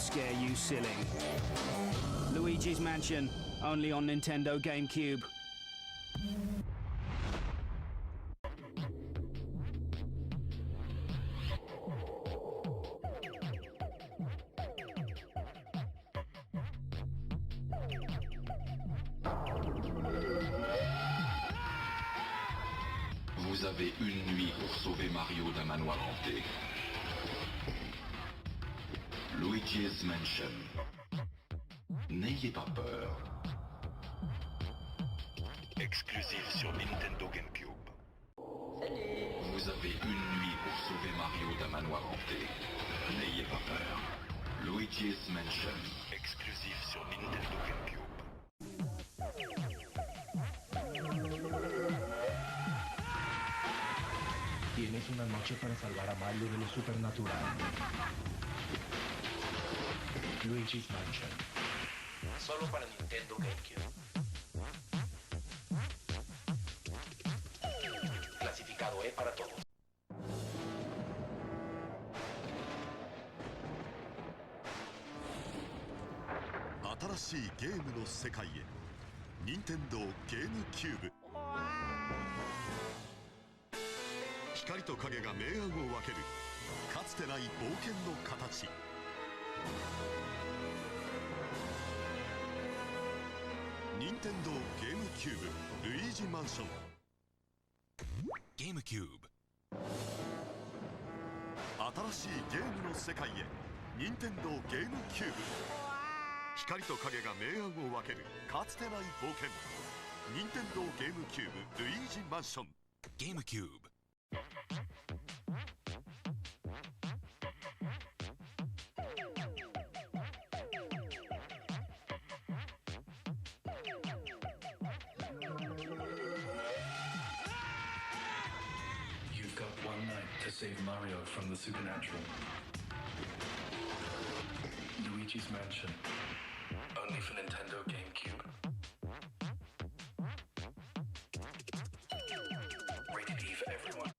scare you silly. Luigi's Mansion, only on Nintendo Gamecube. Vous avez une nuit pour sauver Mario d'un manoir hanté. Luigi's Mansion. N'ayez pas peur. Exclusif sur Nintendo Gamecube. Salut. Vous avez une nuit pour sauver Mario d'un manoir hanté. N'ayez pas peur. Luigi's Mansion. Exclusif sur Nintendo Gamecube. Tienes una noche para salvar a Mario de lo supernatural. Luigi's Mansion. Solo para Nintendo Gamecube. Clasificado E para todos. 新しいゲームの世界へ。任天堂ゲームキューブ。光と影が明暗を分けるかつてない冒険の形。任天堂ゲームキューブルイージマンション。ゲームキューブ。新しいゲームの世界へ。任天堂ゲームキューブ。光と影が明暗を分けるかつてない冒険。任天堂ゲームキューブルイージマンション。ゲームキューブ。You've got one night to save Mario from the supernatural. Luigi's Mansion. Only for Nintendo Gamecube. Rated E for everyone.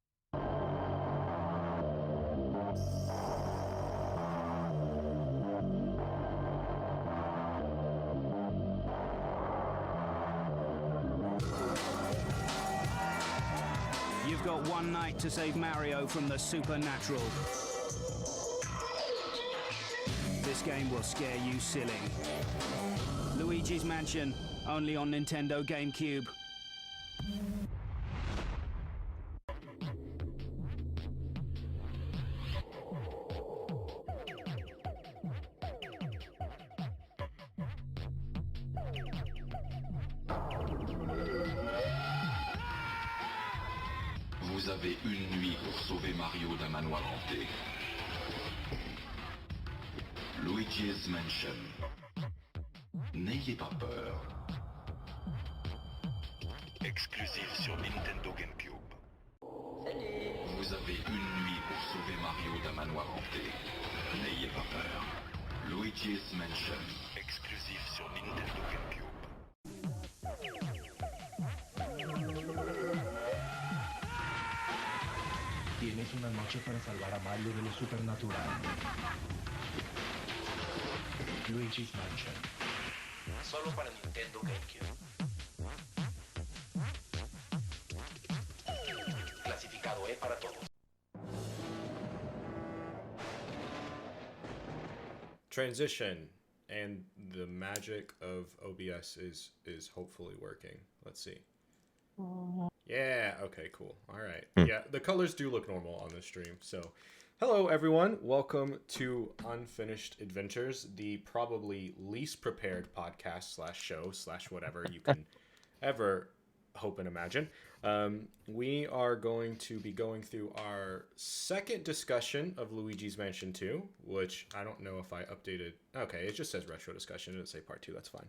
You've got one night to save Mario from the supernatural. This game will scare you silly. Luigi's Mansion, only on Nintendo Gamecube. Vous avez une nuit pour sauver Mario d'un manoir hanté. Luigi's Mansion. N'ayez pas peur. Exclusif sur Nintendo Gamecube. Salut. Vous avez une nuit pour sauver Mario d'un manoir hanté. N'ayez pas peur. Luigi's Mansion. Exclusif sur Nintendo Gamecube. Tienes una noche para salvar a Mario de lo supernatural. Luigi's Mansion. Solo para Nintendo Gamecube. Clasificado E para todos. Transition, and the magic of OBS is hopefully working. Let's see. Yeah, okay, cool. All right. Yeah, the colors do look normal on this stream. So, hello everyone. Welcome to Unfinished Adventures, the probably least prepared podcast / show / whatever you can ever hope and imagine. We are going to be going through our second discussion of Luigi's Mansion 2, which I don't know if I updated. Okay, it just says retro discussion. It doesn't say part 2. That's fine.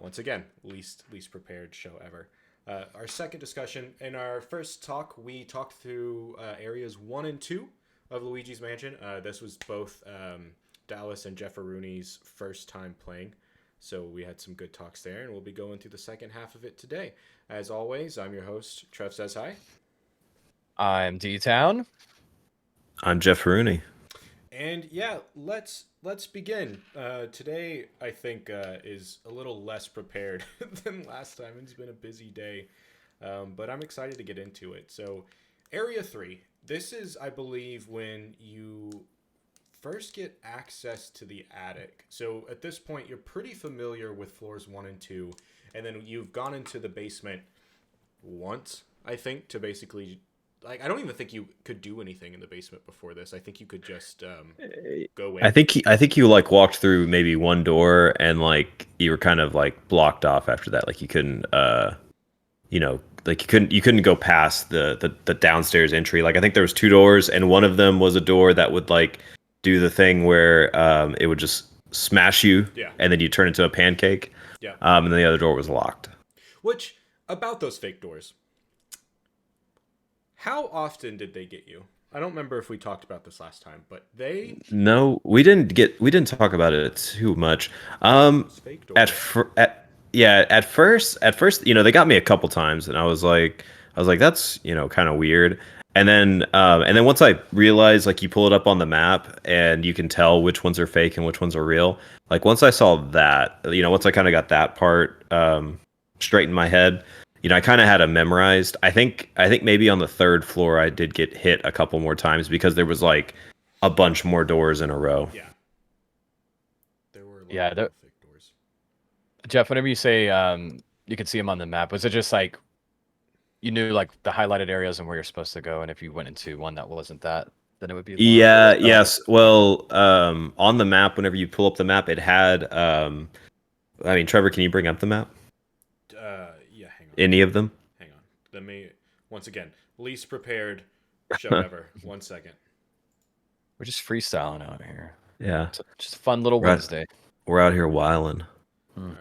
Once again, least prepared show ever. Our second discussion. In our first talk, we talked through areas 1 and 2 of Luigi's Mansion. This was both Dallas and Jeff Rooney's first time playing, so we had some good talks there, and we'll be going through the second half of it today. As always, I'm your host, Trev Says Hi. I'm D-Town. I'm Jeff Rooney. And yeah, let's let's begin. Today, I think, is a little less prepared than last time. It's been a busy day, but I'm excited to get into it. So, Area 3. This is, I believe, when you first get access to the attic. So, at this point, you're pretty familiar with floors 1 and 2, and then you've gone into the basement once, I think, to basically... Like, I don't even think you could do anything in the basement before this. I think you could just go in. I think you like walked through maybe one door and like you were kind of like blocked off after that. Like you couldn't like you couldn't go past the downstairs entry. Like I think there was 2 doors and one of them was a door that would like do the thing where it would just smash you and then you turn into a pancake. Yeah. And then the other door was locked. Which about those fake doors. How often did they get you? I don't remember if we talked about this last time, but they... No, we didn't talk about it too much. At first, they got me a couple times, and I was like, that's kind of weird. And then once I realized, like, you pull it up on the map, and you can tell which ones are fake and which ones are real. Like once I saw that, once I kind of got that part straight in my head. I kind of had it memorized. I think maybe on the 3rd floor I did get hit a couple more times because there was like a bunch more doors in a row. Yeah. There were fake doors. Jeff, whenever you say you could see them on the map, was it just like you knew like the highlighted areas and where you're supposed to go, and if you went into one that wasn't that, then it would be yes. Well, on the map, whenever you pull up the map, it had Trevor, can you bring up the map? Any of them? Hang on. Let me, once again, least prepared show ever. 1 second. We're just freestyling out here. Yeah. It's just a fun little Wednesday. We're out here wilding. All right.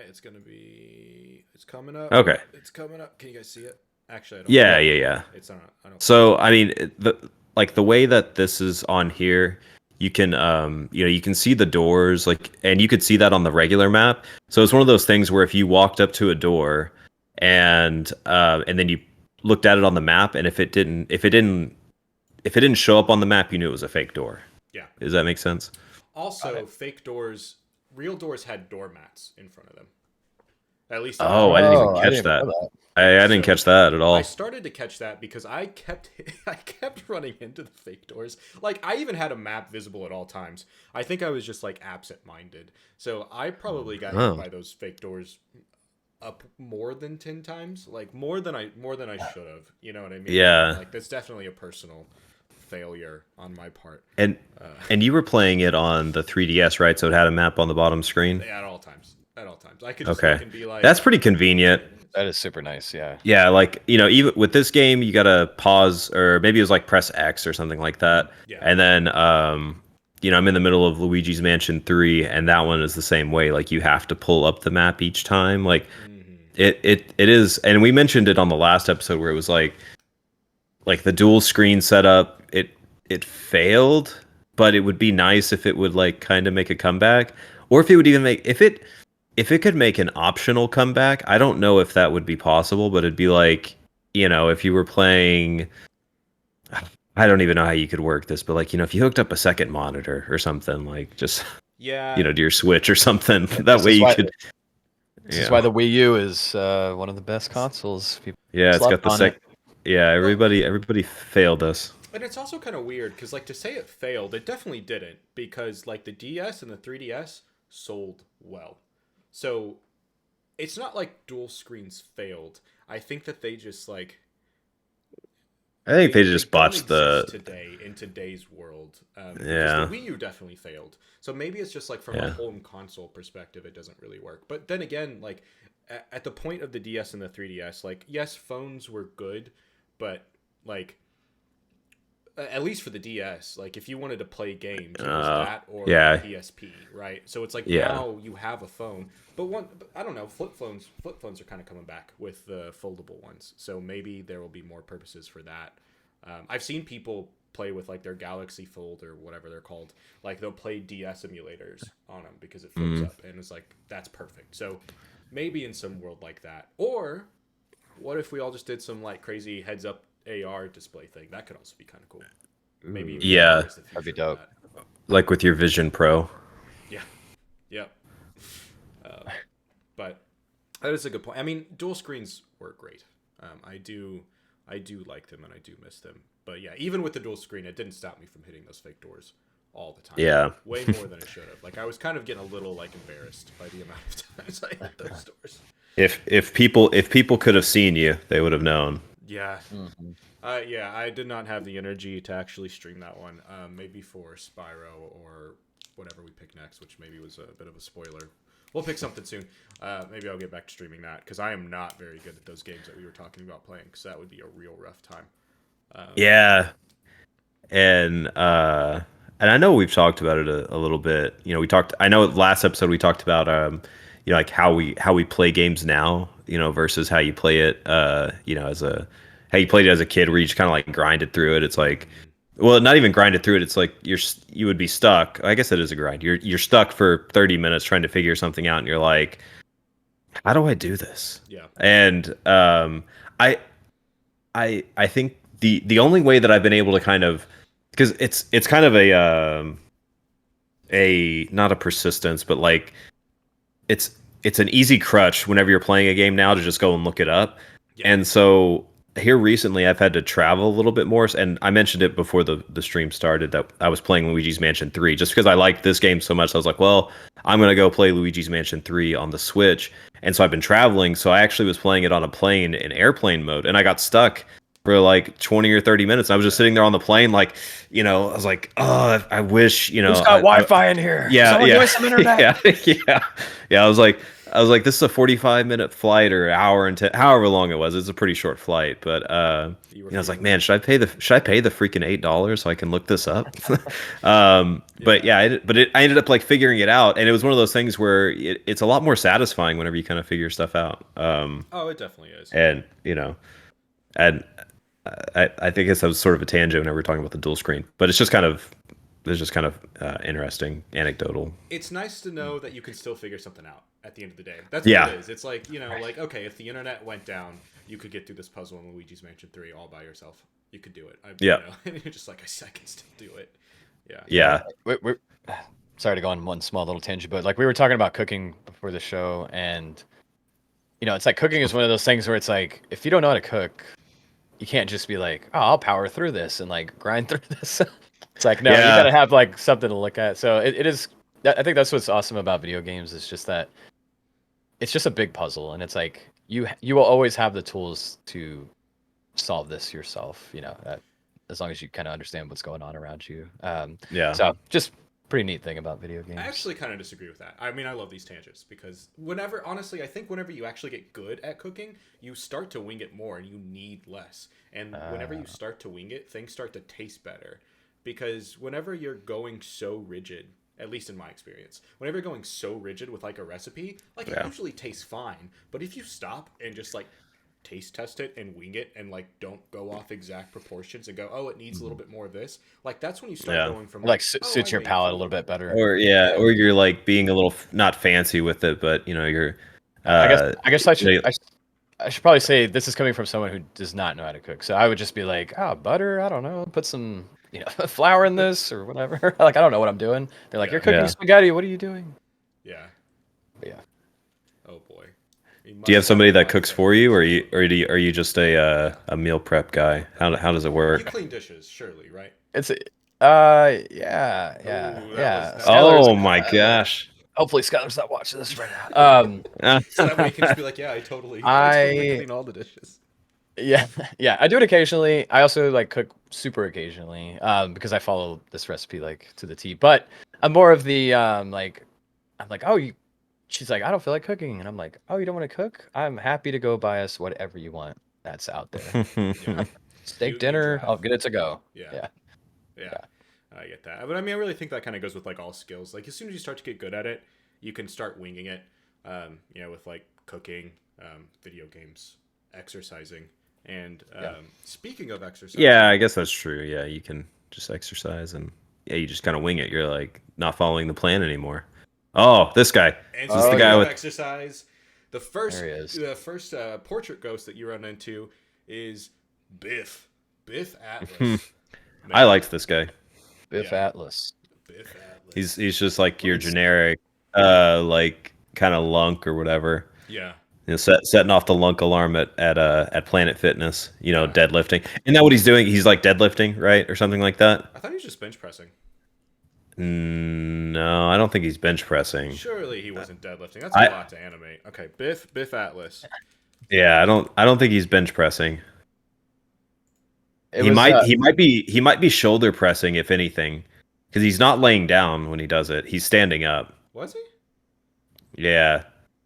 It's coming up. Okay. It's coming up. Can you guys see it? Actually, I don't. Yeah. It's on. I don't. So, the way that this is on here, you can you can see the doors, like, and you could see that on the regular map. So it's one of those things where if you walked up to a door and then you looked at it on the map, and if it didn't show up on the map, you knew it was a fake door. Yeah. Does that make sense? Also, fake doors, real doors had doormats in front of them. At least. I didn't even catch that. I didn't catch that at all. I started to catch that because I kept running into the fake doors. Like, I even had a map visible at all times. I think I was just like absent-minded. So I probably got hit by those fake doors up more than 10 times, like more than I should have. You know what I mean? Yeah. Like, that's definitely a personal failure on my part. And you were playing it on the 3DS, right? So it had a map on the bottom screen? At all times. I could just look and be like... That's pretty convenient. That is super nice, yeah. Yeah, like, even with this game, you gotta pause, or maybe it was like press X or something like that. Yeah. And then, I'm in the middle of Luigi's Mansion 3, and that one is the same way. Like, you have to pull up the map each time. Like, it is, and we mentioned it on the last episode where it was like the dual screen setup, it failed, but it would be nice if it would like kind of make a comeback, or if it would even make if it could make an optional comeback. I don't know if that would be possible, but it'd be like, if you were playing, I don't even know how you could work this, but like, if you hooked up a second monitor or something, like just, to your Switch or something, that way you could. This is why the Wii U is one of the best consoles. People it's got the everybody failed us. And it's also kind of weird because, like, to say it failed, it definitely didn't, because like the DS and the 3DS sold well. So it's not like dual screens failed. I think that they just like... I think they just botched in today's world. Yeah. The Wii U definitely failed. So maybe it's just like from a home console perspective, it doesn't really work. But then again, like at the point of the DS and the 3DS, like, yes, phones were good, but like... At least for the DS, like if you wanted to play games, it was that or PSP, right? So it's like now you have a phone, but I don't know. Flip phones are kind of coming back with the foldable ones, so maybe there will be more purposes for that. I've seen people play with like their Galaxy Fold or whatever they're called. Like they'll play DS emulators on them because it flips up, and it's like that's perfect. So maybe in some world like that, or what if we all just did some like crazy heads up AR display thing? That could also be kind of cool. Maybe that'd be dope. Like with your Vision Pro. Yeah, yeah. But that is a good point. I mean, dual screens were great. I do like them and I do miss them. But yeah, even with the dual screen, it didn't stop me from hitting those fake doors all the time. Yeah. Way more than it should have. Like I was kind of getting a little like embarrassed by the amount of times I hit those doors. If people could have seen you, they would have known. Yeah. Yeah, I did not have the energy to actually stream that one. Maybe for Spyro or whatever we pick next, which maybe was a bit of a spoiler. We'll pick something soon. Maybe I'll get back to streaming that because I am not very good at those games that we were talking about playing because that would be a real rough time. Yeah, and I know we've talked about it a little bit. You know, we talked. I know last episode we talked about you know, like how we play games now. You know, versus how you play it. You know, how you played it as a kid, where you just kind of like grinded through it. It's like, well, not even grinded through it. It's like you would be stuck. I guess it is a grind. You're stuck for 30 minutes trying to figure something out, and you're like, how do I do this? Yeah. And I think the only way that I've been able to kind of, because it's kind of a not a persistence, but like it's an easy crutch whenever you're playing a game now to just go and look it up. Yeah. And so here recently I've had to travel a little bit more, and I mentioned it before the stream started that I was playing Luigi's Mansion 3 just because I liked this game so much. I was like, well, I'm going to go play Luigi's Mansion 3 on the Switch. And so I've been traveling, so I actually was playing it on a plane in airplane mode, and I got stuck for like 20 or 30 minutes. I was just sitting there on the plane, like, you know, I was like, oh, I wish, you know, Who's got Wi-Fi in here? Yeah, Someone yeah, give us some internet. yeah. I was like, this is a 45-minute flight or hour and however long it was. It's a pretty short flight, but you know, I was like, man, should I pay the freaking $8 so I can look this up? But yeah, I ended up like figuring it out, and it was one of those things where it's a lot more satisfying whenever you kind of figure stuff out. Oh, it definitely is. And you know, and I think that was sort of a tangent whenever we're talking about the dual screen, but it's just kind of interesting, anecdotal. It's nice to know that you can still figure something out at the end of the day. That's Yeah. what it is. It's like, you know, like, okay, if the internet went down, you could get through this puzzle in Luigi's Mansion 3 all by yourself. You could do it. Yeah. You know? And you're just like, I can still do it. Yeah. Yeah. We're sorry to go on one small little tangent, but like we were talking about cooking before the show, and you know, it's like cooking is one of those things where it's like if you don't know how to cook, you can't just be like, oh, I'll power through this and like grind through this. It's like, no, you gotta have like something to look at. So it is. I think that's what's awesome about video games is just that it's just a big puzzle, and it's like you will always have the tools to solve this yourself. You know, as long as you kind of understand what's going on around you. Yeah. So just pretty neat thing about video games. I actually kind of disagree with that. I mean, I love these tangents because honestly, I think whenever you actually get good at cooking, you start to wing it more and you need less. And whenever you start to wing it, things start to taste better. Because whenever you're going so rigid, at least in my experience, whenever you're going so rigid with like a recipe, like it usually tastes fine. But if you stop and just like taste test it and wing it and like don't go off exact proportions and go, oh, it needs a little bit more of this, like that's when you start going from like suits your palate a little bit better. Or you're like being a little not fancy with it, but you know, you're I guess I should probably say this is coming from someone who does not know how to cook. So I would just be like, butter, I don't know, put some, you know, flour in this or whatever. Like, I don't know what I'm doing. They're like, you're cooking spaghetti. What are you doing? Yeah. But yeah. Oh boy. Do you have somebody that cooks for you, or are you just a meal prep guy? How does it work? You clean dishes, surely, right? It's yeah. Was- Oh my gosh. Hopefully Skylar's not watching this right now. So that way you can just be like, yeah, I totally clean all the dishes. Yeah, I do it occasionally. I also like cook super occasionally, because I follow this recipe like to the T. But I'm more of the I'm like, oh, she's like, I don't feel like cooking, and I'm like, oh, you don't want to cook? I'm happy to go buy us whatever you want that's out there. Steak dinner, I'll get it to go. Yeah. I get that. But I mean, I really think that kind of goes with like all skills. Like as soon as you start to get good at it, you can start winging it. You know, with like cooking, video games, exercising. And speaking of exercise, yeah, I guess that's true. Yeah, you can just exercise and you just kind of wing it. You're like not following the plan anymore. Oh, this guy. And this is the guy with exercise. The first portrait ghost that you run into is Biff Atlas. I liked this guy. Biff Atlas. Biff Atlas. He's just like your generic, like kind of lunk or whatever. Yeah. You know, setting off the lunk alarm at Planet Fitness. You know, deadlifting. Isn't that what he's doing? He's like deadlifting, right, or something like that. I thought he was just bench pressing. No, I don't think he's bench pressing. Surely he wasn't deadlifting. That's a lot to animate. Okay, Biff Atlas. Yeah, I don't think he's bench pressing. He might be shoulder pressing if anything, because he's not laying down when he does it. He's standing up. Was he? Yeah,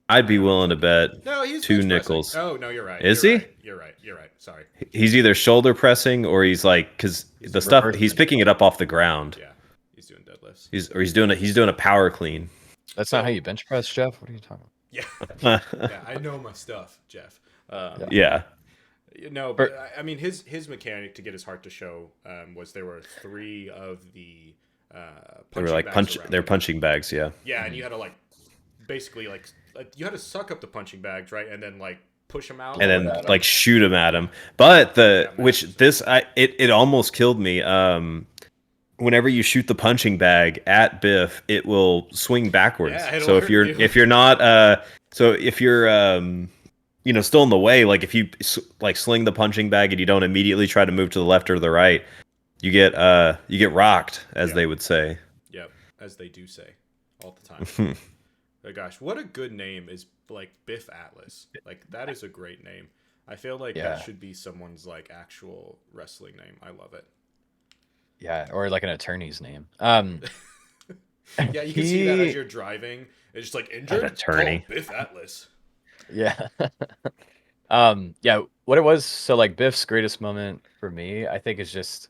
I'd be willing to bet No, he's 2 bench nickels. pressing. Oh no, you're right. Is You're he? Right. You're right. You're right. Sorry. He's either shoulder pressing or he's like, because the stuff he's picking it up off the ground. Yeah, he's doing deadlifts. He's doing a power clean. That's not how you bench press, Jeff. What are you talking Yeah. about? Yeah, I know my stuff, Jeff. Yeah. No, but I mean his mechanic to get his heart to show was there were 3 of the They were like they're punching bags, yeah. Yeah, and you had to like basically like you had to suck up the punching bags, right, and then like push them out, and then like shoot them at him. But it almost killed me. Whenever you shoot the punching bag at Biff, it will swing backwards. Yeah, so if you're you know, still in the way, like if you like sling the punching bag and you don't immediately try to move to the left or the right, you get rocked, as they would say. Yep, as they do say all the time. But gosh, what a good name is like Biff Atlas. Like that is a great name. I feel like that should be someone's like actual wrestling name. I love it. Yeah, or like an attorney's name. Yeah, you can see that as you're driving. It's just like injured. An attorney. Oh, Biff Atlas. Yeah. Yeah, what it was, so like Biff's greatest moment for me, I think, is just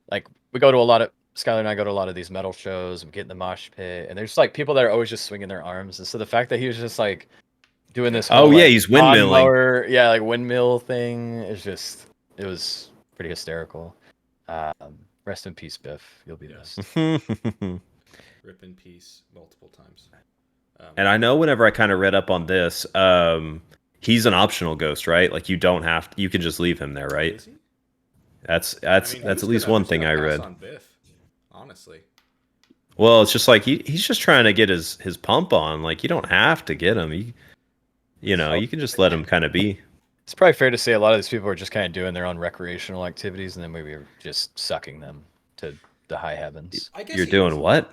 like we go to a lot of Skylar and I go to a lot of these metal shows and get in the mosh pit, and there's like people that are always just swinging their arms, and so the fact that he was just like doing this whole, he's windmilling. Yeah, like windmill thing is just, it was pretty hysterical. Rest in peace, Biff. You'll be missed. Rip in peace multiple times. And I know whenever I kind of read up on this, he's an optional ghost, right? Like you don't have to, you can just leave him there, right? Is he? That's at least one thing I read. On Biff, honestly. Well, it's just like he's just trying to get his pump on. Like you don't have to get him. You know, you can just let him kind of be. It's probably fair to say a lot of these people are just kind of doing their own recreational activities, and then maybe we're just sucking them to the high heavens. I guess you're doing what?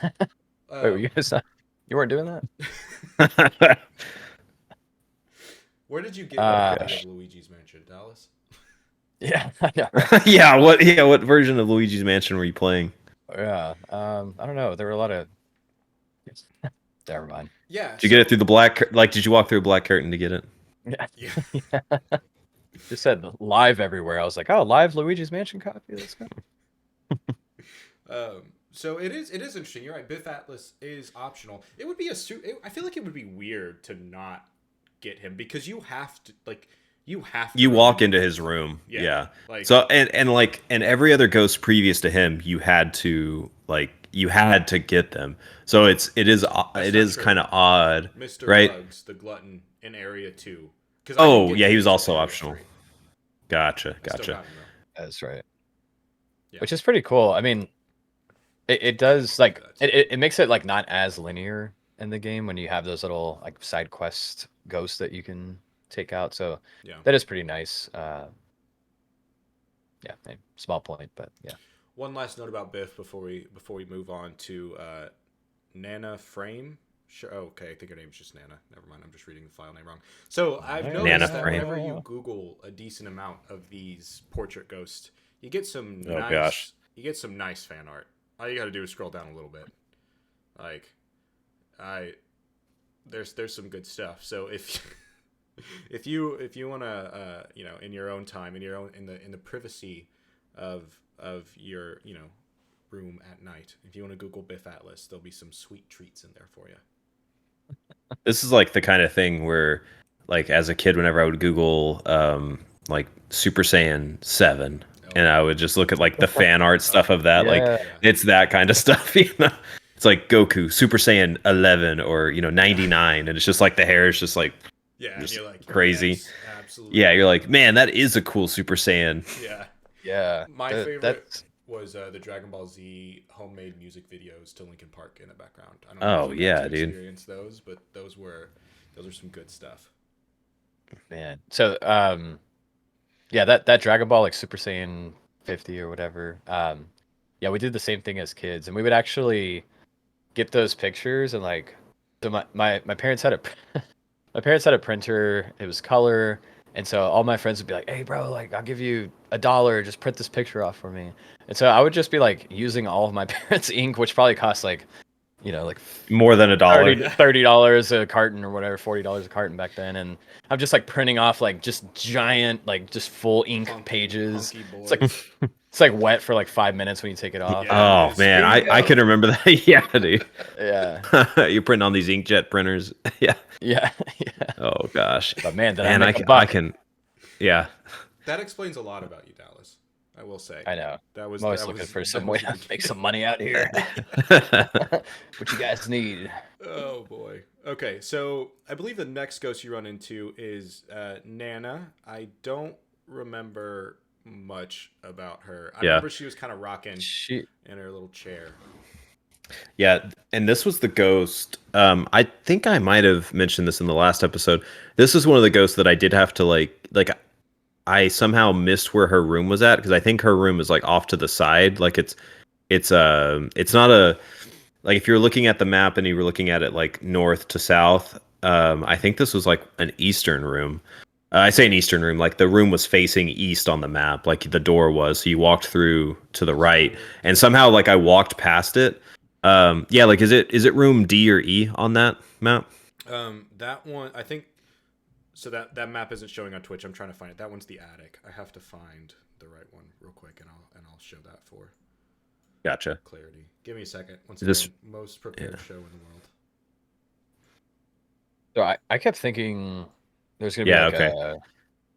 Wait, were you guys not, you weren't doing that? Where did you get of Luigi's Mansion, Dallas? Yeah, I know, right? What version of Luigi's Mansion were you playing? Yeah, I don't know. There were a lot of. Never mind. Yeah. Did you get it through the black? Like, did you walk through a black curtain to get it? Yeah. Just said live everywhere. I was like, oh, live Luigi's Mansion copy. Let's go. So it is interesting. You're right. Biff Atlas is optional. It would be I feel like it would be weird to not get him because you have to You walk into his room. Yeah. Like, so and every other ghost previous to him, you had to get them. So it is kind of odd, Mr. right? Bugs, the glutton in area 2. Oh, yeah, he was also optional. 3. Gotcha. That's right. Yeah. Which is pretty cool. I mean, it does like it makes it like not as linear in the game when you have those little like side quest ghosts that you can take out. So that is pretty nice. Small point, but yeah. One last note about Biff before we move on to Nana Frame. Sure. Oh, okay, I think her name's just Nana. Never mind. I'm just reading the file name wrong. So I've noticed that whenever you Google a decent amount of these portrait ghosts, you get some nice fan art. All you got to do is scroll down a little bit. Like, there's some good stuff. So if you want to in your own time, in the privacy of your room at night, if you want to Google Biff Atlas, there'll be some sweet treats in there for you. This is like the kind of thing where, like, as a kid, whenever I would Google like Super Saiyan 7, and I would just look at like the fan art stuff of that, it's that kind of stuff, It's like Goku Super Saiyan 11 or 99, and it's just like the hair is just like and you're like crazy. Yes, absolutely. Yeah, you're like, man, that is a cool Super Saiyan. Yeah. Yeah. My favorite. was the Dragon Ball Z homemade music videos to Linkin Park in the background. I don't Oh, know if you got yeah, to dude. experience those, but those were some good stuff. Man. So yeah, that Dragon Ball like Super Saiyan 50 or whatever. Yeah, we did the same thing as kids, and we would actually get those pictures and like so my parents had a my parents had a printer. It was color, and so all my friends would be like, "Hey, bro, like I'll give you $1, just print this picture off for me." And so I would just be like using all of my parents' ink, which probably cost like, you know, like More than $1. $30 a carton or whatever, $40 a carton back then, and I'm just like printing off like just giant, like just full ink pages. It's like wet for like 5 minutes when you take it off. Yeah. Oh man, I can remember that. Yeah, dude. Yeah. You're printing on these inkjet printers. Yeah. Yeah. Yeah. Oh gosh. But man, did And I make a buck. I can. Yeah. That explains a lot about you, Dallas. I will say. I know. That was I'm always that looking was- for that some was way a to big- make some money out here. What you guys need? Oh boy. Okay, so I believe the next ghost you run into is Nana. I don't remember much about her. I remember she was kind of rocking in her little chair. Yeah, and this was the ghost. I think I might have mentioned this in the last episode. This is one of the ghosts that I did have to like I somehow missed where her room was at because I think her room is like off to the side. Like it's not a like if you're looking at the map and you were looking at it like north to south. I think this was like an eastern room. I say an eastern room, like the room was facing east on the map, like the door was. So you walked through to the right, and somehow like I walked past it. Yeah, like is it room D or E on that map? That one, I think. So that map isn't showing on Twitch. I'm trying to find it. That one's the attic. I have to find the right one real quick, and I'll show that for Gotcha. clarity. Give me a second. Once This- again, most prepared show in the world. So I kept thinking there's gonna be Yeah, like okay. a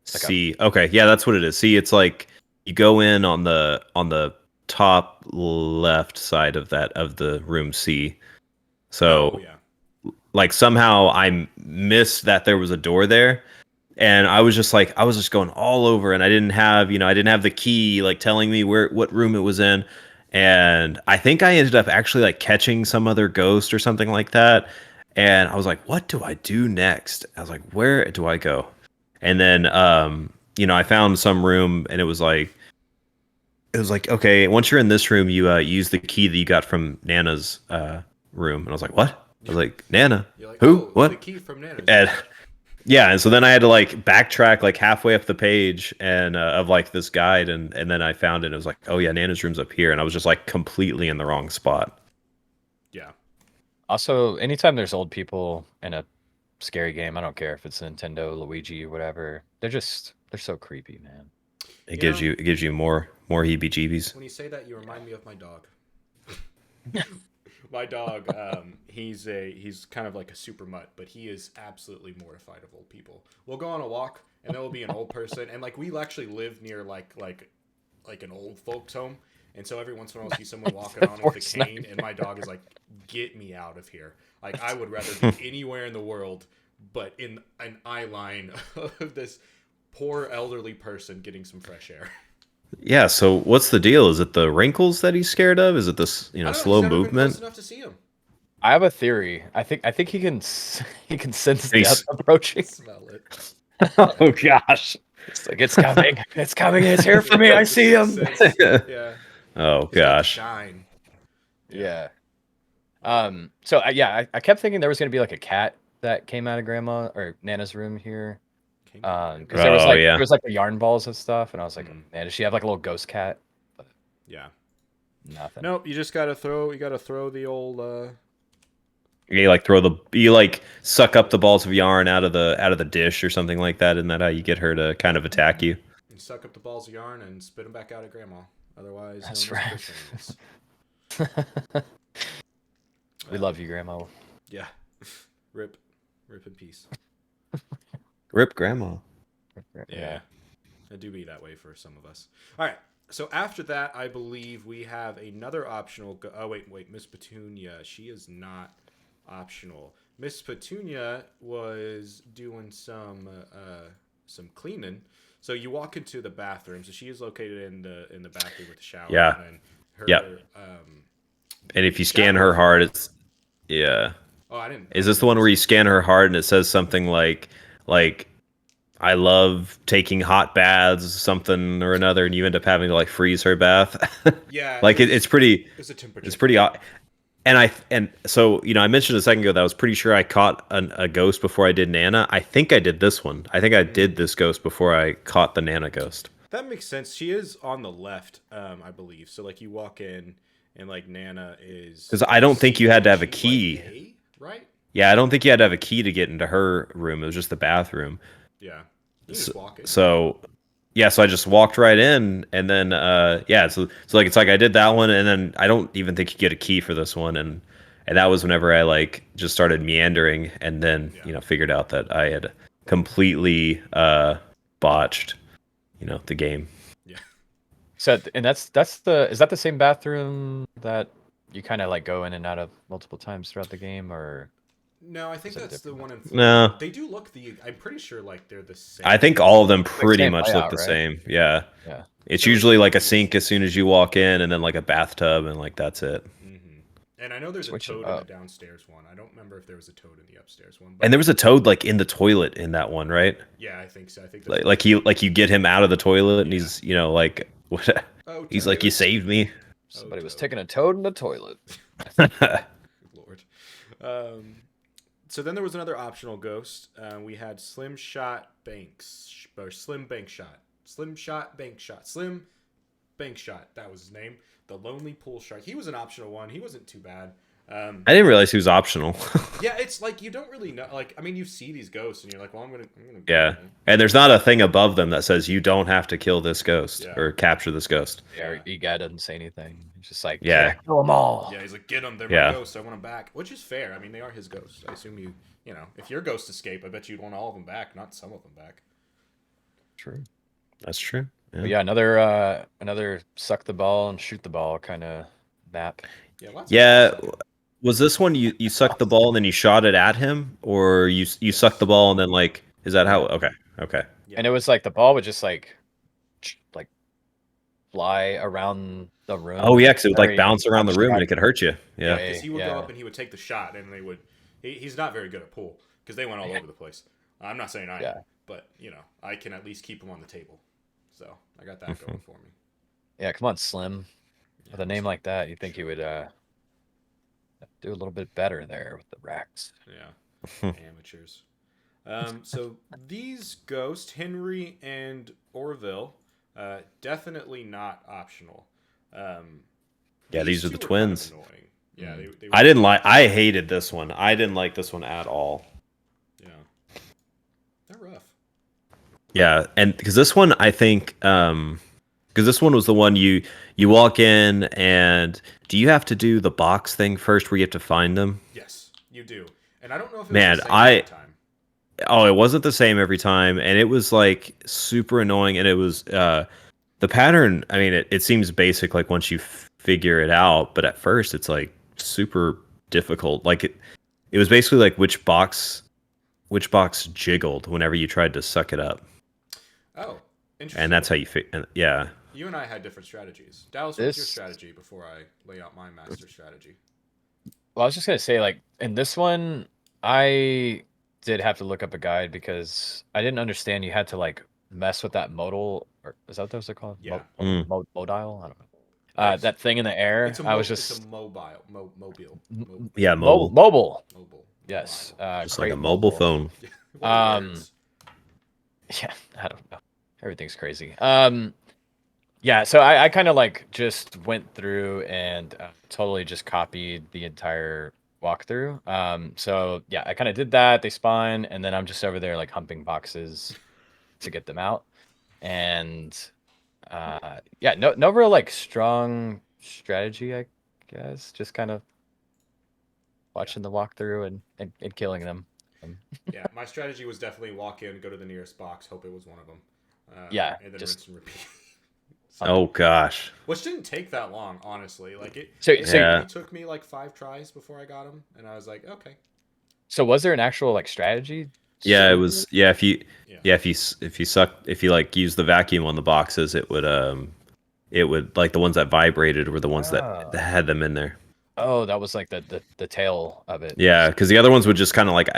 C. Okay, yeah, that's what it is. See, it's like you go in on the top left side of the room C. So Oh yeah. like somehow I missed that there was a door there, and I was just going all over, and I didn't have the key like telling me what room it was in, and I think I ended up actually like catching some other ghost or something like that, and I was like, what do I do next? I was like, where do I go? And then I found some room, and it was like okay, once you're in this room, you use the key that you got from Nana's room, and I was like, what? I was like, Nana? You're like, Who? oh, What? The key from Nana's. And yeah, and so then I had to like backtrack like halfway up the page and of like this guide, and then I found it. And it was like, oh yeah, Nana's room's up here, and I was just like completely in the wrong spot. Yeah. Also, anytime there's old people in a scary game, I don't care if it's Nintendo, Luigi, or whatever. They're so creepy, man. It gives you more heebie-jeebies. When you say that, you remind me of my dog. My dog, he's kind of like a super mutt, but he is absolutely mortified of old people. We'll go on a walk, and there will be an old person, and like we actually live near like an old folks home, and so every once in a while, I'll see someone walking on with a cane, and my dog is like, "Get me out of here!" Like I would rather be anywhere in the world, but in an eye line of this poor elderly person getting some fresh air. Yeah. So what's the deal? Is it the wrinkles that he's scared of? Is it this I don't know, slow he's never been movement? close enough to see him. I have a theory. I think he can sense He's- death approaching. Smell it. Oh gosh. It's like it's coming. It's coming. It's here for me. I see him. Yeah. Oh He's got the gosh. shine. Yeah. So I kept thinking there was gonna be like a cat that came out of Grandma or Nana's room here. Because there was Oh, like yeah. there was like the yarn balls and stuff, and I was like, Mhm. man, does she have like a little ghost cat? Yeah. Nothing. Nope. You just gotta throw the old. You like suck up the balls of yarn out of the dish or something like that. Isn't that how you get her to kind of attack you? You suck up the balls of yarn and spit them back out at Grandma. Otherwise, That's no more right. Christmas. We love you, Grandma. Yeah. Rip in peace. Rip grandma. Yeah. It do be that way for some of us. All right. So after that, I believe we have another optional. Oh wait, Miss Petunia. She is not optional. Miss Petunia was doing some some cleaning. So you walk into the bathroom. So she is located in the bathroom with the shower. Yeah. And then her, Yep. And if you scan her hard, it's Oh, I didn't. Is this the one where you scan her hard and it says something like I love taking hot baths, something or another, and you end up having to like freeze her bath? Yeah. Like it's pretty. There's a temperature. It's pretty odd. And so I mentioned a second ago that I was pretty sure I caught a ghost before I did Nana. I think I did this one. I think I did this ghost before I caught the Nana ghost. That makes sense. She is on the left, I believe. So like you walk in and like Nana is. Because I don't think you had to have a key. Like A, right? Yeah, I don't think you had to have a key to get into her room. It was just the bathroom. Yeah. You just walk in. So I just walked right in, and then so like it's like I did that one, and then I don't even think you get a key for this one, and that was whenever I like just started meandering, and then figured out that I had completely botched the game. Yeah. So and is that the same bathroom that you kind of like go in and out of multiple times throughout the game, or? No, I think that's the one in Florida. No. They do look I'm pretty sure like they're the same. I think all of them pretty same much layout, look the right? same. Yeah. Yeah. It's usually like a sink as soon as you walk in, and then like a bathtub, and like that's it. Mm-hmm. And I know there's a toad in the downstairs one. I don't remember if there was a toad in the upstairs one. But And there was a toad like in the toilet in that one, right? yeah, I think so. I think Like you get him out of the toilet, and he's like what? Oh, He's like, you saved me. Somebody was taking a toad in the toilet. Good Lord. So then there was another optional ghost. We had Slim Shot Banks, or Slim Bank Shot. Slim Shot Bank Shot. Slim Bank Shot. That was his name. The Lonely Pool Shark. He was an optional one. He wasn't too bad. I didn't realize he was optional. Yeah, it's like you don't really know. Like, I mean, you see these ghosts, and you're like, well, I'm gonna Yeah, and there's not a thing above them that says you don't have to kill this ghost or capture this ghost. Yeah, guy doesn't say anything. He's just like, yeah, kill them all. Yeah, he's like, get them. They're my ghosts. I want them back. Which is fair. I mean, they are his ghosts. I assume you know, if your ghosts escape, I bet you'd want all of them back, not some of them back. True. That's true. Yeah, But yeah, another suck the ball and shoot the ball kind of map. Yeah. Was this one you sucked the ball and then you shot it at him, or you sucked the ball and then like, is that how? Okay. Yeah. And it was like the ball would just like fly around the room. Oh yeah, because it would like bounce around the room and it could hurt you. Yeah. Because he would go up and he would take the shot, and they would. He's not very good at pool because they went all over the place. I'm not saying I am, but I can at least keep him on the table. So I got that going for me. Yeah, come on, Slim. With a name like that, you'd think he would do a little bit better there with the racks. Yeah, amateurs. So these ghosts, Henry and Orville, definitely not optional. Yeah, these are the twins. Kind of annoying. Yeah, they I hated this one. I didn't like this one at all. Yeah, they're rough. Yeah, and because this one, I think, because this one was the one you walk in, and do you have to do the box thing first where you have to find them? Yes, you do. And I don't know if it Man, was the same every time. Oh, it wasn't the same every time, and it was like super annoying, and it was the pattern. I mean, it seems basic like once you figure it out, but at first it's like super difficult. Like it was basically like which box jiggled whenever you tried to suck it up. Oh, interesting. And that's how you yeah. You and I had different strategies. Dallas, what's your strategy before I lay out my master strategy? Well, I was just gonna say, like, in this one, I did have to look up a guide because I didn't understand you had to like mess with that modal, or is that what those are called? Yeah. Modile? I don't know. That thing in the air. It's a mobile. Yeah, mobile. Mobile. Yes. Just like a mobile phone. Yeah, I don't know. Everything's crazy. Yeah, so I kind of like just went through and totally just copied the entire walkthrough. So yeah, I kind of did that. They spawn, and then I'm just over there like humping boxes to get them out. And yeah, no real like strong strategy, I guess. Just kind of watching the walkthrough and killing them. Yeah, my strategy was definitely walk in, go to the nearest box, hope it was one of them. Yeah, and then rinse and repeat. Oh gosh. Which didn't take that long, honestly. Like it took me like 5 tries before I got him, and I was like, okay. So was there an actual like strategy Yeah, it was. Yeah, if you Yeah. if you like use the vacuum on the boxes, it would like the ones that vibrated were the ones that had them in there. Oh, that was like the tail of it. Yeah, because the other ones would just kind of like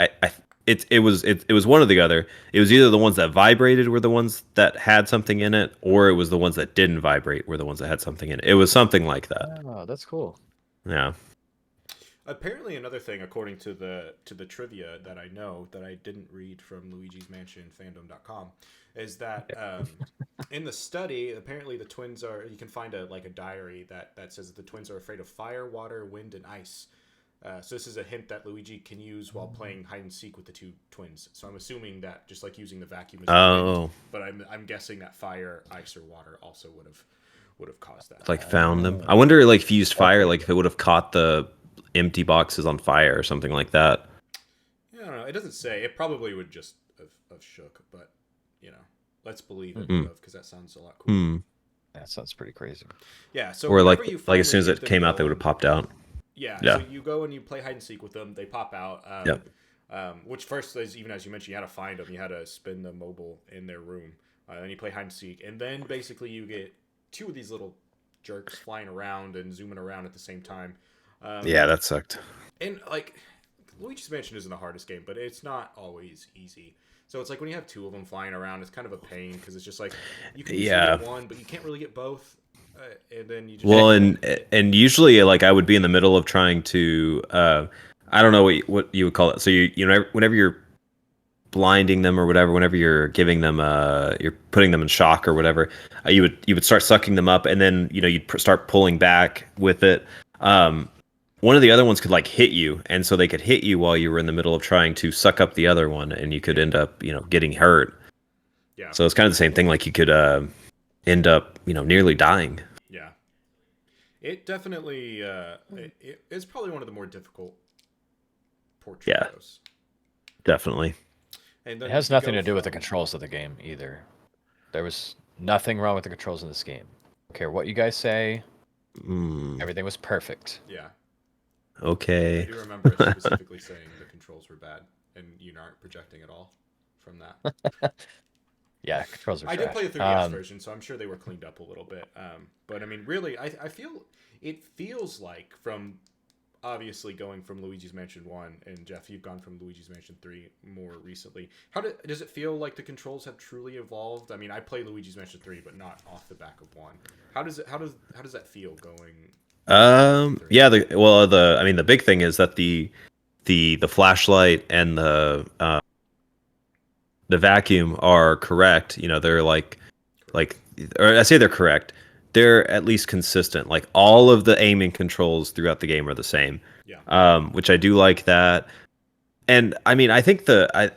it was one or the other. It was either the ones that vibrated were the ones that had something in it, or it was the ones that didn't vibrate were the ones that had something in it. It was something like that. Oh, that's cool. Yeah. Apparently, another thing, according to the trivia that I know that I didn't read from Luigi's Mansion Fandom.com, is that in the study, apparently the twins are. You can find a diary that says that the twins are afraid of fire, water, wind, and ice. So this is a hint that Luigi can use while playing hide and seek with the two twins. So I'm assuming that just like using the vacuum is wind, but I'm guessing that fire, ice, or water also would have caused that. Like found them. I wonder like if you used fire, like if it would have caught the empty boxes on fire or something like that. Yeah, I don't know. It doesn't say. It probably would just have shook, but let's believe it would have, because that sounds a lot cooler. That sounds pretty crazy. Yeah. So Or like as soon as it came out, they would have popped out. Yeah. Yeah. So you go and you play hide and seek with them. They pop out. Which first, even as you mentioned, you had to find them. You had to spin the mobile in their room. And you play hide and seek, and then basically you get two of these little jerks flying around and zooming around at the same time. Yeah, that sucked. And like Luigi's Mansion isn't the hardest game, but it's not always easy. So it's like when you have two of them flying around, it's kind of a pain because it's just like you can get one, but you can't really get both. And then you just and usually like I would be in the middle of trying to I don't know what you would call it. So you know whenever you're blinding them or whatever, whenever you're giving them you're putting them in shock or whatever, you would start sucking them up, and then you'd start pulling back with it. One of the other ones could like hit you, and so they could hit you while you were in the middle of trying to suck up the other one, and you could end up getting hurt. Yeah. So it's kind of the same thing. Like you could end up nearly dying. Yeah. It definitely it's probably one of the more difficult portraits. Yeah. Definitely. And it has nothing to do with the controls of the game either. There was nothing wrong with the controls in this game. I don't care what you guys say. Everything was perfect. Yeah. Okay. I do remember specifically saying the controls were bad, and you aren't projecting at all from that. Yeah, controls are I trash. did play the 3DS version, so I'm sure they were cleaned up a little bit. But I mean, really, I feel it feels like from obviously going from Luigi's Mansion 1, and Jeff, you've gone from Luigi's Mansion 3 more recently. Does it feel like the controls have truly evolved? I mean, I played Luigi's Mansion 3, but not off the back of 1. How does that feel going? Yeah. The big thing is that the flashlight and the vacuum are correct. They're like, or I say they're correct. They're at least consistent. Like all of the aiming controls throughout the game are the same. Yeah. Which I do like that. And I mean, I think I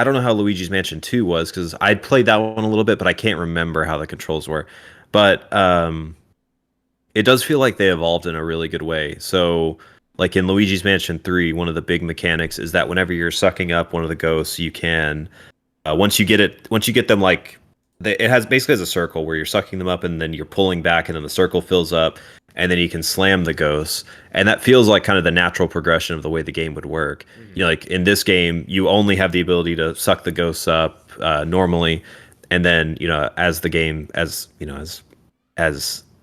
don't know how Luigi's Mansion 2 was, because I'd played that one a little bit, but I can't remember how the controls were. But it does feel like they evolved in a really good way. So like in Luigi's Mansion 3, one of the big mechanics is that whenever you're sucking up one of the ghosts, you can once you get them, like it has basically as a circle where you're sucking them up and then you're pulling back, and then the circle fills up, and then you can slam the ghosts. And that feels like kind of the natural progression of the way the game would work. Like in this game, you only have the ability to suck the ghosts up normally, and then as the game as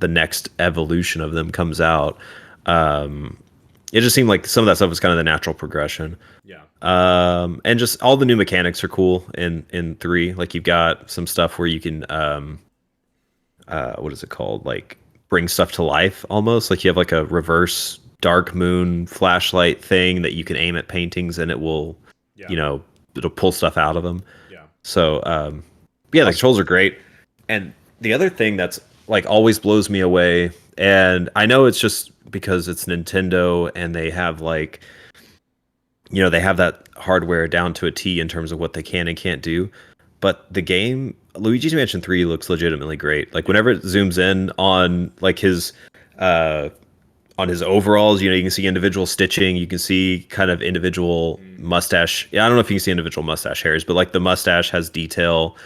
the next evolution of them comes out, it just seemed like some of that stuff was kind of the natural progression. Yeah. And just all the new mechanics are cool in 3. Like you've got some stuff where you can what is it called? Like bring stuff to life almost. Like you have like a reverse dark moon flashlight thing that you can aim at paintings, and it will it'll pull stuff out of them. Yeah. So the controls are great. And the other thing that's like always blows me away, and I know it's just because it's Nintendo and they have like they have that hardware down to a T in terms of what they can and can't do, but the game Luigi's Mansion 3 looks legitimately great. Like whenever it zooms in on like his overalls, you can see individual stitching, you can see kind of individual mustache. I don't know if you can see individual mustache hairs, but like the mustache has detail.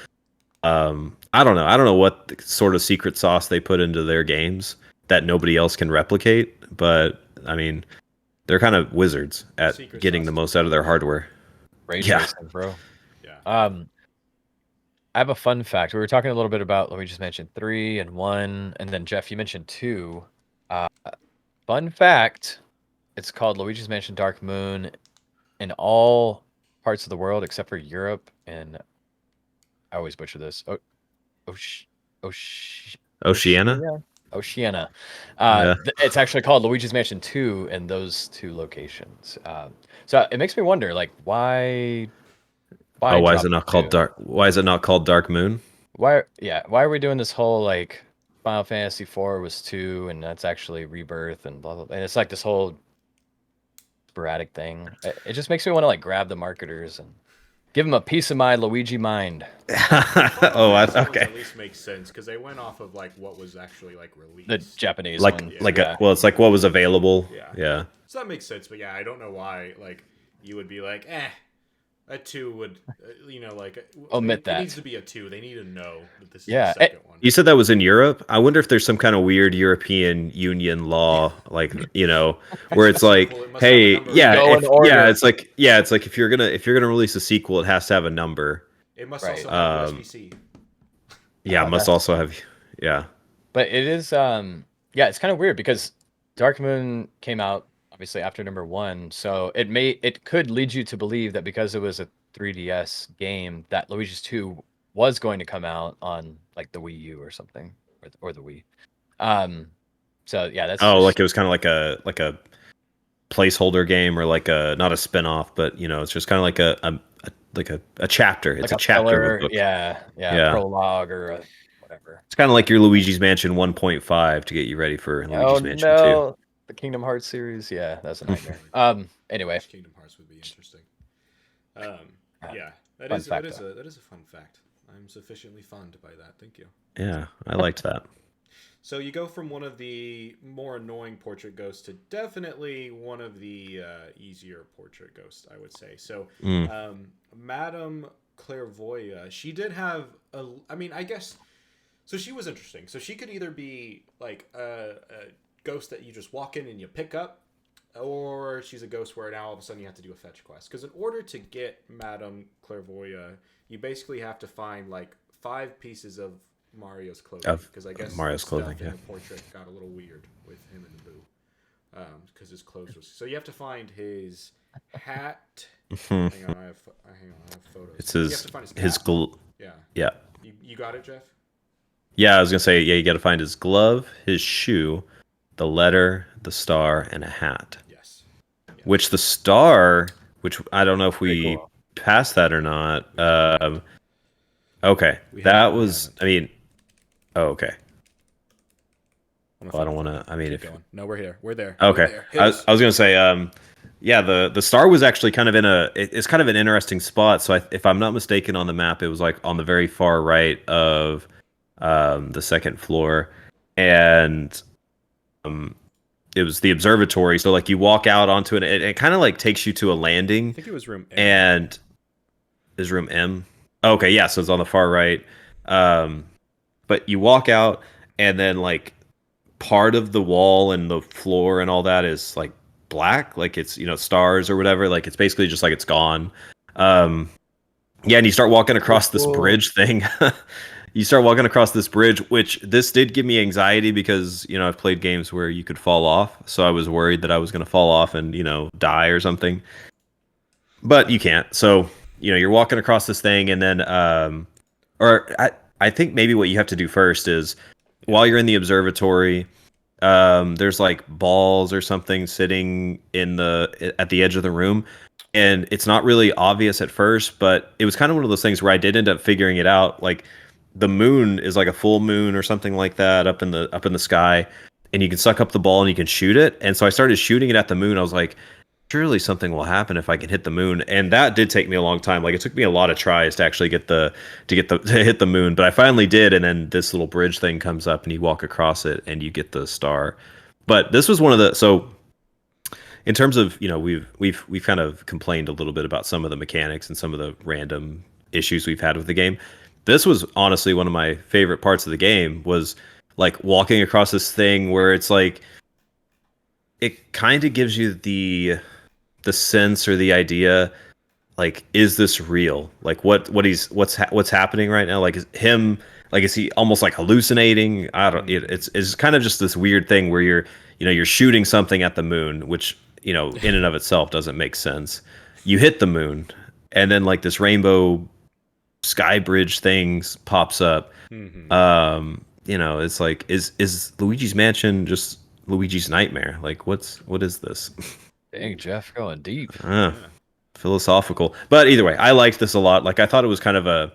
I don't know what sort of secret sauce they put into their games that nobody else can replicate, but I mean, they're kind of wizards at getting the most out of their hardware. ray Yeah. tracing, bro. Yeah. I have a fun fact. We were talking a little bit about Luigi's Mansion 3 and 1, and then Jeff, you mentioned 2. Fun fact, it's called Luigi's Mansion Dark Moon in all parts of the world except for Europe and I always butcher this. Oceania? Oceania. Yeah. It's actually called Luigi's Mansion 2 in those 2 locations. So it makes me wonder, like, why Oh, why is drop it not the called 2? Dark? Why is it not called Dark Moon? Why are we doing this whole like Final Fantasy 4 was 2 and that's actually Rebirth and blah blah blah. And it's like this whole sporadic thing. It just makes me want to like grab the marketers and give them a piece of my Luigi mind. Oh, okay. At least makes sense because they went off of like what was actually like released. The Japanese Like one. it's like what was available. Yeah. So that makes sense, but yeah, I don't know why like you would be like, a 2 would, like omit it that. needs to be a 2. They need to know that this is Yeah, the second one. You said that was in Europe. I wonder if there's some kind of weird European Union law, like where it's like, Well, it must hey, have a number. it's like if you're gonna release a sequel, it has to have a number. It must Right. also have USB-C. Yeah, it must also have. Yeah. But it is it's kind of weird because Dark Moon came out obviously after number 1, so it could lead you to believe that because it was a 3DS game that Luigi's 2 was going to come out on like the Wii U or something or the Wii. So yeah, that's like it was kind of like a placeholder game or like a not a spin-off, but it's just kind of like a chapter. It's like a chapter filler, of a book. a prologue or whatever. It's kind of like your Luigi's Mansion 1.5 to get you ready for Luigi's Mansion 2. The Kingdom Hearts series, yeah, that's a nightmare. Anyway, Kingdom Hearts would be interesting. Yeah, that Fun is fact, a fun fact. I'm sufficiently fond by that. Thank you. Yeah, I liked that. So you go from one of the more annoying portrait ghosts to definitely one of the easier portrait ghosts, I would say. So, Madame Clairvoyant, she did have I guess. So she was interesting. So she could either be like a ghost that you just walk in and you pick up, or she's a ghost where now all of a sudden you have to do a fetch quest. Because in order to get Madame Clairvoyant, you basically have to find like 5 pieces of Mario's clothing. Because I guess Mario's clothing, the portrait got a little weird with him and the Boo. Because his clothes was... So you have to find his hat. Hang on, I have photos. It's You have to find his cap. glove. Yeah. Yeah. You got it, Jeff? Yeah, I was gonna say, yeah, you got to find his glove, his shoe, the letter, the star, and a hat. Yes. Which the star, which I don't know if we cool. passed that or not. Okay, that was. I mean, okay. Well, I don't want to. I mean, if Going. No, we're here. We're there. okay, We're there. Hit I us. was gonna say, yeah, the star was actually kind of in it's kind of an interesting spot. So if I'm not mistaken on the map, it was like on the very far right of the second floor, and it was the observatory. So like you walk out onto it, it kind of like takes you to a landing. I think it was room M. And is room M? Okay, yeah, so it's on the far right. But you walk out, and then like part of the wall and the floor and all that is like black, like it's stars or whatever. Like it's basically just like it's gone. Yeah, and you start walking across this bridge thing. You start walking across this bridge, which this did give me anxiety because I've played games where you could fall off, so I was worried that I was going to fall off and die or something. But you can't. So you're walking across this thing, and then I think maybe what you have to do first is while you're in the observatory, there's like balls or something sitting at the edge of the room. And it's not really obvious at first, but it was kind of one of those things where I did end up figuring it out. Like the moon is like a full moon or something like that up in the sky, and you can suck up the ball and you can shoot it. And so I started shooting it at the moon. I was like, surely something will happen if I can hit the moon. And that did take me a long time. Like it took me a lot of tries to actually to hit the moon, but I finally did. And then this little bridge thing comes up and you walk across it and you get the star. But this was one of the, so in terms of, we've kind of complained a little bit about some of the mechanics and some of the random issues we've had with the game. This was honestly one of my favorite parts of the game, was like walking across this thing where it's like, it kind of gives you the sense or the idea like, is this real? Like, what's happening right now? Like, is he almost like hallucinating? I don't. It's kind of just this weird thing where you're shooting something at the moon, which in and of itself doesn't make sense. You hit the moon, and then like this rainbow sky bridge things pops up. It's like, is Luigi's Mansion just Luigi's Nightmare? Like, what is this? Dang, Jeff, going deep. Philosophical. But either way, I liked this a lot. Like, I thought it was kind of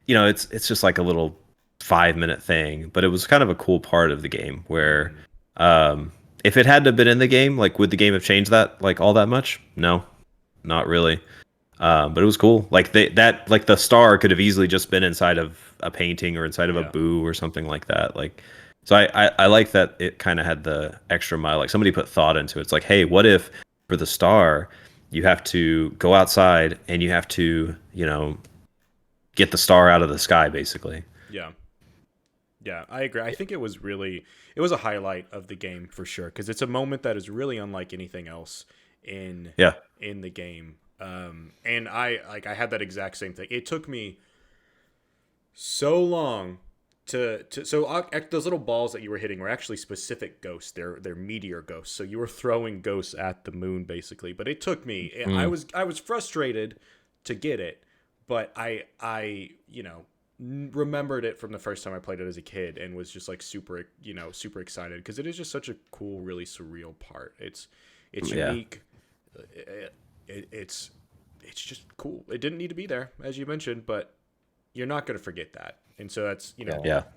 it's just like a little 5-minute thing, but it was kind of a cool part of the game where, if it hadn't have been in the game, like, would the game have changed that like all that much? No, not really. But it was cool. Like, the star could have easily just been inside of a painting or inside of a boo or something like that. Like, so I like that it kind of had the extra mile. Like, somebody put thought into it. It's like, hey, what if for the star you have to go outside and you have to get the star out of the sky, basically. Yeah, I agree. I think it was a highlight of the game for sure, because it's a moment that is really unlike anything else in the game. And I had that exact same thing. It took me so long to those little balls that you were hitting were actually specific ghosts. They're meteor ghosts. So you were throwing ghosts at the moon, basically. But it took me. I was frustrated to get it, but I remembered it from the first time I played it as a kid and was just like super excited, because it is just such a cool, really surreal part. It's unique. It's just cool. It didn't need to be there, as you mentioned, but you're not going to forget that. And so that's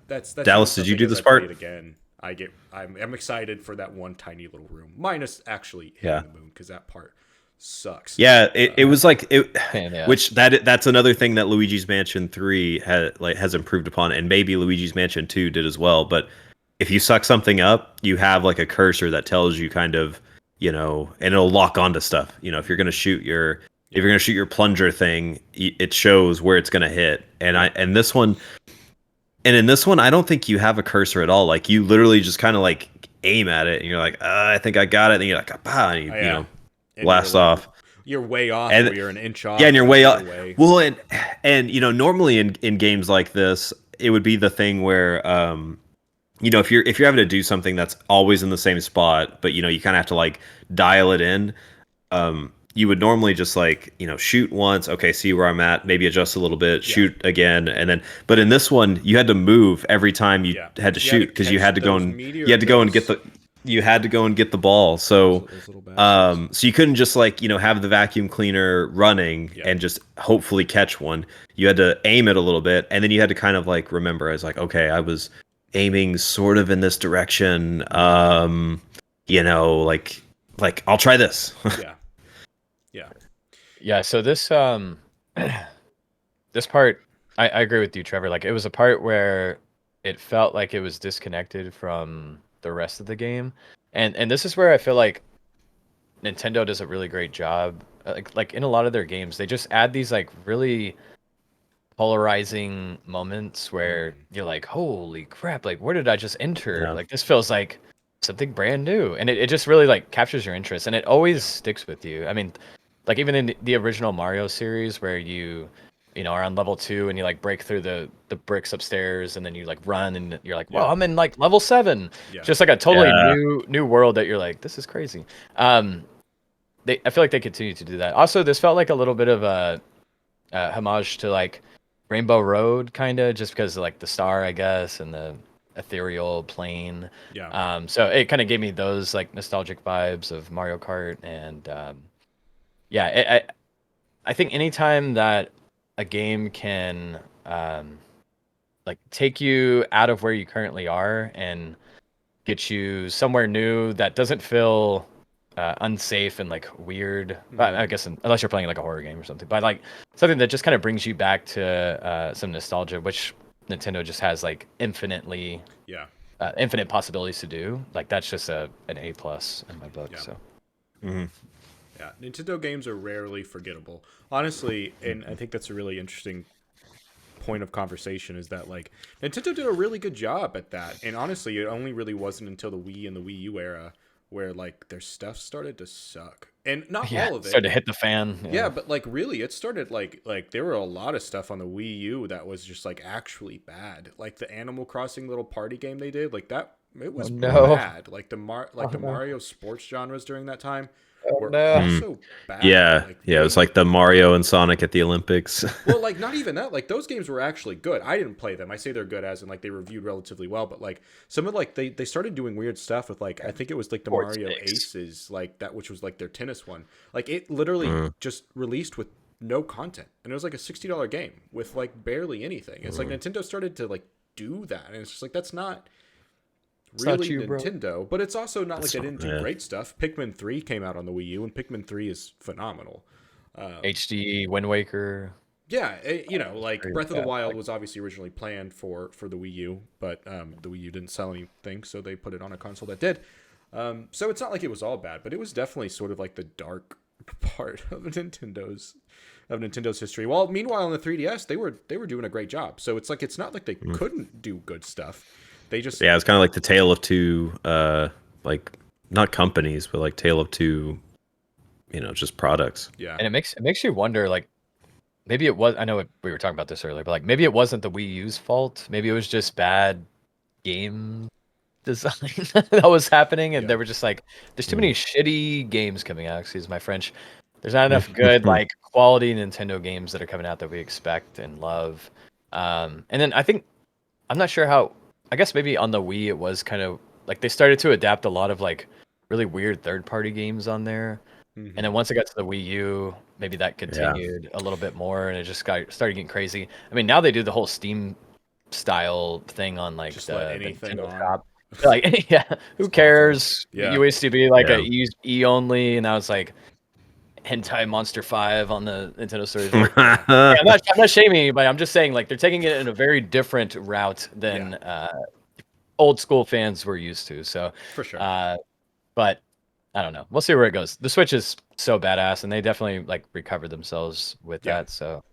that's Dallas. Did you do this part again? I'm excited for that one tiny little room, minus actually hitting the moon, because that part sucks. Yeah, it was like which that's another thing that Luigi's Mansion 3 has improved upon, and maybe Luigi's Mansion 2 did as well. But if you suck something up, you have like a cursor that tells you kind of, and it'll lock onto stuff. If you're gonna shoot your plunger thing, it shows where it's gonna hit. And in this one, I don't think you have a cursor at all. Like, you literally just kind of like aim at it, and you're like, I think I got it. And you're like, and you blast off. You're way off, or you're an inch off. Yeah, and you're way off. Well, and normally in games like this, it would be the thing where if you're having to do something that's always in the same spot, but you kind of have to like dial it in. You would normally just like, shoot once, okay, see where I'm at, maybe adjust a little bit, shoot again, and then. But in this one, you had to move every time you had to shoot, because you had to go and get the ball. So so you couldn't just like have the vacuum cleaner running and just hopefully catch one. You had to aim it a little bit, and then you had to kind of like remember, I was like, okay, I was aiming sort of in this direction. Like I'll try this. Yeah, so this this part, I agree with you, Trevor. Like, it was a part where it felt like it was disconnected from the rest of the game. And this is where I feel like Nintendo does a really great job. Like in a lot of their games, they just add these like really polarizing moments where you're like, holy crap, like where did I just enter? Like, this feels like something brand new. And it just really like captures your interest, and it always sticks with you. I mean, like even in the original Mario series, where you are on level 2 and you like break through the bricks upstairs, and then you like run and you're like, well, I'm in like level 7. Just like a totally new world that you're like, this is crazy. I feel like they continue to do that. Also, this felt like a little bit of a homage to like Rainbow Road, kind of, just because of like the star, I guess, and the ethereal plane. So it kind of gave me those like nostalgic vibes of Mario Kart. And I think anytime that a game can like take you out of where you currently are and get you somewhere new that doesn't feel unsafe and like weird. But I guess unless you're playing like a horror game or something, but like something that just kind of brings you back to some nostalgia, which Nintendo just has like infinite possibilities to do. Like, that's just an A+ in my book. So. Yeah, Nintendo games are rarely forgettable, honestly, and I think that's a really interesting point of conversation, is that like Nintendo did a really good job at that. And honestly, it only really wasn't until the Wii and the Wii U era where like their stuff started to suck, and not Yeah, all of it started to hit the fan. Yeah, but like really, it started like there were a lot of stuff on the Wii U that was just like actually bad. Like the Animal Crossing little party game they did, like that it was bad. Like the Mario sports genres during that time were also bad. Yeah, Like, yeah, it was like the Mario and Sonic at the Olympics. well, like not even that. Like those games were actually good. I didn't play them. I say they're good as in like they reviewed relatively well, but like some of like they started doing weird stuff with like I think it was like the Sports Mario mix. Aces, like that, which was like their tennis one. Like it literally just released with no content, and it was like a $60 game with like barely anything. It's like Nintendo started to like do that, and it's just like that's not really you, bro. Nintendo, but it's also not like they didn't do yeah. great stuff. Pikmin 3 came out on the Wii U, and Pikmin 3 is phenomenal. HD Wind Waker. Yeah, you know, like Breath of the yeah, Wild like- was obviously originally planned for the Wii U, but the Wii U didn't sell anything, so they put it on a console that did. So it's not like it was all bad, but it was definitely sort of like the dark part of Nintendo's history. Well, meanwhile on the 3DS, they were doing a great job. So it's like it's not like they couldn't do good stuff. They just Yeah, it's kind of like the tale of two, like not companies, but like tale of two, just products. yeah. And it makes you wonder, like, maybe it was. I know we were talking about this earlier, but like maybe it wasn't the Wii U's fault. Maybe it was just bad game design that was happening, and they were just like, "There's too many shitty games coming out." Excuse my French. There's not enough good like quality Nintendo games that are coming out that we expect and love. And then I'm not sure how. I guess maybe on the Wii it was kind of like they started to adapt a lot of like really weird third-party games on there. And then once it got to the Wii U, maybe that continued a little bit more, and it just started getting crazy. I mean, now they do the whole Steam style thing on like Just the let anything Nintendo on. shop. Like, yeah, who cares? Yeah. It used to be like Yeah. a E only, and now it's like Hentai Monster 5 on the Nintendo Store. Like, I'm not shaming anybody. I'm just saying like they're taking it in a very different route than old school fans were used to. So For sure. but I don't know. We'll see where it goes. The Switch is so badass, and they definitely like recovered themselves with that. So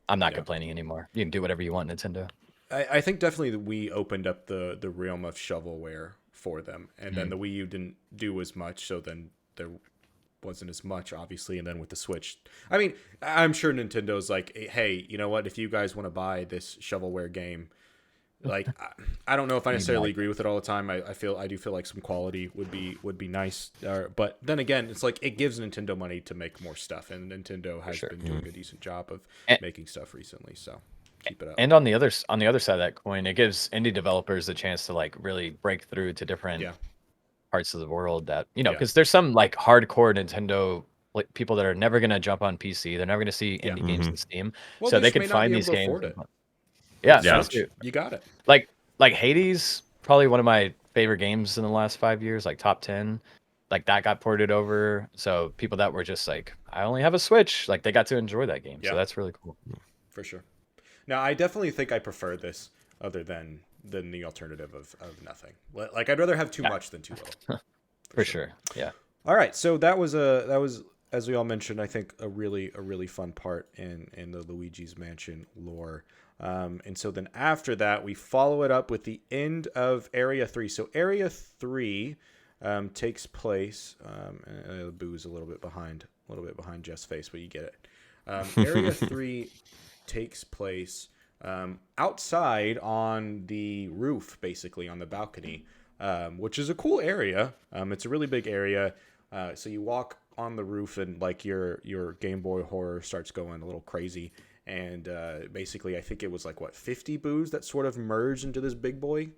I'm not complaining anymore. You can do whatever you want, Nintendo. I think definitely the Wii opened up the realm of shovelware for them, and then the Wii U didn't do as much, so then there wasn't as much, obviously. And then with the Switch, I mean, I'm sure Nintendo's like, hey, you know what? If you guys want to buy this shovelware game, like, I don't know if I necessarily agree with it all the time. I do feel like some quality would be nice, but then again, it's like it gives Nintendo money to make more stuff, and Nintendo has been doing a decent job of making stuff recently. So keep it up. And on the other side of that coin, it gives indie developers a chance to like really break through to different parts of the world that because there's some like hardcore Nintendo like people that are never gonna jump on PC. They're never gonna see indie games in Steam, Well, so they just can may not find be these able to games. afford it. Yeah, Yeah. that's true. You got it. Like Hades, probably one of my favorite games in the last 5 years, like top 10. Like that got ported over, so people that were just like, I only have a Switch, like they got to enjoy that game. Yeah. So that's really cool. For sure. Now, I definitely think I prefer this other than the alternative of nothing. Like I'd rather have too much than too little. For sure. Yeah. All right, so that was as we all mentioned, I think a really fun part in the Luigi's Mansion lore. And so then after that, we follow it up with the end of Area 3. So Area 3 takes place. The boo's a little bit behind Jeff's face, but you get it. Area 3 takes place outside on the roof, basically on the balcony, which is a cool area. It's a really big area. So you walk on the roof, and like your Game Boy horror starts going a little crazy. And basically, I think it was like 50 boos that sort of merged into this big boy.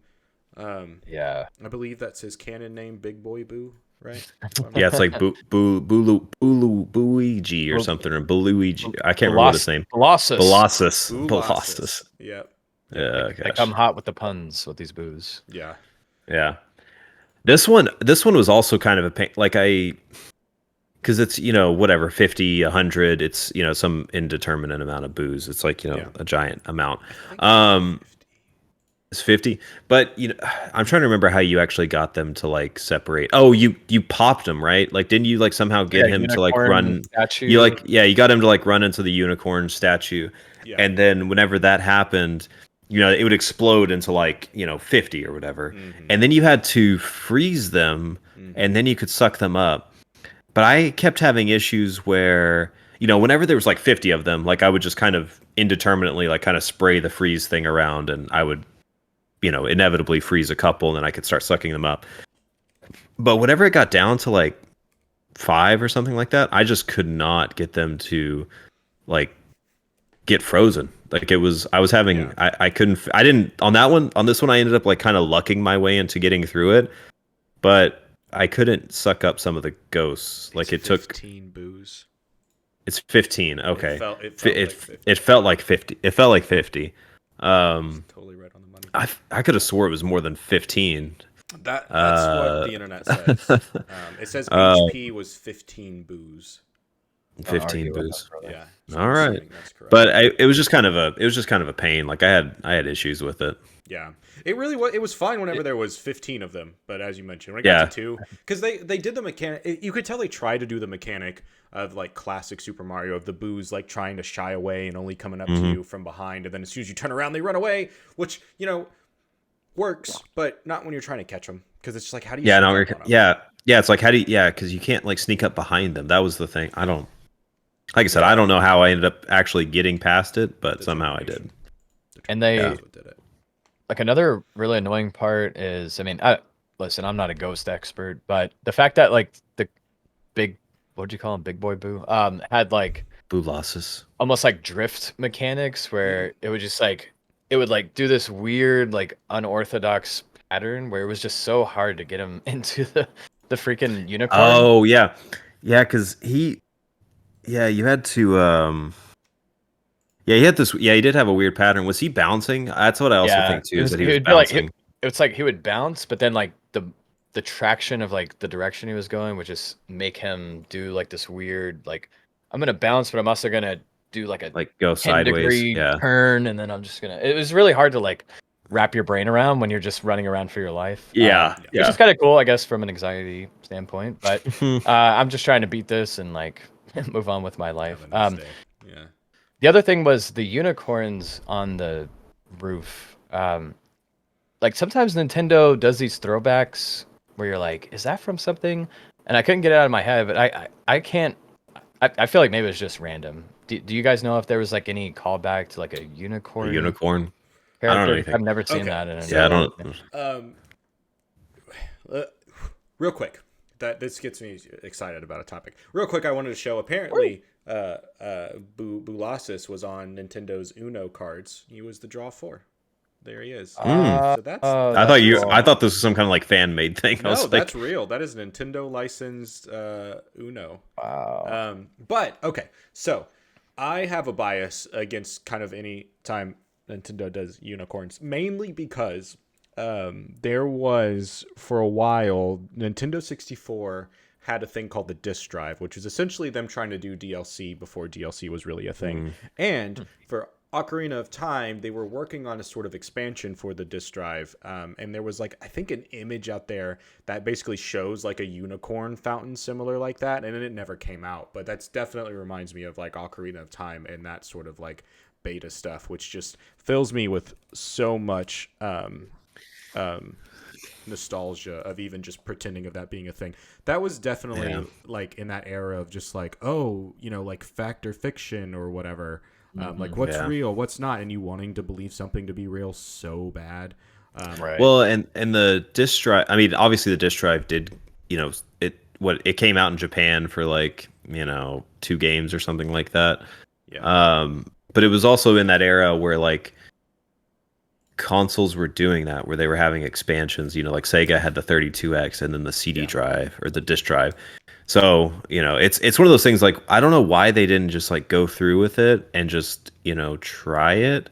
Yeah. I believe that's his canon name, Big Boy Boo, right? Yeah, it's like Luigi or something, or Luigi. I can't remember his name. Colossus. Colossus. Yep. Yeah, They come hot with the puns with these boos. Yeah. Yeah. This one was also kind of a pain. Like because it's, whatever, 50, 100, it's, some indeterminate amount of booze. It's like, a giant amount. It's 50. But, I'm trying to remember how you actually got them to like separate. Oh, you popped them, right? Like, didn't you like somehow get him to like run? Statue. You got him to like run into the unicorn statue. Yeah. And then whenever that happened, it would explode into like 50 or whatever, and then you had to freeze them, and then you could suck them up. But I kept having issues where whenever there was like 50 of them, like I would just kind of indeterminately like kind of spray the freeze thing around, and I would inevitably freeze a couple, and then I could start sucking them up. But whenever it got down to like 5 or something like that, I just could not get them to like get frozen. Like I was having, I didn't on that one. On this one, I ended up like kind of lucking my way into getting through it, but I couldn't suck up some of the ghosts. Like it took 15 boos. It's 15. Okay. It felt like 50. It felt like 50. Totally right on the money. I could have swore it was more than 15. That's what the internet says. It says HP was 15 boos. 15 boos. Yeah. All right. But it was just kind of a pain. Like I had issues with it. Yeah. It really was. It was fine whenever there was 15 of them, but as you mentioned, when it got to 2, because they did the mechanic. You could tell they tried to do the mechanic of like classic Super Mario of the boos like trying to shy away and only coming up to you from behind, and then as soon as you turn around, they run away, which works, but not when you're trying to catch them, because it's just like how do you? It's like how do you? Because you can't like sneak up behind them. That was the thing. I don't. Like I said, I don't know how I ended up actually getting past it, but somehow I did. And they, like another really annoying part is, I mean, listen, I'm not a ghost expert, but the fact that like the big, what'd you call him, Big Boy Boo, had like Boolossus, almost like drift mechanics where it would just like, it would like do this weird like unorthodox pattern where it was just so hard to get him into the freaking unicorn. Oh yeah, because you had to he had this. Yeah, he did have a weird pattern. Was he bouncing? That's what I also think too. Is that he was bouncing. Like, it's like he would bounce, but then like the traction of like the direction he was going would just make him do like this weird like I'm gonna bounce, but I'm also gonna do like a go 10 sideways degree turn, and then I'm just gonna. It was really hard to like wrap your brain around when you're just running around for your life. Which is kind of cool, I guess, from an anxiety standpoint. But I'm just trying to beat this and like move on with my life. The other thing was the unicorns on the roof. Like sometimes Nintendo does these throwbacks where you're like, is that from something? And I couldn't get it out of my head, but I can't. I feel like maybe it's just random. Do you guys know if there was like any callback to like a unicorn? A unicorn. Character? I don't know anything. I've never seen that. I don't. Real quick, this gets me excited about a topic. Real quick, I wanted to show. Apparently, Boolossus was on Nintendo's Uno cards. He was the draw 4. There he is. So that's. I thought this was some kind of like fan made thing. No, that's real. That is Nintendo licensed Uno. Wow. But okay, so I have a bias against kind of any time Nintendo does unicorns, mainly because there was for a while Nintendo 64 had a thing called the disk drive, which is essentially them trying to do DLC before DLC was really a thing. And for Ocarina of Time, they were working on a sort of expansion for the disk drive, and there was like I think an image out there that basically shows like a unicorn fountain similar like that, and it never came out. But that's definitely reminds me of like Ocarina of Time and that sort of like beta stuff, which just fills me with so much nostalgia of even just pretending of that being a thing. That was definitely like in that era of just like, oh, like fact or fiction or whatever. Like what's real, what's not, and you wanting to believe something to be real so bad. Right. Well, and the disk drive. I mean, obviously the disk drive did. It came out in Japan for like 2 games or something like that. Yeah. But it was also in that era where like consoles were doing that, where they were having expansions. Like Sega had the 32X and then the CD drive or the disk drive. So, it's one of those things like I don't know why they didn't just like go through with it and just, try it.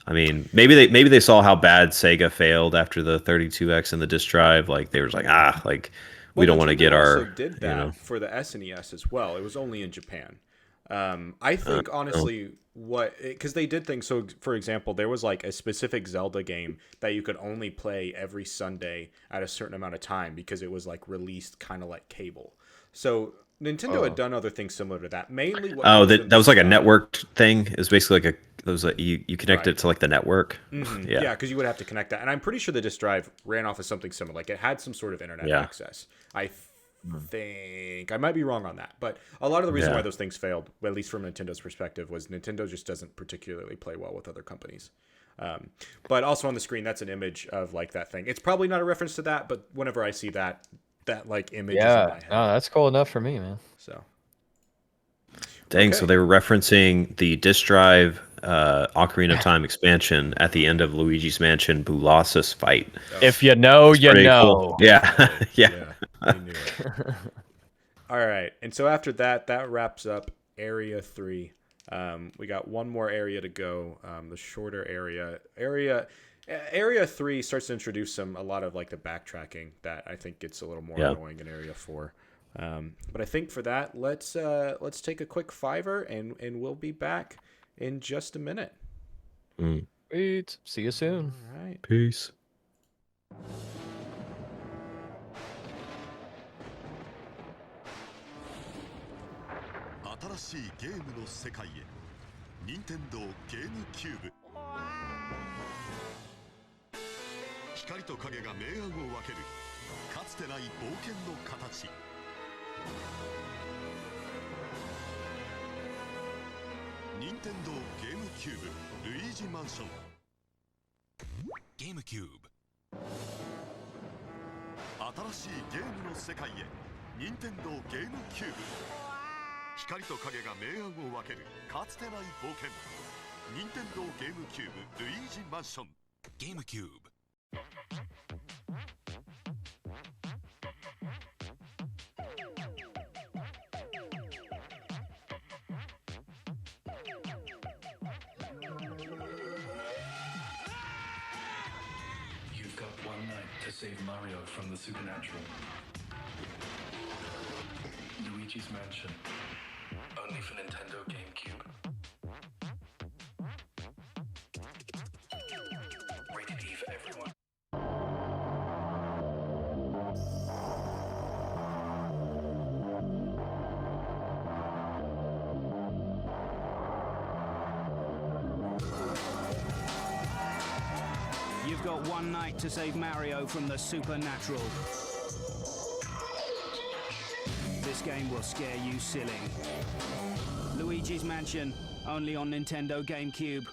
I mean, maybe they saw how bad Sega failed after the 32X and the disk drive. Like they were like, we don't want to get our. Also did that for the SNES as well. It was only in Japan. I think honestly, because they did things. So, for example, there was like a specific Zelda game that you could only play every Sunday at a certain amount of time because it was like released kind of like cable. So Nintendo had done other things similar to that. Mainly, what Oh, caused that them that to was like a stop- networked thing. It was basically like you connect Right. it to like the network. Yeah, because you would have to connect that, and I'm pretty sure the disk drive ran off of something similar. Like it had some sort of internet Yeah. access. I think I might be wrong on that, but a lot of the reason Yeah. why those things failed, well, at least from Nintendo's perspective, was Nintendo just doesn't particularly play well with other companies. But also on the screen, that's an image of like that thing. It's probably not a reference to that, but whenever I see that like image is in my Yeah, head. no, that's cool enough for me, man. So Dang, Okay. so they were referencing the disk drive Ocarina of Time expansion at the end of Luigi's Mansion Boolossus fight. If you know, you Pretty know. cool. Yeah. yeah. I knew it. All right, and so after that wraps up Area 3. We got one more area to go. The shorter area. Area 3 starts to introduce a lot of like the backtracking that I think gets a little more annoying in Area 4. But I think for that, let's take a quick fiver and we'll be back in just a minute. Sweet. See you soon. All right. Peace. 新しいゲームの世界へ任天堂ゲームキューブ光と影が明暗を分けるかつてない冒険の形任天堂ゲームキューブルイージマンションゲームキューブ新しいゲームの世界へ任天堂ゲームキューブ光と影が明暗を分けるかつてない冒険任天堂ゲームキューブルイージマンションゲームキューブ You've got one night to save Mario from the supernatural. Luigi's Mansion. Only for Nintendo Gamecube. Rated E for everyone. You've got one night to save Mario from the supernatural. This game will scare you silly. Luigi's Mansion, only on Nintendo GameCube.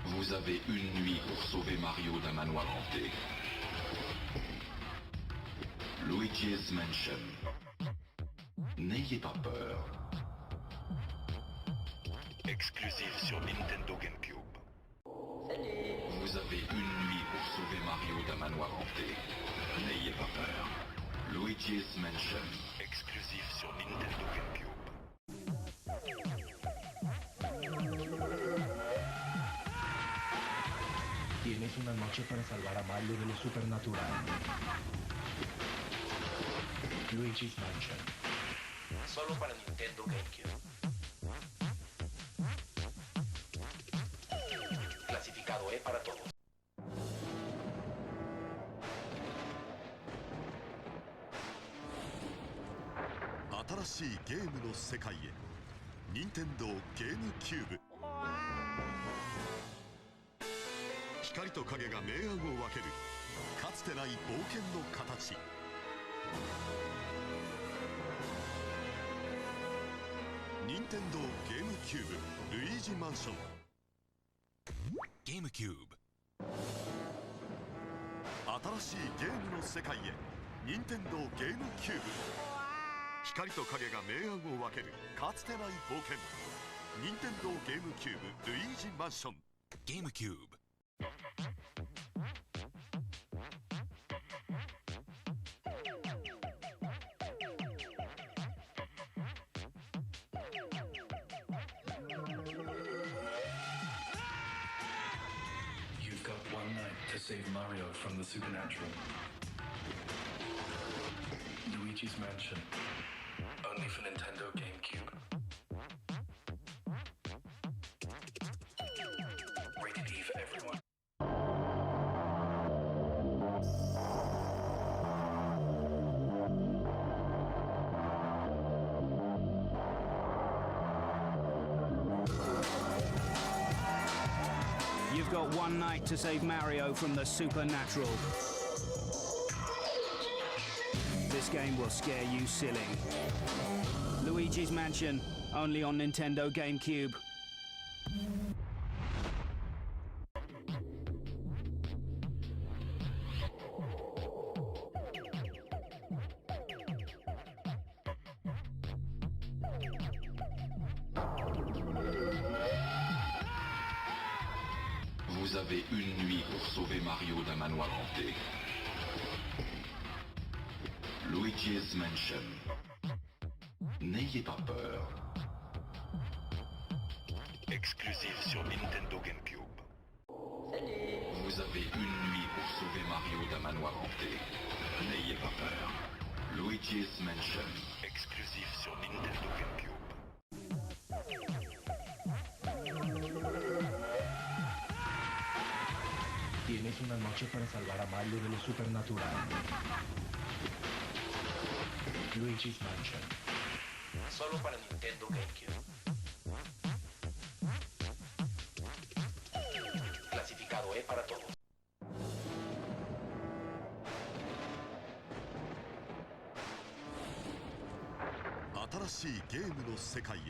Vous avez une nuit pour sauver Mario d'un manoir hanté. Luigi's Mansion. N'ayez pas peur. Exclusif sur Nintendo GameCube. Vous avez une nuit pour sauver Mario d'un manoir hanté. N'ayez pas peur. Luigi's Mansion. Exclusif sur Nintendo GameCube. Tienes una noche para salvar a Mario de lo supernatural. Luigi's Mansion. Solo para Nintendo GameCube. Clasificado E para todos. Nuevo 新しいゲームの世界へ任天堂ゲームキューブ光と影が明暗を分けるかつてない冒険の形任天堂ゲームキューブルイージマンションゲームキューブ新しいゲームの世界へ任天堂ゲームキューブ光と影が明暗を分けるかつてない冒険任天堂ゲームキューブルイージマンションゲームキューブ You've got one night to save Mario from the supernatural. Luigi's Mansion. Only for Nintendo Gamecube. Rated E for everyone. You've got one night to save Mario from the supernatural. This game will scare you silly. Luigi's Mansion, only on Nintendo Gamecube. Vous avez une nuit pour sauver Mario d'un manoir hanté. Luigi's Mansion. N'ayez pas peur. Exclusif sur Nintendo Gamecube. Vous avez une nuit pour sauver Mario d'un manoir hanté. N'ayez pas peur. Luigi's Mansion. Exclusif sur Nintendo Gamecube. Tienes una noche para salvar a Mario de lo supernatural. Luigi's Mansion. Solo para Nintendo GameCube. Clasificado E para todos.新しいゲームの世界へ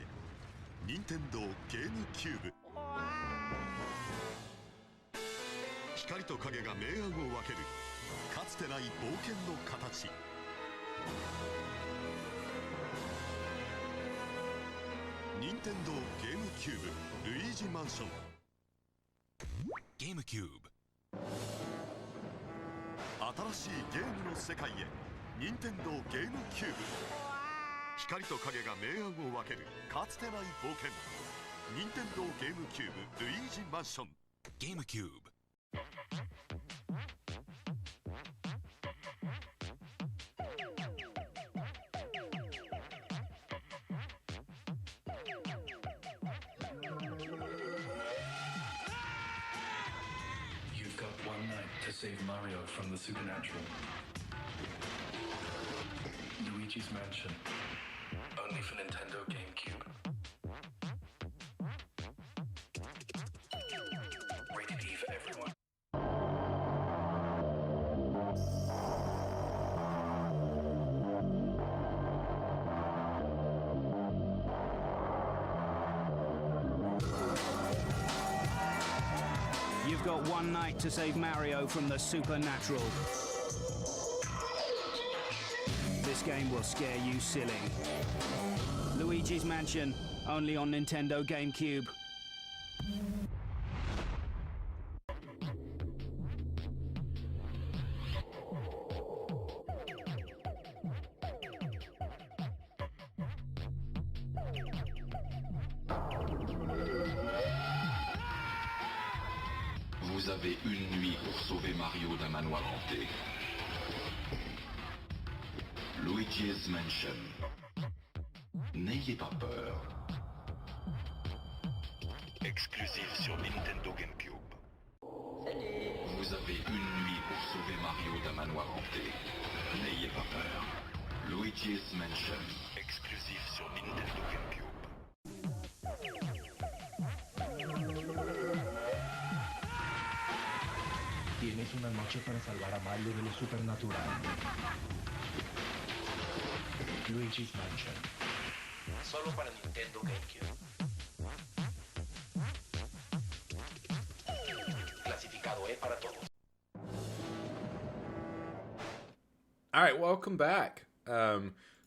任天堂ゲームキューブ光と影が明暗を分けるかつてない冒険の形任天堂ゲームキューブルイージマンションゲームキューブ新しいゲームの世界へ任天堂ゲームキューブ光と影が明暗を分けるかつてない冒険任天堂ゲームキューブルイージマンションゲームキューブYou've got one night to save Mario from the supernatural. Luigi's Mansion. Only for Nintendo GameCube. Rated E for everyone. You've got one night to save Mario from the supernatural. This game will scare you silly. Luigi's Mansion, only on Nintendo Gamecube. Vous avez une nuit pour sauver Mario d'un manoir hanté. Luigi's Mansion. N'ayez pas peur. Exclusif sur Nintendo Gamecube. Vous avez une nuit pour sauver Mario d'un manoir hanté. N'ayez pas peur. Luigi's Mansion. Exclusif sur Nintendo Gamecube. Tienes una noche para salvar a Mario de lo supernatural. Luigi's Mansion. Solo para Nintendo GameCube. Clasificado E para todos. All right, welcome back.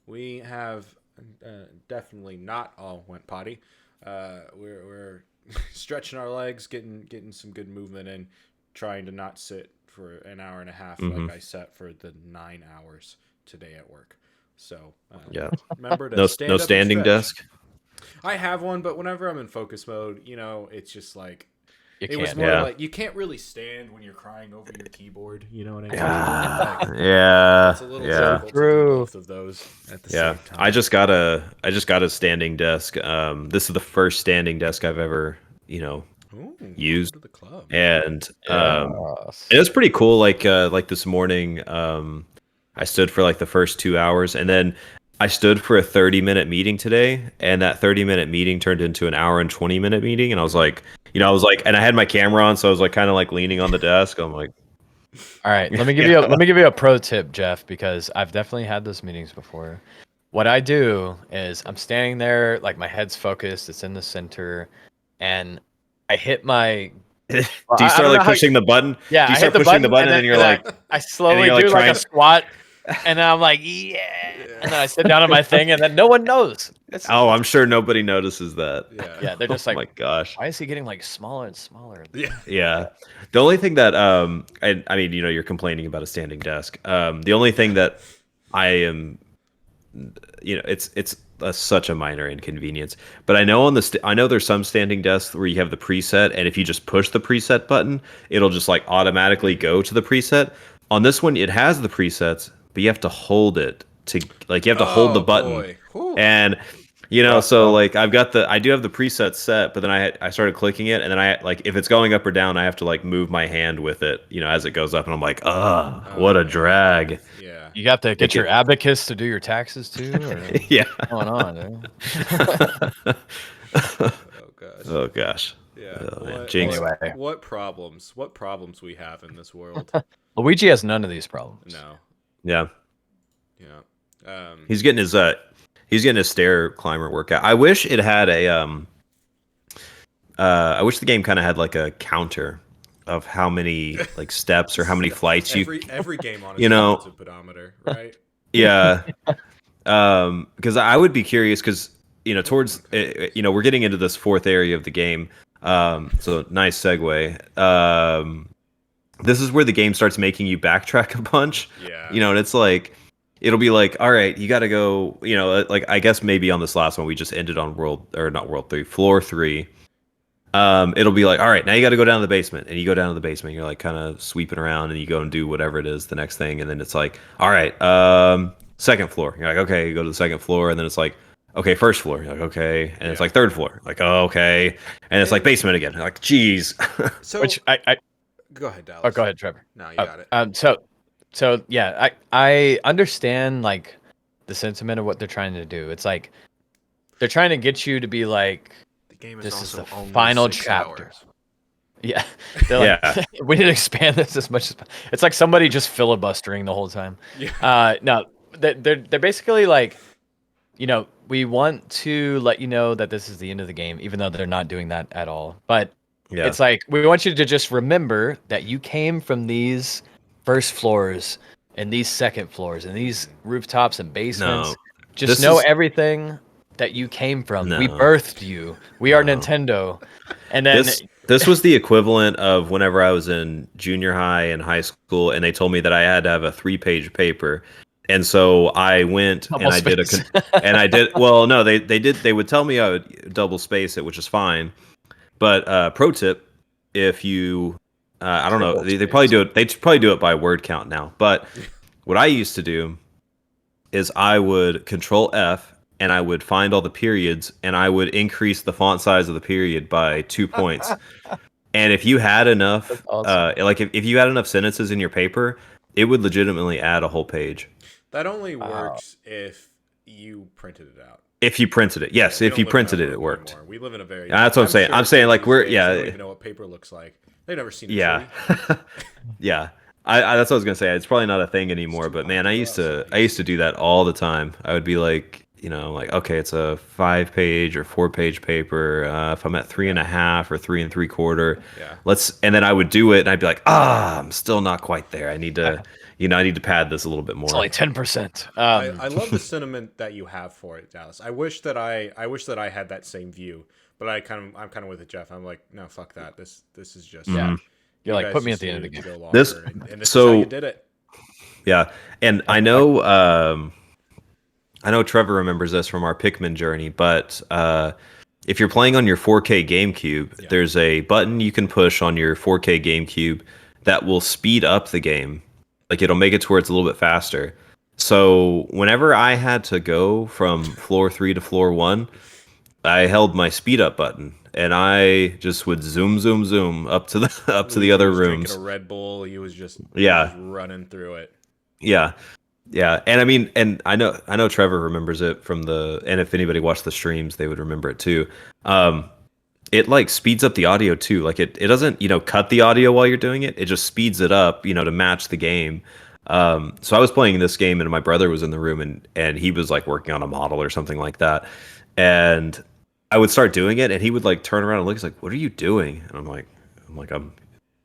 We have definitely not all went potty. We're stretching our legs, getting some good movement in, trying to not sit for an hour and a half like I sat for the 9 hours today at work. So Yeah. remember to No stand up and standing stretch. desk. I have one, but whenever I'm in focus mode, you know, it's just like It was can't. more Yeah. like you can't really stand when you're crying over your keyboard. You know what I mean? Yeah, It's a little yeah, difficult to do both of those at the yeah. same time. I just got a standing desk. This is the first standing desk I've ever, Ooh, used, welcome to the club. and Yes. it was pretty cool. Like this morning, I stood for like the first 2 hours, and then I stood for a 30-minute meeting today, and that 30-minute meeting turned into an hour and 20-minute meeting, and I was like, and I had my camera on, so I was like kind of like leaning on the desk. I'm like, All right, let me give you a pro tip, Jeff, because I've definitely had those meetings before. What I do is I'm standing there, like my head's focused, it's in the center, and I hit my. do you I start don't know like how pushing the button? Yeah, Do you I start hit the pushing the button, button, and then you're like, I slowly you're, like, do like trying a to- squat, and then I'm like, yeah, and then I sit down on my thing, and then no one knows. oh, I'm sure nobody notices that. Yeah, they're just Oh like, my gosh. why is he getting like smaller and smaller? Yeah. Yeah. The only thing that I mean, you're complaining about a standing desk. The only thing that I am, it's such a minor inconvenience. But I know I know there's some standing desks where you have the preset, and if you just push the preset button, it'll just like automatically go to the preset. On this one, it has the presets, but you have to hold it to like you have to hold the button. Boy. Whew. And so like I do have the preset set, but then I started clicking it, and then I like if it's going up or down, I have to like move my hand with it, as it goes up, and I'm like, what a drag. Yeah. You have to get your abacus to do your taxes too. Or Yeah. what's going on, dude? Oh gosh. Oh gosh. Yeah. Oh, man. What, Jinx. Anyway. what problems? What problems we have in this world? Luigi has none of these problems. No. Yeah. Yeah. He's getting his stair climber workout. I wish it had I wish the game kind of had like a counter of how many like steps or how many flights every game on you know, a pedometer, right? Yeah. Because I would be curious because towards we're getting into this fourth area of the game. So nice segue. This is where the game starts making you backtrack a bunch. Yeah. And it's like it'll be like, all right, you got to go. Like I guess maybe on this last one we just ended on floor 3. It'll be like, all right, now you got to go down to the basement, and you go down to the basement. You're like kind of sweeping around, and you go and do whatever it is the next thing, and then it's like, all right, second floor. You're like, okay, you go to the second floor, and then it's like, okay, first floor. You're like, okay, and it's like third floor. Like, oh, okay, and it's like basement again. You're like, geez. So Which I go ahead, Dallas. oh, go ahead, Trevor. No, you got it. So yeah, I understand like the sentiment of what they're trying to do. It's like they're trying to get you to be like, The game is this is also the only final 6 chapter. hours. Yeah, they're like, we need to expand this as much as. It's like somebody just filibustering the whole time. Yeah. No, they're basically like, we want to let you know that this is the end of the game, even though they're not doing that at all. But it's like we want you to just remember that you came from these first floors and these second floors and these rooftops and basements. No, just know everything that you came from. No. We birthed you. We are Nintendo. And then this was the equivalent of whenever I was in junior high and high school, and they told me that I had to have a 3-page paper. And so I went and I did well, no, they would tell me I would double space it, which is fine. But pro tip, if you I don't know, they probably do it by word count now. But what I used to do is I would control F and I would find all the periods and I would increase the font size of the period by 2 points. And if you had enough like if you had enough sentences in your paper, it would legitimately add a whole page. That only works if you printed it out. If you printed it, yes. If you printed it, it worked. Anymore. We live in a very. That's what I'm saying. Sure I'm saying like we're they don't even know what paper looks like. They've never seen. Yeah, yeah. I that's what I was gonna say. It's probably not a thing anymore. But man, I used to do that all the time. I would be like, like okay, it's a 5-page or 4-page paper. If I'm at 3.5 or 3 3/4, and then I would do it, and I'd be like, I'm still not quite there. I need to. I need to pad this a little bit more. It's only 10%. I love the sentiment that you have for it, Dallas. I wish that I had that same view, but I'm kind of with it, Jeff. I'm like, no, fuck that. This is just You're like, guys put me just at the end of the needed game. to go longer, and this is how you did it. Yeah, and I know Trevor remembers this from our Pikmin journey, but if you're playing on your 4K GameCube, there's a button you can push on your 4K GameCube that will speed up the game. Like it'll make it to where it's a little bit faster. So whenever I had to go from floor 3 to floor 1, I held my speed up button and I just would zoom up to the other rooms. Drinking a Red Bull, he was just running through it. Yeah. Yeah, and I mean, and I know Trevor remembers it from and if anybody watched the streams, they would remember it too. It like speeds up the audio too. Like it doesn't, cut the audio while you're doing it. It just speeds it up, to match the game. So I was playing this game and my brother was in the room and he was like working on a model or something like that. And I would start doing it and he would like turn around and look, he's like, "What are you doing?" And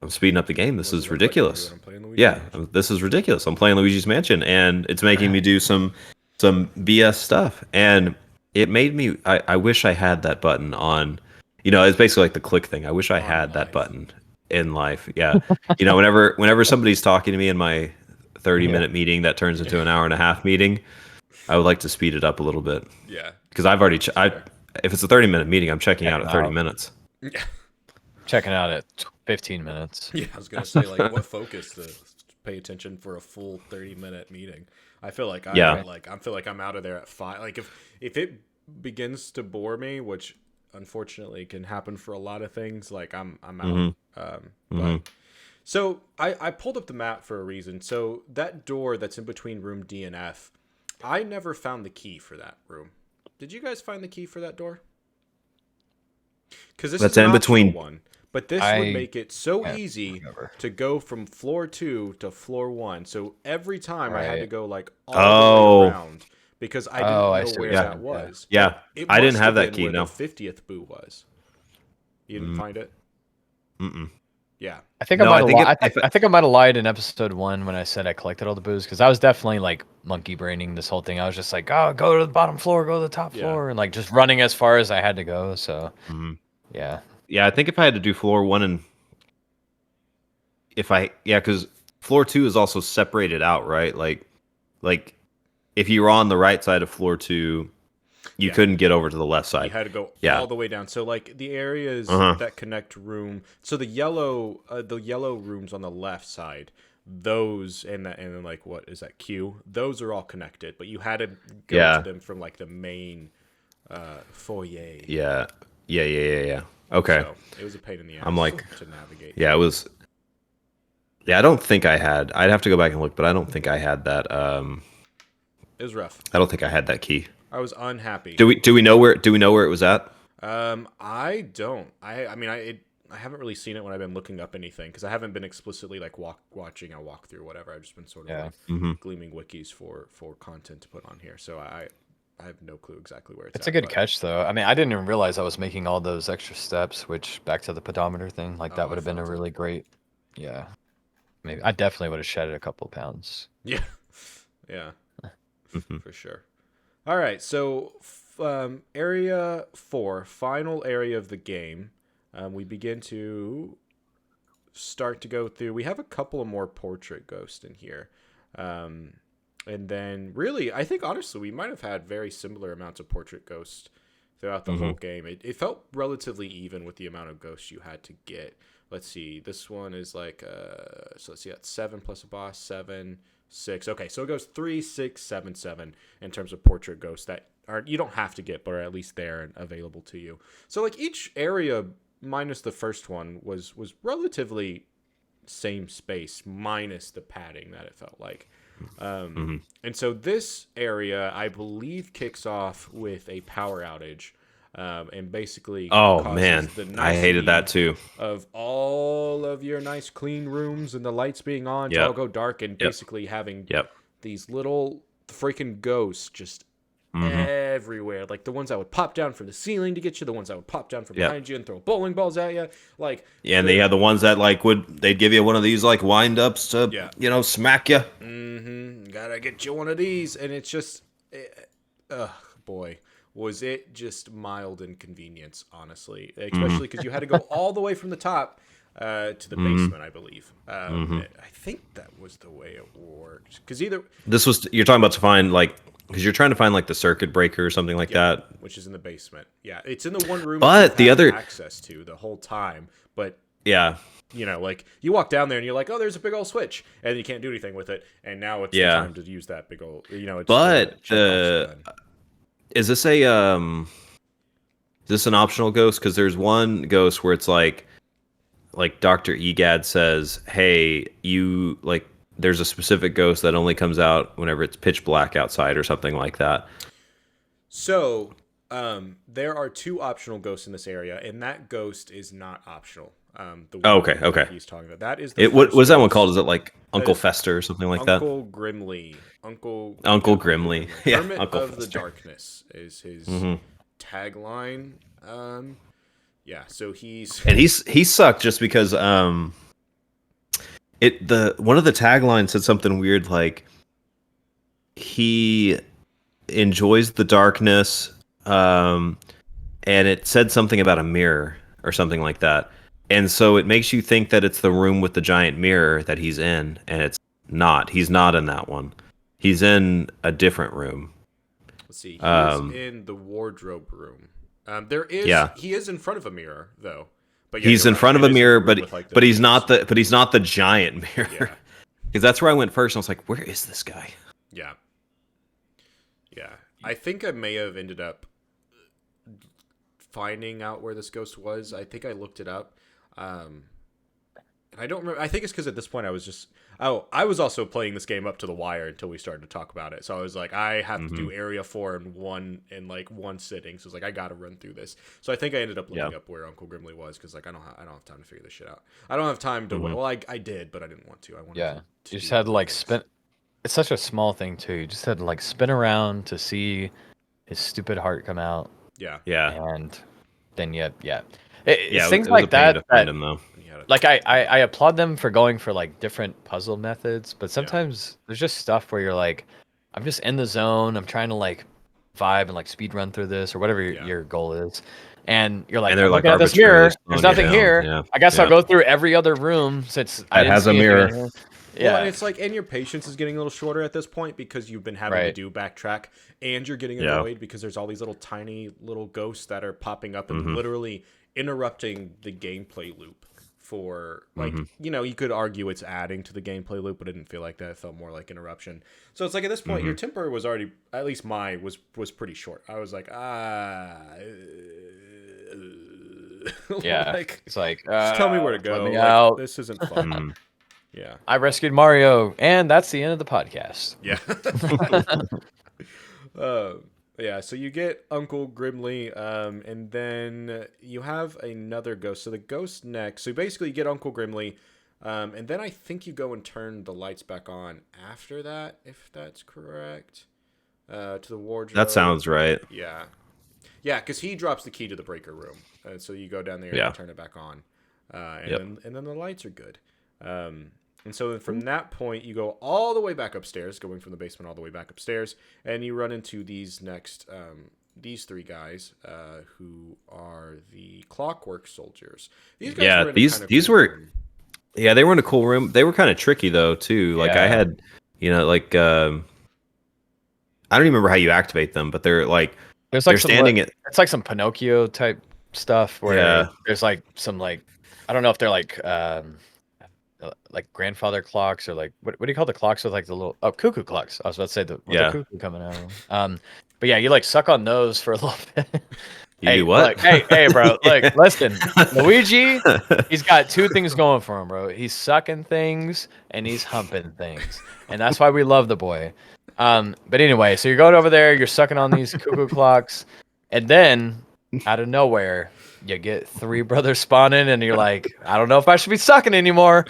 I'm speeding up the game. This is ridiculous. Yeah, this is ridiculous. I'm playing Luigi's Mansion, and it's making me do some BS stuff. And it made me. I wish I had that button on. It's basically like the click thing. I wish I had that button in life. Yeah, whenever somebody's talking to me in my 30-minute meeting that turns into an hour and a half meeting, I would like to speed it up a little bit. Yeah, because I've already. If it's a 30-minute meeting, I'm checking out at 30 minutes. Yeah. Checking out at 15 minutes. Yeah, I was gonna say like what focus to pay attention for a full 30-minute meeting. I feel like I'm out of there at 5. Like if it begins to bore me, which unfortunately can happen for a lot of things, like I'm out. But so I pulled up the map for a reason. So that door that's in between room D and F, I never found the key for that room. Did you guys find the key for that door? Because this is an optional one. But this would make it so easy to go from floor 2 to floor 1. So every time I had to go like all the way around because I didn't know where that was. Yeah, I didn't have that key. No, the 50th boo was. You didn't find it? Yeah. I think I might have lied in episode 1 when I said I collected all the boos because I was definitely like monkey braining this whole thing. I was just like, oh, go to the bottom floor, go to the top floor, and like just running as far as I had to go. So yeah. Yeah, I think if I had to do floor 1 and because floor 2 is also separated out, right? Like if you were on the right side of floor 2, you couldn't get over to the left side. You had to go all the way down. So like the areas that connect room. So the yellow rooms on the left side, those and then like what is that Q? Those are all connected, but you had to go to them from like the main foyer. Yeah. Okay. So it was a pain in the ass. I'm like to navigate. Yeah, it was. Yeah, I don't think I had. I'd have to go back and look, but I don't think I had that. It was rough. I don't think I had that key. I was unhappy. Do we know where it was at? I don't. I mean I haven't really seen it when I've been looking up anything because I haven't been explicitly like watching a walkthrough or whatever. I've just been sort of like gleaming wikis for content to put on here. So I have no clue exactly where it's at. It's a good catch, though. I mean, I didn't even realize I was making all those extra steps, which, back to the pedometer thing, like, that would have been a really great... Yeah. Maybe. I definitely would have shedded a couple pounds. Yeah. Yeah. For sure. All right, so area 4, final area of the game. We begin to start to go through... We have a couple of more portrait ghosts in here. And then, really, I think, honestly, we might have had very similar amounts of portrait ghosts throughout the whole game. It felt relatively even with the amount of ghosts you had to get. Let's see. This one is like, so let's see, that's 7 plus a boss, 7, 6. Okay, so it goes 3, 6, 7, 7 in terms of portrait ghosts that you don't have to get, but are at least there and available to you. So, like, each area, minus the first one, was relatively same space, minus the padding that it felt like. And so this area, I believe, kicks off with a power outage, and basically I hated that too. Of all of your nice clean rooms and the lights being on to all go dark and basically having these little freaking ghosts just everywhere, like the ones that would pop down from the ceiling to get you, the ones that would pop down from behind you and throw bowling balls at you, like and they had the ones that like they'd give you one of these like wind ups to smack you. Gotta get you one of these, and it's just boy, was it just mild inconvenience, honestly, especially because you had to go all the way from the top to the basement, I believe. I think that was the way it worked, because you're talking about to find like because you're trying to find like the circuit breaker or something like that. Which is in the basement. Yeah, it's in the one room But that the you have other access to the whole time. But yeah, you know, like you walk down there and you're like, oh, there's a big old switch, and you can't do anything with it. And now it's the time to use that big old, you know. It's but is this a is this an optional ghost? Because there's one ghost where it's like Dr. Egad says, hey, you like. There's a specific ghost that only comes out whenever it's pitch black outside or something like that. So, there are 2 optional ghosts in this area, and that ghost is not optional. Okay. He's talking about that is the What was that one ghost. called? Is it like Uncle Fester or something like that? Uncle Grimly. Uncle Grimly. Yeah, Hermit Uncle of Fester. the Darkness is his tagline. Yeah, so he sucked just because one of the taglines said something weird like he enjoys the darkness, and it said something about a mirror or something like that. And so it makes you think that it's the room with the giant mirror that he's in, and it's not. He's not in that one. He's in a different room. Let's see. He is in the wardrobe room. He is in front of a mirror though. But yeah, he's in front of a mirror, but he's not the giant mirror. Yeah. Because that's where I went first. And I was like, where is this guy? Yeah. Yeah. I think I may have ended up finding out where this ghost was. I think I looked it up. And I don't remember. I think it's because at this point I was also playing this game up to the wire until we started to talk about it. So I was like, I have to do Area 4 in one sitting. So I was like, I got to run through this. So I think I ended up looking up where Uncle Grimly was because like I don't have time to figure this shit out. I don't have time to. Well, I did, but I didn't want to. I wanted to you just had to like spin. It's such a small thing too. You just had to like spin around to see his stupid heart come out. Yeah. And then It's things like that. To find him, though. Like I applaud them for going for like different puzzle methods, but sometimes there's just stuff where you're like, I'm just in the zone. I'm trying to like vibe and like speed run through this or whatever your goal is, and you're like, I'm looking at this mirror. There's nothing here. Yeah. I guess I'll go through every other room since it has a mirror. Yeah, well, and it's like, and your patience is getting a little shorter at this point because you've been having to do backtrack, and you're getting annoyed because there's all these little tiny little ghosts that are popping up and literally interrupting the gameplay loop. For like, you know, you could argue it's adding to the gameplay loop, but it didn't feel like that. It felt more like interruption. So it's like at this point, your temper was already, at least mine was pretty short. I was like, like, it's like, just tell me where to go. Like, this isn't fun. Yeah, I rescued Mario, and that's the end of the podcast. Yeah. Yeah, so you get Uncle Grimly, and then you have another ghost. So the ghost next. So basically you get Uncle Grimly, and then I think you go and turn the lights back on after that, if that's correct. To the wardrobe. That sounds right. Yeah. Yeah, because he drops the key to the breaker room. And so you go down there and turn it back on. And then the lights are good. And so then from that point, you go all the way back upstairs, going from the basement all the way back upstairs, and you run into these next, these 3 guys, who are the Clockwork Soldiers. These guys were in these were, they were in a cool room. They were kind of tricky though too. Like I had, you know, like I don't even remember how you activate them, but they're like there's like it's like some Pinocchio type stuff where there's like some like I don't know if they're like grandfather clocks or like what do you call the clocks with like the little cuckoo clocks? I was about to say the cuckoo coming out of them. But yeah, you like suck on those for a little bit. You do what? Look, hey, bro. Look, listen. Luigi, he's got 2 things going for him, bro. He's sucking things and he's humping things, and that's why we love the boy. But anyway, so you're going over there, you're sucking on these cuckoo clocks, and then out of nowhere, you get 3 brothers spawning, and you're like, I don't know if I should be sucking anymore.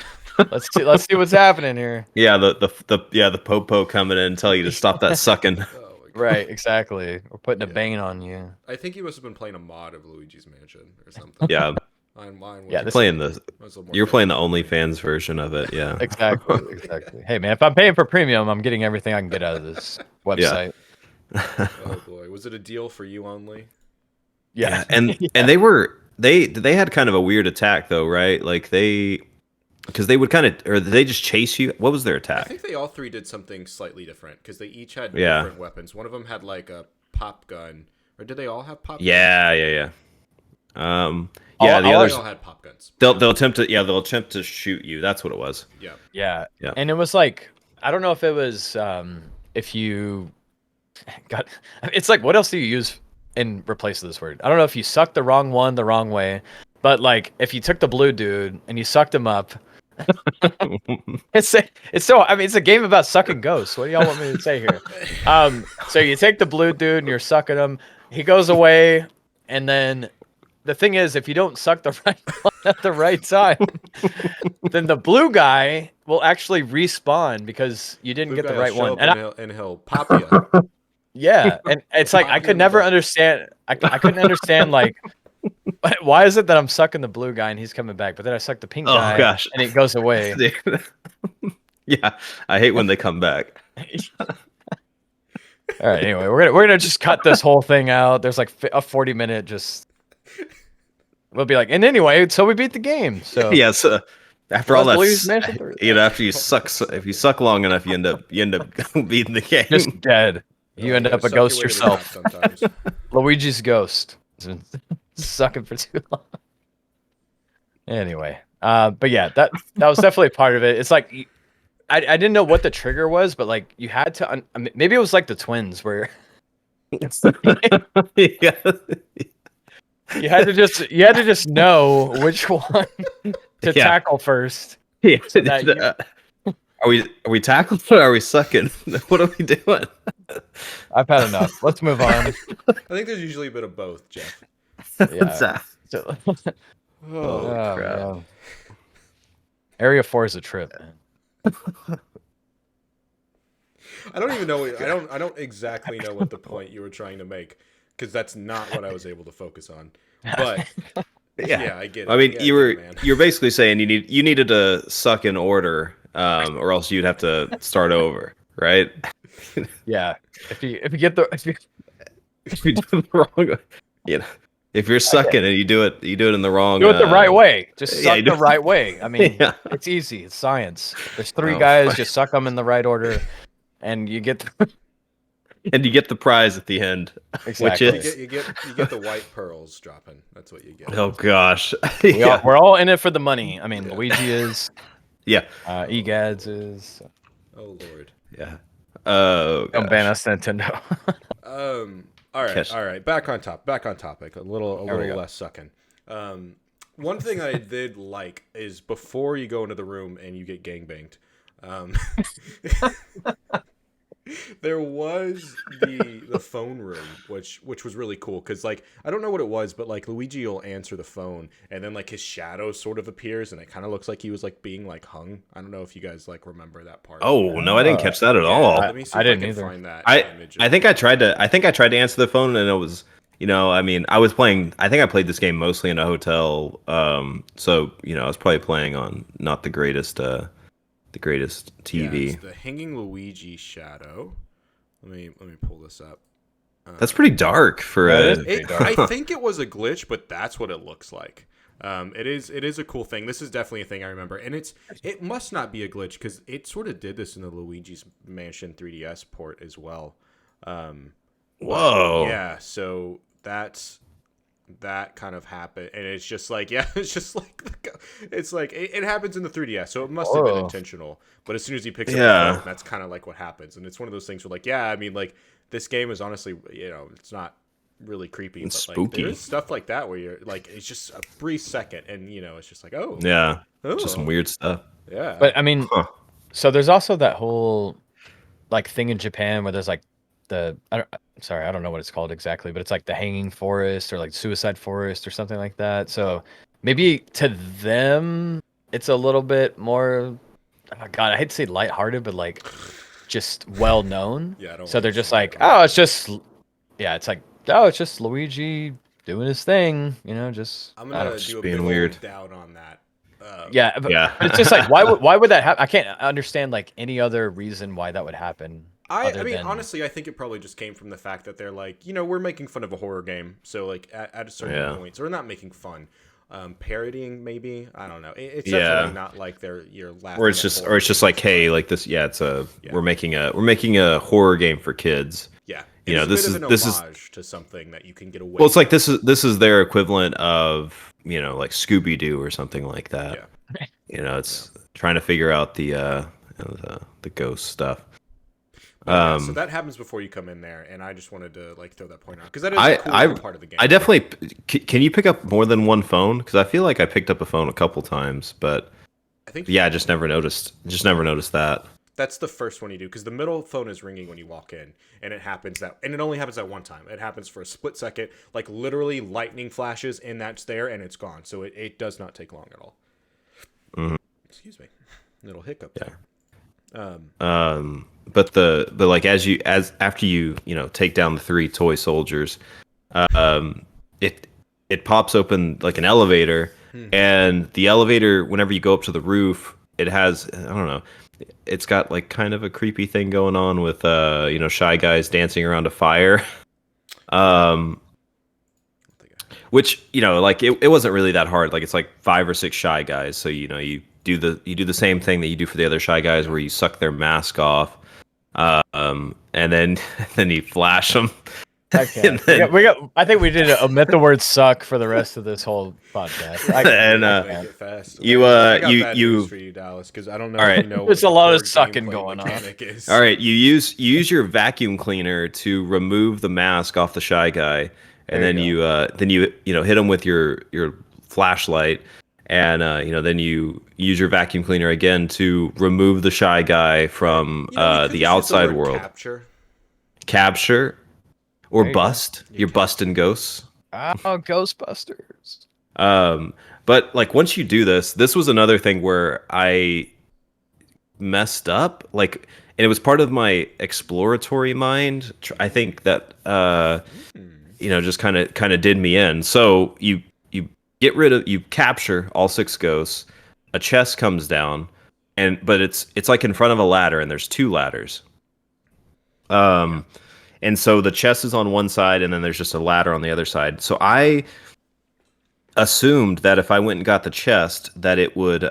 Let's see what's happening here. Yeah, the popo coming in and tell you to stop that sucking. Right, exactly. We're putting a bane on you. I think he must have been playing a mod of Luigi's Mansion or something. Yeah. You're playing the OnlyFans version of it. Yeah. Exactly. Hey man, if I'm paying for premium, I'm getting everything I can get out of this website. Yeah. Oh boy, was it a deal for you only? Yeah. And they had kind of a weird attack though, right? Like they Because they would kind of, or they just chase you. What was their I attack? think they all three did something slightly different because they each had Yeah. different weapons. One of them had like a pop gun, or did they all have pop guns? Yeah. All- The all They others all had pop guns. they'll attempt to shoot you. That's what it was. Yeah. Yeah. Yeah. And it was like, I don't know if it was if you got, it's like, what else do you use in replace of this word? I don't know if you sucked the wrong one the wrong way, but like if you took the blue dude and you sucked him up, it's so, I mean, it's a game about sucking ghosts. What do y'all want me to say here? So you take the blue dude and you're sucking him, he goes away, and then the thing is, if you don't suck the right one at the right time, then the blue guy will actually respawn because you didn't Blue get the guy will right show one. up And and he'll pop you. yeah, and it's like I Pop you could in the never butt. understand. I couldn't understand like why is it that I'm sucking the blue guy and he's coming back, but then I suck the pink Oh, guy gosh. and it goes away. Yeah, I hate when they come back. All right. Anyway, we're gonna just cut this whole thing out. There's like a 40-minute just. We'll be like, and anyway, so we beat the game. So Yeah, so after all that, Luigi's Mansion 3. you know, after you suck, if you suck long enough, you end up beating the game. just dead. You end gotta up a suck your ghost way to the yourself. top sometimes. Luigi's ghost. It's been sucking for too long. Anyway, but yeah, that was definitely part of it. It's like I didn't know what the trigger was, but like you had to. I mean, maybe it was like the twins where Yeah. you had to just know which one to tackle first. Yeah. So that Are we tackling or are we sucking? What are we doing? I've had enough. Let's move on. I think there's usually a bit of both, Jeff. Yeah. So, Oh, crap. man. Area 4 is a trip, man. I don't even know. I don't exactly know what the point you were trying to make because that's not what I was able to focus on. But yeah, I get it. I mean, Yeah, you're basically saying you needed to suck in order, or else you'd have to start over, right? Yeah. If you get the If you do it the wrong, you know, if you're sucking and you do it in the wrong, do it the right way. Just yeah, suck you do- the right way. I mean, Yeah. it's easy. It's science. There's 3 Oh, guys. fuck. Just suck them in the right order, and you get and you get the prize at the end, exactly. which is you get the white pearls dropping. That's what you get. oh gosh, We're all in it for the money. I mean, Luigi is. yeah, Egads is. Oh lord. yeah. Oh, Don't gosh. ban us, Nintendo. All right. Catch- All right. Back on topic. A little we go. less sucking. One thing I did like is before you go into the room and you get gangbanged, there was the phone room, which was really cool because like I don't know what it was, but like Luigi will answer the phone and then like his shadow sort of appears and it kind of looks like he was like being like hung. I don't know if you guys like remember that part. Oh no, I didn't catch that at all. Let me see I if didn't can either. Find that I image. I think I tried to answer the phone and it was, you know, I mean, I played this game mostly in a hotel, so you know, I was probably playing on not the greatest TV. Yeah, it's the hanging Luigi shadow. Let me pull this up. That's pretty dark for Yeah, a. it is. I think it was a glitch, but that's what it looks like. It is a cool thing. This is definitely a thing I remember, and it must not be a glitch because it sort of did this in the Luigi's Mansion 3DS port as well. Whoa. Yeah, so that kind of happened, and it's just like it happens in the 3DS, so it must have been Whoa. intentional. But as soon as he picks up Yeah. the phone, that's kind of like what happens, and it's one of those things where like, yeah, I mean, like this game is honestly, you know, it's not really creepy, It's but like spooky. there's stuff like that where you're like, it's just a brief second, and you know, it's just like, oh, Yeah, oh, just some weird stuff. yeah, But I mean, Huh. so there's also that whole like thing in Japan where there's like I don't know what it's called exactly, but it's like the hanging forest or like suicide forest or something like that. So maybe to them it's a little bit more, oh God, I hate to say lighthearted, but like just well known. Yeah, I don't So they're like just saying like, that. oh, it's just, yeah, it's like, oh, it's just Luigi doing his thing, you know, just I'm I don't gonna know. do a being big weird. old down on that. Yeah, but, Yeah. but it's just like why would that happen? I can't understand like any other reason why that would happen. I other mean, than- honestly, I think it probably just came from the fact that they're like, you know, we're making fun of a horror game, so like at a certain Yeah. point, so we're not making fun. parodying maybe. I don't know. It's Yeah. definitely not like you're laughing. Or it's just like, hey, like this. Yeah, we're making a horror game for kids. Yeah. You know, It's a bit of an homage to something that you can get away. Well, it's like this is their equivalent of, you know, like Scooby Doo or something like that. Yeah. You know, it's trying to figure out the ghost stuff. So that happens before you come in there, and I just wanted to like throw that point out because that is a cool part of the game. I definitely can you pick up more than one phone? Because I feel like I picked up a phone a couple times, but I think I just never noticed. That. That's the first one you do, because the middle phone is ringing when you walk in, and it only happens at one time. It happens for a split second, like literally lightning flashes, and that's there, and it's gone. So it does not take long at all. Mm-hmm. Excuse me, little hiccup there. But like after you take down the 3 toy soldiers, it pops open like an elevator, and the elevator, whenever you go up to the roof, it has, I don't know, it's got like kind of a creepy thing going on with Shy Guys dancing around a fire. Which, like it wasn't really that hard. Like it's like 5 or 6 Shy Guys, so you do the same thing that you do for the other Shy Guys, where you suck their mask off, and then you flash them. I think we did omit the word "suck" for the rest of this whole podcast. Make it fast. I got bad news for you, Dallas, because I don't know. If you know there's a lot of sucking going on. All right, you use your vacuum cleaner to remove the mask off the Shy Guy, and then you hit him with your flashlight, and then you use your vacuum cleaner again to remove the Shy Guy from the outside world. Capture. Or bust. You're busting ghosts. Oh, Ghostbusters. But like once you do this was another thing where I messed up. Like, and it was part of my exploratory mind. I think that just kind of did me in. So you capture all 6 ghosts. A chest comes down, but it's like in front of a ladder, and there's 2 ladders. And so the chest is on one side, and then there's just a ladder on the other side. So I assumed that if I went and got the chest, that it would,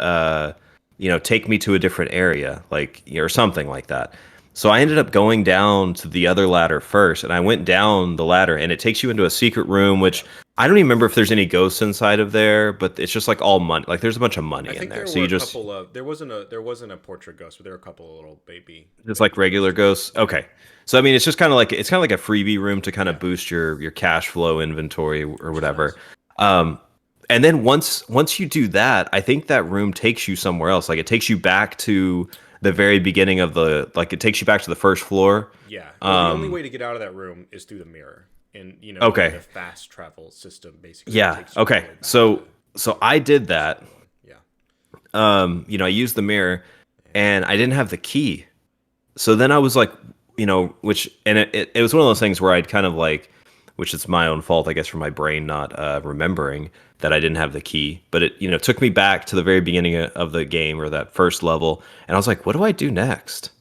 take me to a different area, or something like that. So I ended up going down to the other ladder first, and I went down the ladder, and it takes you into a secret room, which I don't even remember if there's any ghosts inside of there, but it's just like all money. Like there's a bunch of money in there. So you just there wasn't a portrait ghost, but there were a couple of little baby. Just like regular ghosts. Okay. So I mean, it's kind of like a freebie room to kind of boost your cash flow inventory or whatever. And then once you do that, I think that room takes you somewhere else. Like it takes you back to the very beginning of it takes you back to the first floor. Yeah. Well, the only way to get out of that room is through the mirror, and the fast travel system basically. Yeah. Okay. So I did that. Yeah. I used the mirror, and I didn't have the key. So then I was like, it was one of those things where I'd kind of like, which is my own fault, I guess, for my brain not remembering that I didn't have the key. But it took me back to the very beginning of the game, or that first level, and I was like, what do I do next?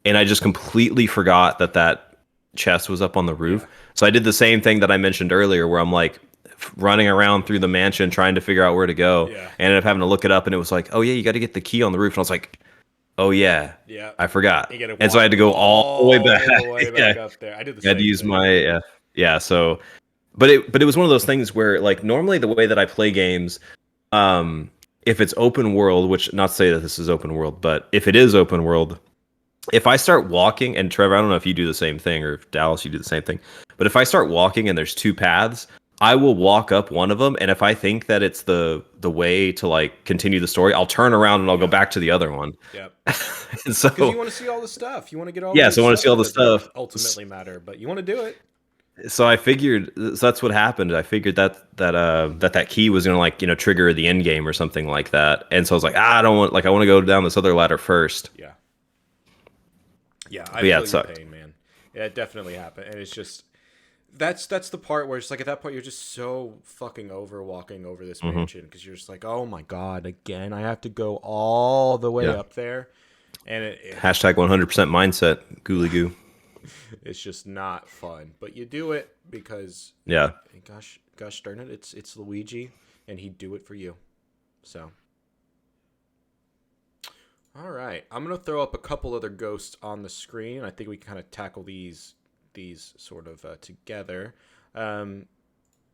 And I just completely forgot that chest was up on the roof. Yeah. So I did the same thing that I mentioned earlier, where I'm like running around through the mansion trying to figure out where to go. Yeah. I ended up having to look it up, and it was like, oh yeah, you got to get the key on the roof. And I was like, oh yeah, I forgot. And so I had to go all the way back. Up there. I did the same. I had to use my So, but it was one of those things where, like, normally the way that I play games, if it's open world, which, not to say that this is open world, but if it is open world, if I start walking, and Trevor, I don't know if you do the same thing, or if Dallas, you do the same thing, but if I start walking and there's 2 paths, I will walk up one of them, and if I think that it's the way to like continue the story, I'll turn around and I'll go back to the other one. Yep. And so because you want to see all the stuff, you want to get all. Yeah, so I want to see all the stuff. Ultimately matter, but you want to do it. So I figured that's what happened. I figured that key was gonna trigger the end game or something like that, and so I was like, I want to go down this other ladder first. Yeah. Yeah, I feel your pain, man. Yeah, it definitely happened, and it's just. That's the part where it's like, at that point you're just so fucking walking over this mansion, because you're just like, oh my god, again I have to go all the way up there, and hashtag 100% mindset ghoulie goo. It's just not fun, but you do it because gosh darn it, it's Luigi, and he'd do it for you. So, all right, I'm gonna throw up a couple other ghosts on the screen. I think we can kind of tackle these sort of together.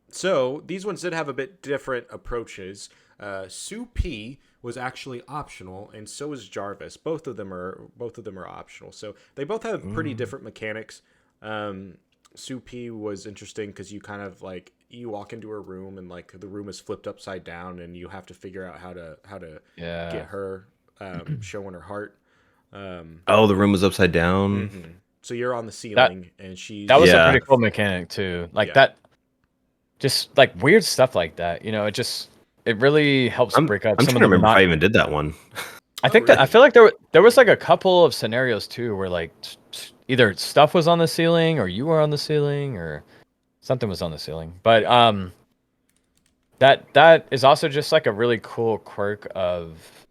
So these ones did have a bit different approaches. Sue P was actually optional, and so is Jarvis. Both of them are optional. So they both have pretty different mechanics. Sue P was interesting because you kind of like you walk into her room and like the room is flipped upside down, and you have to figure out how to get her showing her heart. Oh, the room was upside down. Mm-hmm. So you're on the ceiling, and she's that was a pretty cool mechanic too. Like that, just like weird stuff like that. You know, it really helps break up. I'm some trying of to the remember if I even did that one. I think that I feel like there was like a couple of scenarios too where like either stuff was on the ceiling or you were on the ceiling or something was on the ceiling. But that is also just like a really cool quirk of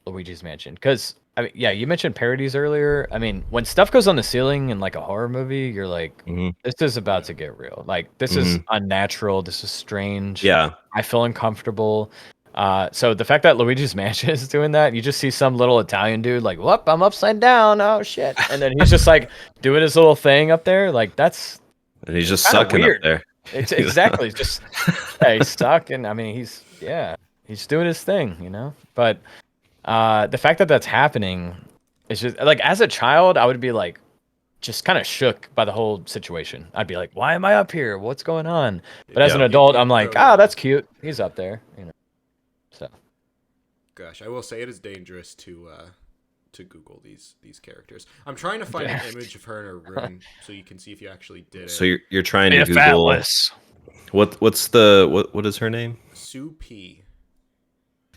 Luigi's Mansion. Because I mean, yeah, you mentioned parodies earlier. I mean, when stuff goes on the ceiling in like a horror movie, you're like, this is about to get real. Like this is unnatural. This is strange. Yeah, I feel uncomfortable. So the fact that Luigi's Mansion is doing that, you just see some little Italian dude like, whoop, I'm upside down. Oh shit. And then he's just like doing his little thing up there. Like that's and he's just sucking weird. up there. It's exactly just he's stuck, and I mean he's doing his thing, you know. But the fact that that's happening is just like as a child, I would be like just kind of shook by the whole situation. I'd be like, why am I up here? What's going on? But as an adult, I'm like, that's cute. He's up there, you know. So, gosh, I will say it is dangerous to Google these characters. I'm trying to find an image of her in her room so you can see if you actually did it. So you're trying to Google what is her name? Sue P.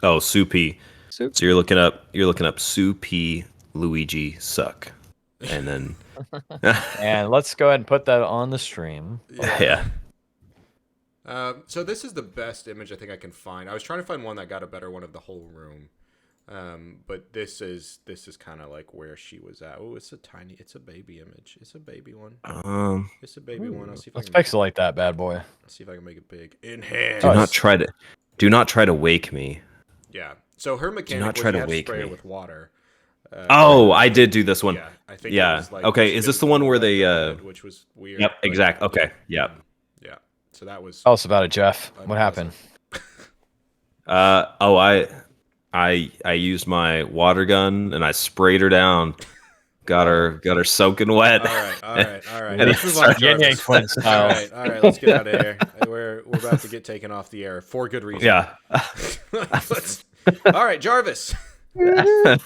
Oh, Sue P. So you're looking up Sue P. Luigi suck, and then and let's go ahead and put that on the stream. Yeah. So this is the best image I think I can find. I was trying to find one that got a better one of the whole room. But this is kind of like where she was at. Oh, it's a baby image. It's a baby one. It's a baby one. I'll see if let's I can pixelate that bad boy. Let's see if I can make it big. Enhance. Do not try to wake me. Yeah. So her mechanic do not was try you to had wake spray me her with water. I did do this one. Yeah, I think. Yeah. It was like okay. Is this the one where they? Which was weird. Yep. Exactly. Okay. Yep. Yeah. So that was. Tell us about it, Jeff. What happened? I used my water gun and I sprayed her down. Got her soaking wet. All right. And Let's move on. Twin style. All right. Let's get out of here. We're about to get taken off the air for good reason. Yeah. All right, Jarvis. Good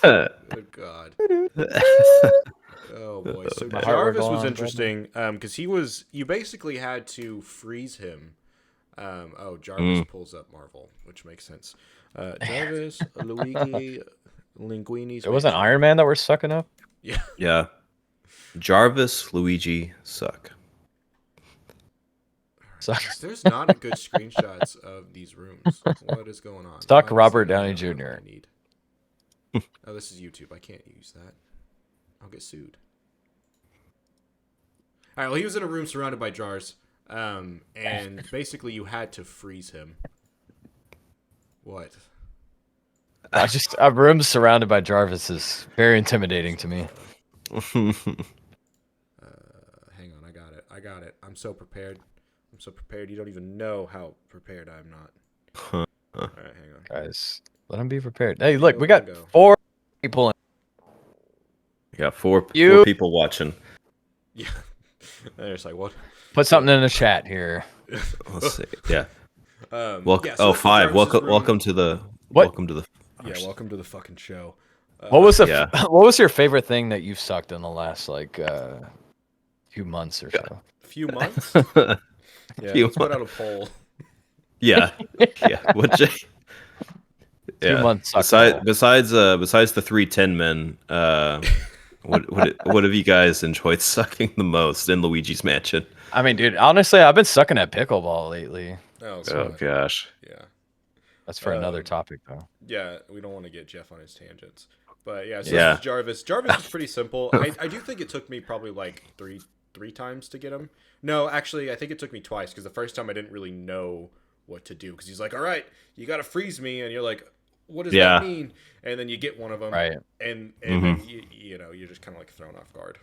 God. Oh boy. So Jarvis was interesting because you basically had to freeze him. Jarvis pulls up Marvel, which makes sense. Jarvis, Luigi, Linguini's. It wasn't Iron Man that we're sucking up? Yeah. Yeah. Jarvis, Luigi, suck. There's not good screenshots of these rooms. What is going on? Suck Robert Downey Jr. Oh, this is YouTube. I can't use that. I'll get sued. All right. Well, he was in a room surrounded by jars, and basically you had to freeze him. What? A room surrounded by Jarvis is very intimidating to me. Hang on, I got it. I'm so prepared. You don't even know how prepared I'm not. All right, hang on. Guys, let him be prepared. Hey, look, we got 4 people in. We got four people watching. Yeah. They're just like, what? Put something in the chat here. Let's see. Yeah. Yeah, so 5. Welcome to the. Welcome to the. Yeah, welcome to the fucking show. What was your favorite thing that you've sucked in the last few months or so? Few months? Yeah, let's put out a poll. Yeah. Yeah. Yeah. 2 months. Besides the 310 men, what have you guys enjoyed sucking the most in Luigi's Mansion? I mean, dude, honestly, I've been sucking at pickleball lately. Oh gosh. Yeah. That's for another topic, though. Yeah, we don't want to get Jeff on his tangents. But yeah, so this is Jarvis. Jarvis is pretty simple. I do think it took me probably like three times to get him. No, actually, I think it took me twice because the first time I didn't really know what to do because he's like, all right, you got to freeze me, and you're like, what does Yeah. that mean? And then you get one of them, Right. And then you know, you're just kind of like thrown off guard.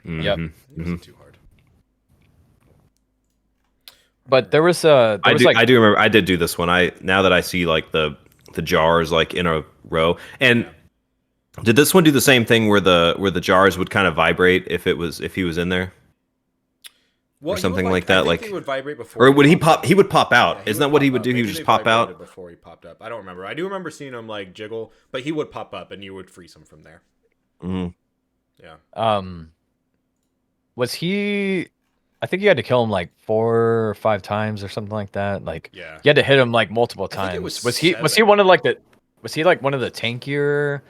Yep. It wasn't too hard. But there was I do remember I did do this one. Now that I see like the jars like in a row. And did this one do the same thing where the jars would kind of vibrate if he was in there? Well, Or something like I that, think like, they would vibrate before. or would he popped pop? He would pop out. Yeah, Isn't that what he would pop do? up. He would Maybe just they pop vibrated out. before he popped up. I don't remember. I do remember seeing him like jiggle, but he would pop up and you would freeze him from there. Mm-hmm. Yeah. Was he? I think you had to kill him like 4 or 5 times or something like that. Like, Yeah. you had to hit him like multiple I think it times. was Was he 7. one of like the? Was he like one of the tankier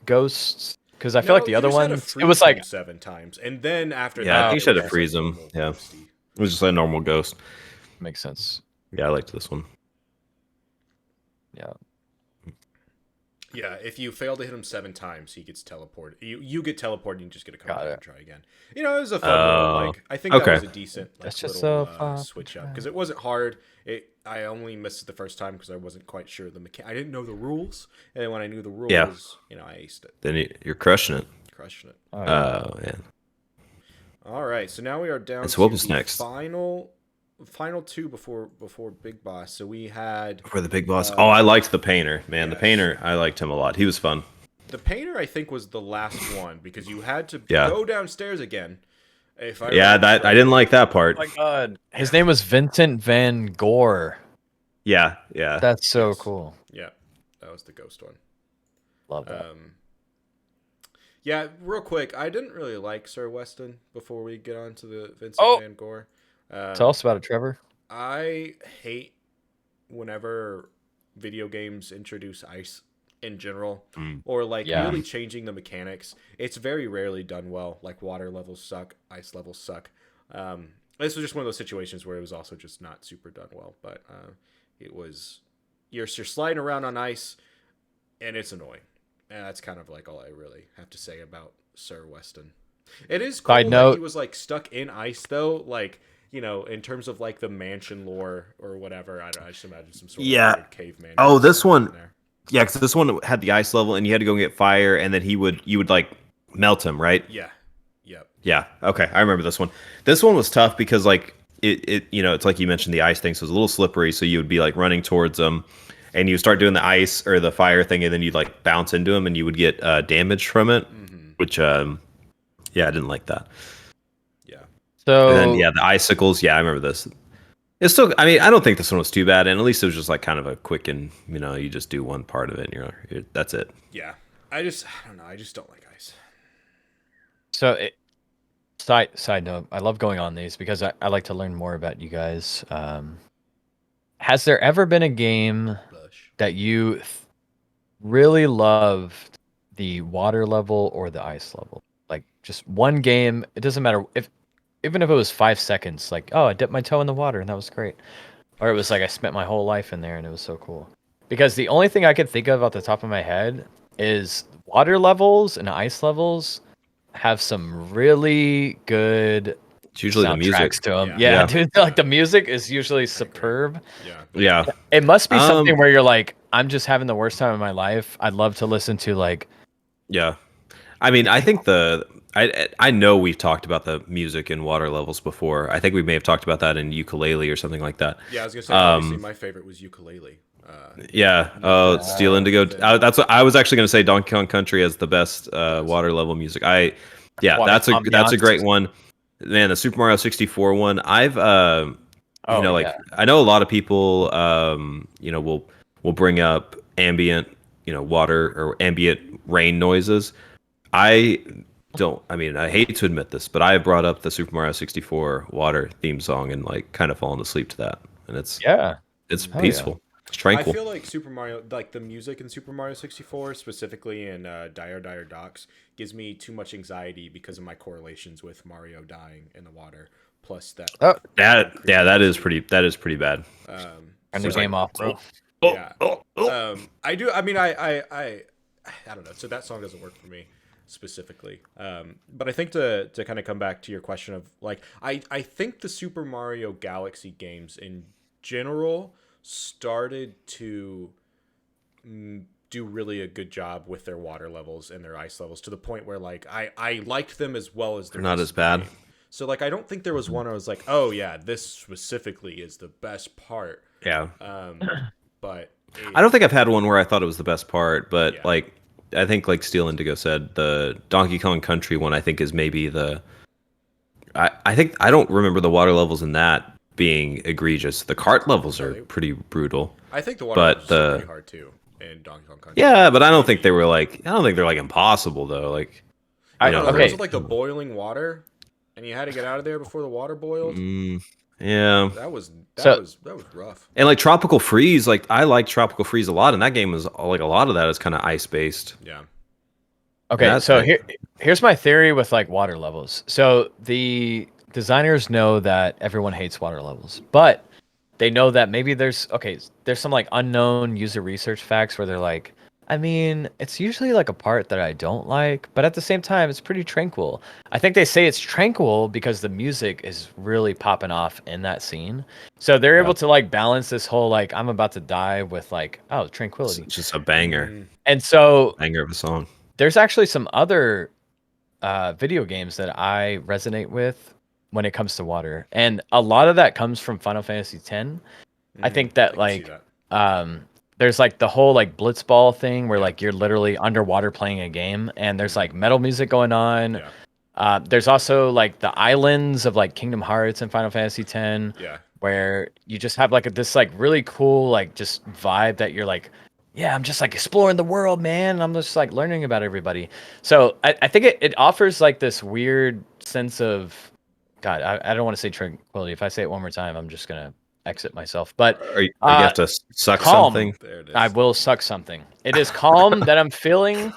ghosts? Because I feel like the other one, it was like 7 times, and then after Yeah, that, I think it you had to was freeze him. normal Yeah. ghosty. It was just a normal ghost. makes sense. Yeah, I liked this one. Yeah. Yeah, if you fail to hit him 7 times, he gets teleported. You get teleported, and you just get to come back and try again. You know, it was a fun little, like, I think that was a decent like, That's just little so fun. switch up because it wasn't hard. I only missed it the first time because I wasn't quite sure I didn't know the rules, and then when I knew the rules, you know, I aced it. Then you're crushing it. Crushing it. Oh, yeah. Oh man. All right, so now we are down And so to what was the next? final 2 before Big Boss. So we had For the big boss. Oh, I liked the painter, man. The yes. painter, I liked him a lot. He was fun. the painter. I think was the last one because you had to Yeah. go downstairs again. If I Yeah, remember I didn't like that part. Oh my god. His name was Vincent Van Gogh. Yeah. That's so cool. Yeah, that was the ghost one. Love that. Yeah, real quick, I didn't really like Sir Weston before we get on to the Vincent Van Gogh. Tell us about it, Trevor. I hate whenever video games introduce ice in general or like really changing the mechanics. It's very rarely done well. Like water levels suck, ice levels suck. This was just one of those situations where it was also just not super done well, but it was you're sliding around on ice and it's annoying. And that's kind of like all I really have to say about Sir Weston. It is cool that he was like stuck in ice though, like, you know, in terms of like the mansion lore or whatever. I just imagine some sort of weird caveman. Oh, this one. Yeah, because this one had the ice level and you had to go get fire and then you would like melt him, right? Yeah. Yep. Yeah. Okay, I remember this one. This one was tough because like it you know, it's like you mentioned the ice thing, so it was a little slippery, so you would be like running towards them and you start doing the ice or the fire thing and then you'd like bounce into him and you would get damage from it, which yeah, I didn't like that. Yeah. So And then yeah, the icicles, yeah, I remember this. It's still, I mean, I don't think this one was too bad, and at least it was just like kind of a quick and, you know, you just do one part of it and that's it. Yeah. I don't know. I just don't like ice. So, side note, I love going on these because I like to learn more about you guys. Has there ever been a game that you really loved the water level or the ice level? Like just one game, it doesn't matter even if it was 5 seconds, like, oh, I dipped my toe in the water and that was great. Or it was like I spent my whole life in there and it was so cool. Because the only thing I could think of off the top of my head is water levels and ice levels have some really good It's usually the music to them. Yeah. Yeah, dude, like the music is usually superb. Yeah. It must be something where you're like, I'm just having the worst time of my life. I'd love to listen to like. Yeah, I mean, I think I know we've talked about the music in water levels before. I think we may have talked about that in ukulele or something like that. Yeah, I was gonna say obviously my favorite was ukulele. Steel Indigo. That's what I was actually gonna say. Donkey Kong Country has the best water level music. That's a great one. Man, the Super Mario 64 one. I've I know a lot of people you know will bring up ambient, you know, water or ambient rain noises. I hate to admit this, but I brought up the Super Mario 64 water theme song and like kind of fallen asleep to that. And it's peaceful. Yeah. It's tranquil. I feel like Super Mario, like the music in Super Mario 64, specifically in Dire Docks, gives me too much anxiety because of my correlations with Mario dying in the water. Plus that. That is pretty bad. And the game off, bro. Yeah. I do. I mean, I don't know. So that song doesn't work for me. specifically. But I think to kind of come back to your question of like, I think the Super Mario Galaxy games in general started to do really a good job with their water levels and their ice levels to the point where like I liked them as well as They're not as bad. game. So like I don't think there was one I was like, oh yeah, this specifically is the best part. Yeah. But I don't think I've had one where I thought it was the best part, but Yeah. like I think like Steel Indigo said, the Donkey Kong Country one I think is maybe the I think I don't remember the water levels in that being egregious. The cart levels are pretty brutal. I think the water But levels are pretty hard too in Donkey Kong Country. Yeah, but I don't think they were like they're like impossible though. Like I don't know. There okay. was like the boiling water, and you had to get out of there before the water boiled. yeah. That was rough. And like Tropical Freeze, like I like Tropical Freeze a lot, and that game was like a lot of that is kind of ice based. Yeah. Okay, Yeah, so that's here's my theory with like water levels. So the designers know that everyone hates water levels, but they know that maybe there's some like unknown user research facts where they're like, I mean, it's usually like a part that I don't like, but at the same time, it's pretty tranquil. I think they say it's tranquil because the music is really popping off in that scene. So they're able to like balance this whole like I'm about to die with like, oh, tranquility. It's just a banger, And so banger of a song. there's actually some other video games that I resonate with when it comes to water, and a lot of that comes from Final Fantasy X. I think that there's like the whole like blitzball thing where like you're literally underwater playing a game, and there's like metal music going on. There's also like the islands of like Kingdom Hearts and Final Fantasy X, where you just have like this like really cool like just vibe that you're like, yeah, I'm just like exploring the world, man. I'm just like learning about everybody. So I think it offers like this weird sense of, God, I don't want to say tranquility. If I say it one more time, I'm just going to exit myself. But you have to suck calm. something. There it is. I will suck something. It is calm that I'm feeling.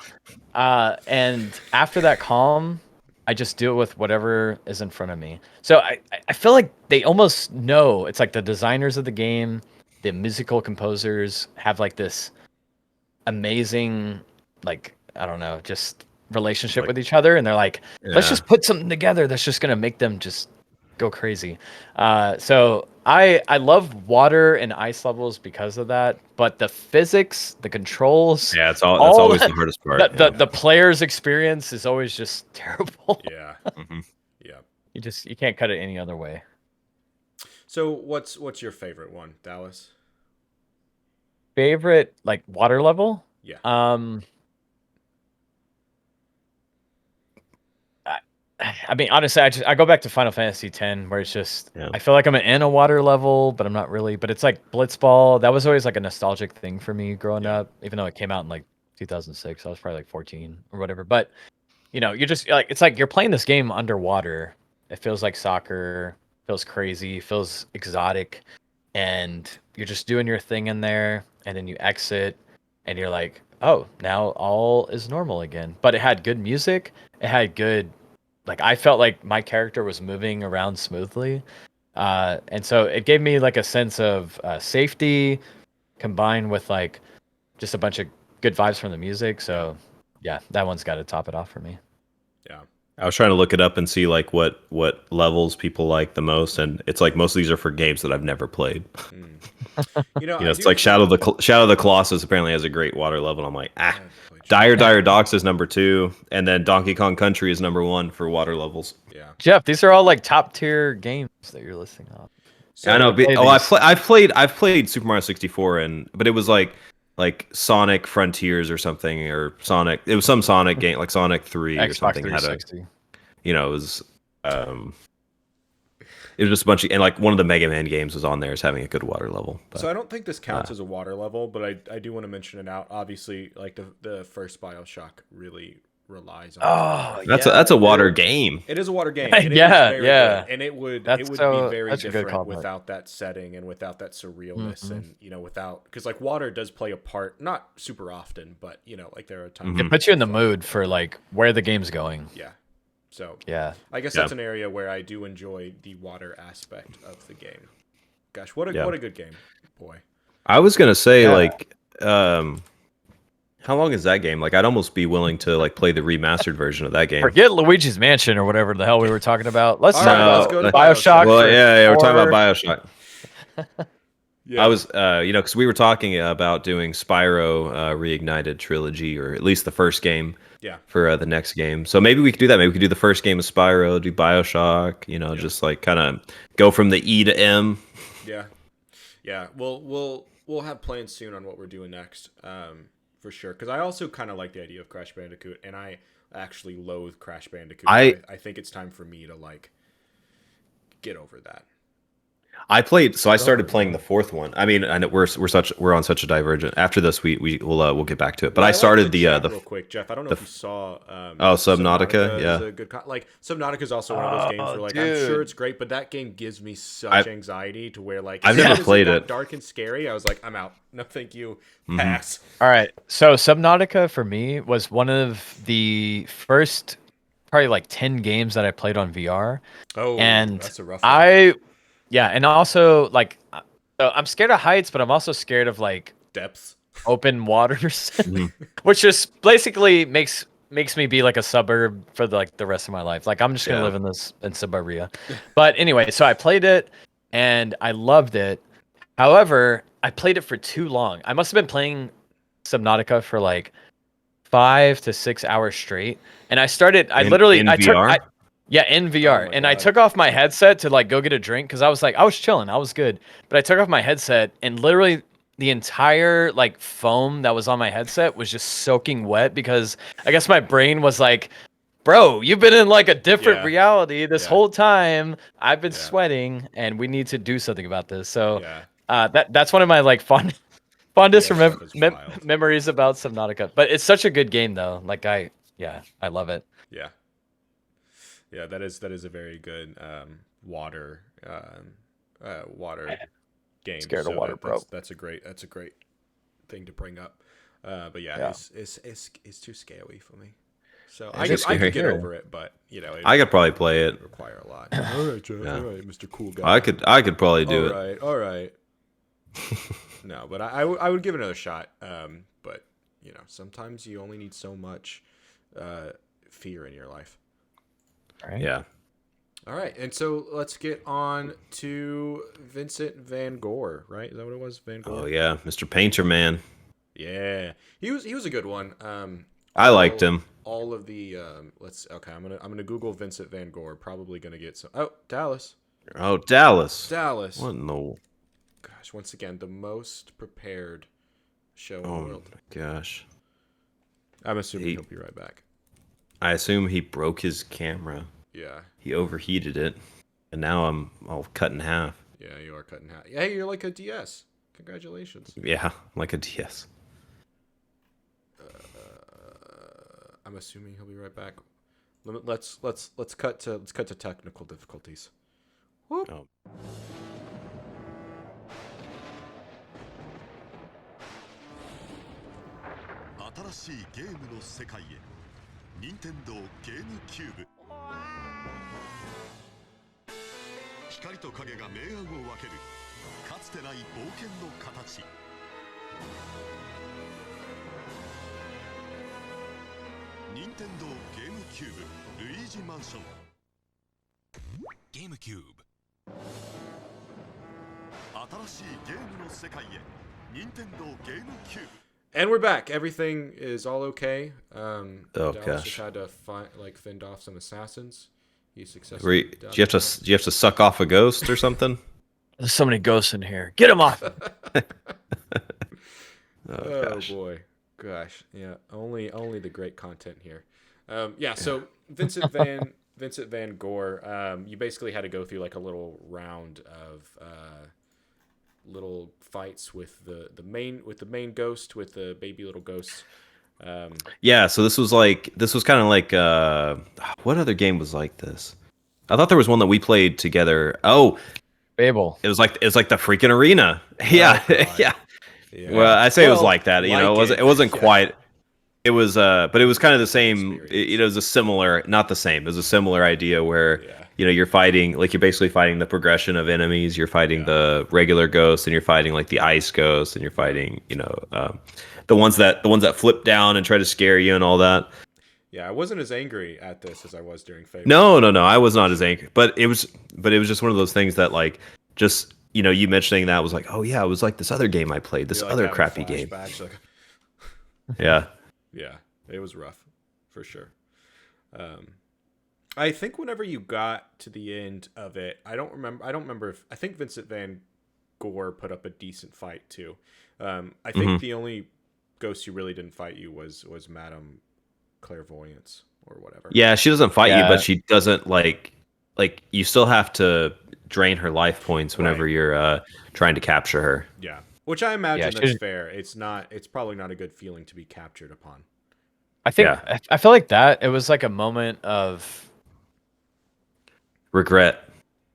And after that calm, I just deal with whatever is in front of me. So I feel like they almost know. It's like the designers of the game, the musical composers have like this amazing, like, I don't know, just relationship with each other. And they're like, let's just put something together that's just going to make them just go crazy. So I love water and ice levels because of that, but the physics, the controls, Yeah, that's always the hardest part. The player's experience is always just terrible. Yeah. Yeah. You can't cut it any other way. So what's your favorite one, Dallas? Favorite like water level? Yeah. I mean, honestly, I go back to Final Fantasy X, where it's just I feel like I'm in a water level, but I'm not really. But it's like Blitzball. That was always like a nostalgic thing for me growing up, even though it came out in like 2006. I was probably like 14 or whatever. But you know, you're just like, it's like you're playing this game underwater. It feels like soccer. Feels crazy. Feels exotic, and you're just doing your thing in there, and then you exit, and you're like, oh, now all is normal again. But it had good music. It had good. Like I felt like my character was moving around smoothly, and so it gave me like a sense of safety, combined with like just a bunch of good vibes from the music. So yeah, that one's got to top it off for me. Yeah, I was trying to look it up and see like what levels people like the most, and it's like most of these are for games that I've never played. You know, It's like Shadow of the Colossus apparently has a great water level. And I'm like, Dire Docks is number 2, and then Donkey Kong Country is number 1 for water levels. Yeah, Jeff, these are all like top tier games that you're listing off. I know. I've played Super Mario 64, but it was like Sonic Frontiers or something, or Sonic. It was some Sonic game, like Sonic 3 or Xbox something. 360. It was it was just a bunch of, and like one of the Mega Man games was on there as having a good water level. But, so I don't think this counts as a water level, but I do want to mention it out. Obviously, like the first BioShock really relies on. Oh, that's a water game. It is a water game. And Yeah, it is very yeah. good. And it would That's be so- very that's a good different call, without that setting and without that surrealness and without, because like water does play a part, not super often, but like there are times It puts you in the mood for like where the game's going. Yeah. So Yeah. I guess that's an area where I do enjoy the water aspect of the game. Gosh, what a good game, boy. I was gonna say like How long is that game? Like, I'd almost be willing to like play the remastered version of that game. Forget Luigi's Mansion or whatever the hell we were talking about. Let's All talk right, about let's go to Bioshock. Well, for yeah, we're talking about horror. Bioshock. Yeah. I was, because we were talking about doing Spyro Reignited trilogy, or at least the first game. Yeah. For the next game, so maybe we could do that. Maybe we could do the first game of Spyro, do Bioshock. Just like kind of go from the E to M. Yeah. Yeah. We'll have plans soon on what we're doing next. For sure. Because I also kind of like the idea of Crash Bandicoot, and I actually loathe Crash Bandicoot. I think it's time for me to like get over that. I started playing the fourth one. I mean, and we're on such a divergent. After this, we'll get back to it. But I started the real quick, Jeff. I don't know if you saw. Subnautica. Yeah, is a good like Subnautica is also one of those games where like I'm sure it's great, but that game gives me such anxiety to where like I've never played it. Dark and scary. I was like, I'm out. No, thank you. Pass. All right. So Subnautica for me was one of the first, probably like 10 games that I played on VR. Oh, and that's a rough one. Yeah, and also like I'm scared of heights, but I'm also scared of like depths, open waters, which just basically makes me be like a suburb for the rest of my life. Like I'm just gonna live in suburbia. But anyway, so I played it and I loved it. However, I played it for too long. I must have been playing Subnautica for like 5 to 6 hours straight, and I started. I literally in I VR? took. Yeah, in VR. And I took off my headset to like go get a drink because I was chilling. I was good. But I took off my headset and literally the entire like foam that was on my headset was just soaking wet because I guess my brain was like, bro, you've been in like a different reality this whole time. I've been sweating and we need to do something about this. So that's one of my like fondest memories about Subnautica. But it's such a good game though. Like I love it. Yeah. Yeah, that is a very good water game. Scared of water, bro. That's a great thing to bring up. But yeah, it's too scary for me. So I could get over it, but I could probably play it. Require a lot. All right, Jeff. Yeah. All right, Mr. Cool Guy. I could probably do it. All right. No, but I would give it another shot. But sometimes you only need so much fear in your life. Right. Yeah. All right, and so let's get on to Vincent Van Gogh, right? Is that what it was, Van Gogh? Oh yeah, Mr. Painter Man. Yeah, he was a good one. I liked him. All of the I'm gonna Google Vincent Van Gogh. Probably gonna get some. Oh, Dallas. Oh, Dallas. Dallas. What in the? Gosh, once again, the most prepared show in the world. Oh my gosh. I'm assuming he'll be right back. I assume he broke his camera. Yeah. He overheated it, and now I'm all cut in half. Yeah, you are cut in half. Hey, you're like a DS. Congratulations. Yeah, like a DS. I'm assuming he'll be right back. Let's cut to technical difficulties. Whoop. Oh. 新しいゲームの世界へ任天堂ゲームキューブ光と影が明暗を分けるかつてない冒険の形任天堂ゲームキューブルイージマンション Gamecube 新しいゲームの世界へ任天堂ゲームキューブ And we're back. Everything is all okay. Dallas gosh. just had to fend off some assassins. He Do successfully. you have to suck off a ghost or something? There's so many ghosts in here. Get them off. Oh gosh. Yeah. Only the great content here. So Vincent Van Gogh. You basically had to go through like a little round of little fights with the main ghost, with the baby little ghosts. Yeah, so this was kind of like what other game was like this? I thought there was one that we played together. Oh, Fable. It was like the freaking arena. Yeah, yeah. Well, I say it was like that. It wasn't quite. It was, but it was kind of the same. It was a similar, not the same. It was a similar idea where you're fighting, like, you're basically fighting the progression of enemies. You're fighting the regular ghosts, and you're fighting like the ice ghosts, and you're fighting, the ones that flip down and try to scare you and all that. Yeah, I wasn't as angry at this as I was during Fable. No, I was not as angry, but it was just one of those things that, like, just, you mentioning that was like, oh yeah, it was like this other game I played, this Like other crappy game. Like... Yeah. Yeah, it was rough, for sure. I think whenever you got to the end of it, I don't remember if, I think Vincent Van Gogh put up a decent fight too. I think the only ghost who really didn't fight you was Madame Clairvoyance or whatever. Yeah, she doesn't fight you, but she doesn't like you still have to drain her life points whenever you're trying to capture her. Yeah, which I imagine that's fair. It's probably not a good feeling to be captured upon. I think I feel like that it was like a moment of regret.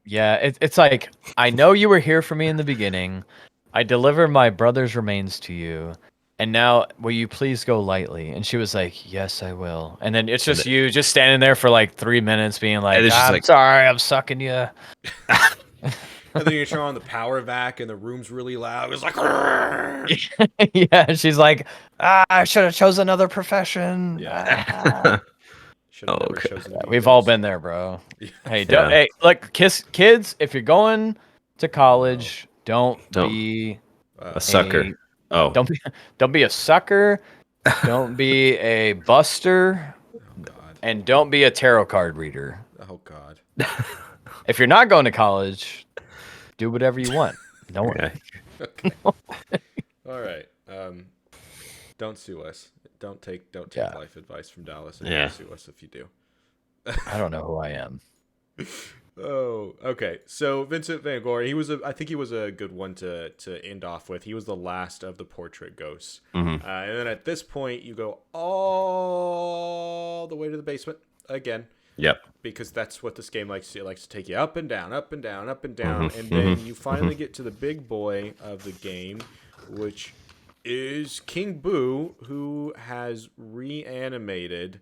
Yeah, it's like, I know you were here for me in the beginning. I delivered my brother's remains to you. And now, will you please go lightly? And she was like, yes, I will. And then it's just you just standing there for like 3 minutes being like, I'm sorry, I'm sucking you. And then you turn on the power vac and the room's really loud. It's like, yeah, she's like, I should have chosen another profession. Yeah. We've all been there, bro. Hey, look, kids, if you're going to college, don't be a sucker. Don't be a sucker. Don't be a buster. And don't be a tarot card reader. Oh God. If you're not going to college, do whatever you want. Don't worry. Okay. All right. Don't sue us. Don't take life advice from Dallas, and don't sue us if you do. I don't know who I am. Oh, okay. So Vincent Van Gogh, I think he was a good one to end off with. He was the last of the portrait ghosts. And then at this point, you go all the way to the basement again. Yep. Because that's what this game likes to do. It likes to take you up and down, up and down, up and down. And then you finally get to the big boy of the game, which is King Boo, who has reanimated